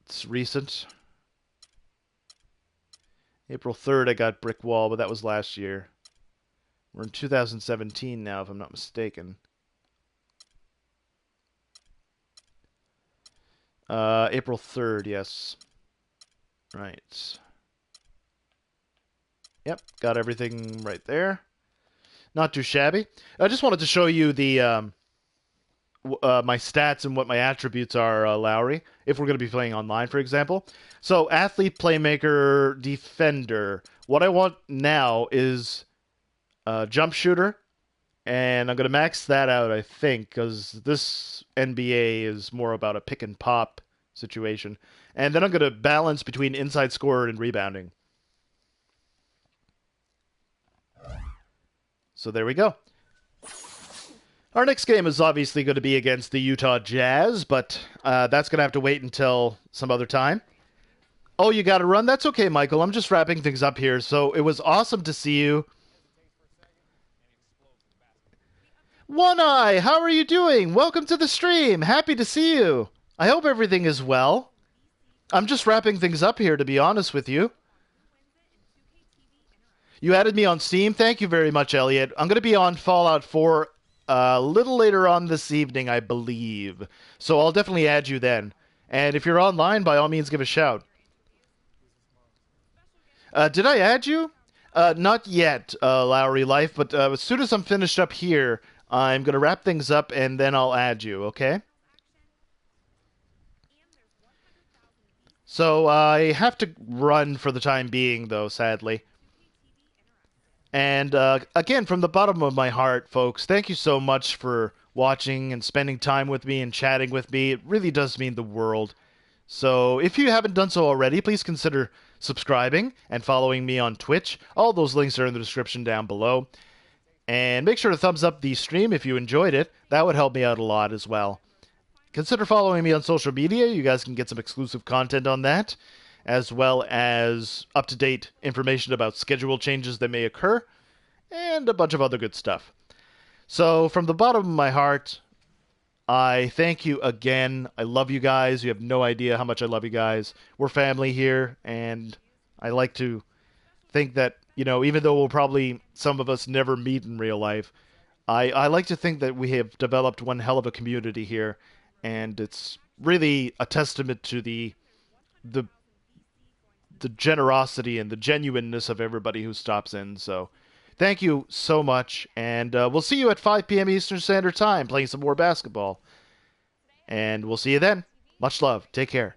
It's recent. April 3rd I got brick wall, but that was last year. We're in 2017 now, if I'm not mistaken. April 3rd, yes. Right. Yep, got everything right there. Not too shabby. I just wanted to show you the my stats and what my attributes are, Lowry, if we're going to be playing online, for example. So, athlete, playmaker, defender. What I want now is jump shooter, and I'm going to max that out, I think, because this NBA is more about a pick and pop situation. And then I'm going to balance between inside scorer and rebounding. So there we go. Our next game is obviously going to be against the Utah Jazz, but that's going to have to wait until some other time. Oh, you got to run? That's okay, Michael. I'm just wrapping things up here. So it was awesome to see you. One Eye, how are you doing? Welcome to the stream. Happy to see you. I hope everything is well. I'm just wrapping things up here, to be honest with you. You added me on Steam. Thank you very much, Elliot. I'm going to be on Fallout 4 a little later on this evening, I believe. So I'll definitely add you then. And if you're online, by all means, give a shout. Did I add you? Not yet, Lowry Life, but as soon as I'm finished up here, I'm going to wrap things up, and then I'll add you, okay? So I have to run for the time being, though, sadly. And again, from the bottom of my heart, folks, thank you so much for watching and spending time with me and chatting with me. It really does mean the world. So if you haven't done so already, please consider subscribing and following me on Twitch. All those links are in the description down below. And make sure to thumbs up the stream if you enjoyed it. That would help me out a lot as well. Consider following me on social media. You guys can get some exclusive content on that, as well as up-to-date information about schedule changes that may occur, and a bunch of other good stuff. So, from the bottom of my heart, I thank you again. I love you guys. You have no idea how much I love you guys. We're family here, and I like to think that, you know, even though we'll probably, some of us never meet in real life, I like to think that we have developed one hell of a community here, and it's really a testament to the generosity and the genuineness of everybody who stops in. So thank you so much, and we'll see you at 5 p.m. Eastern Standard Time playing some more basketball. And we'll see you then. Much love. Take care.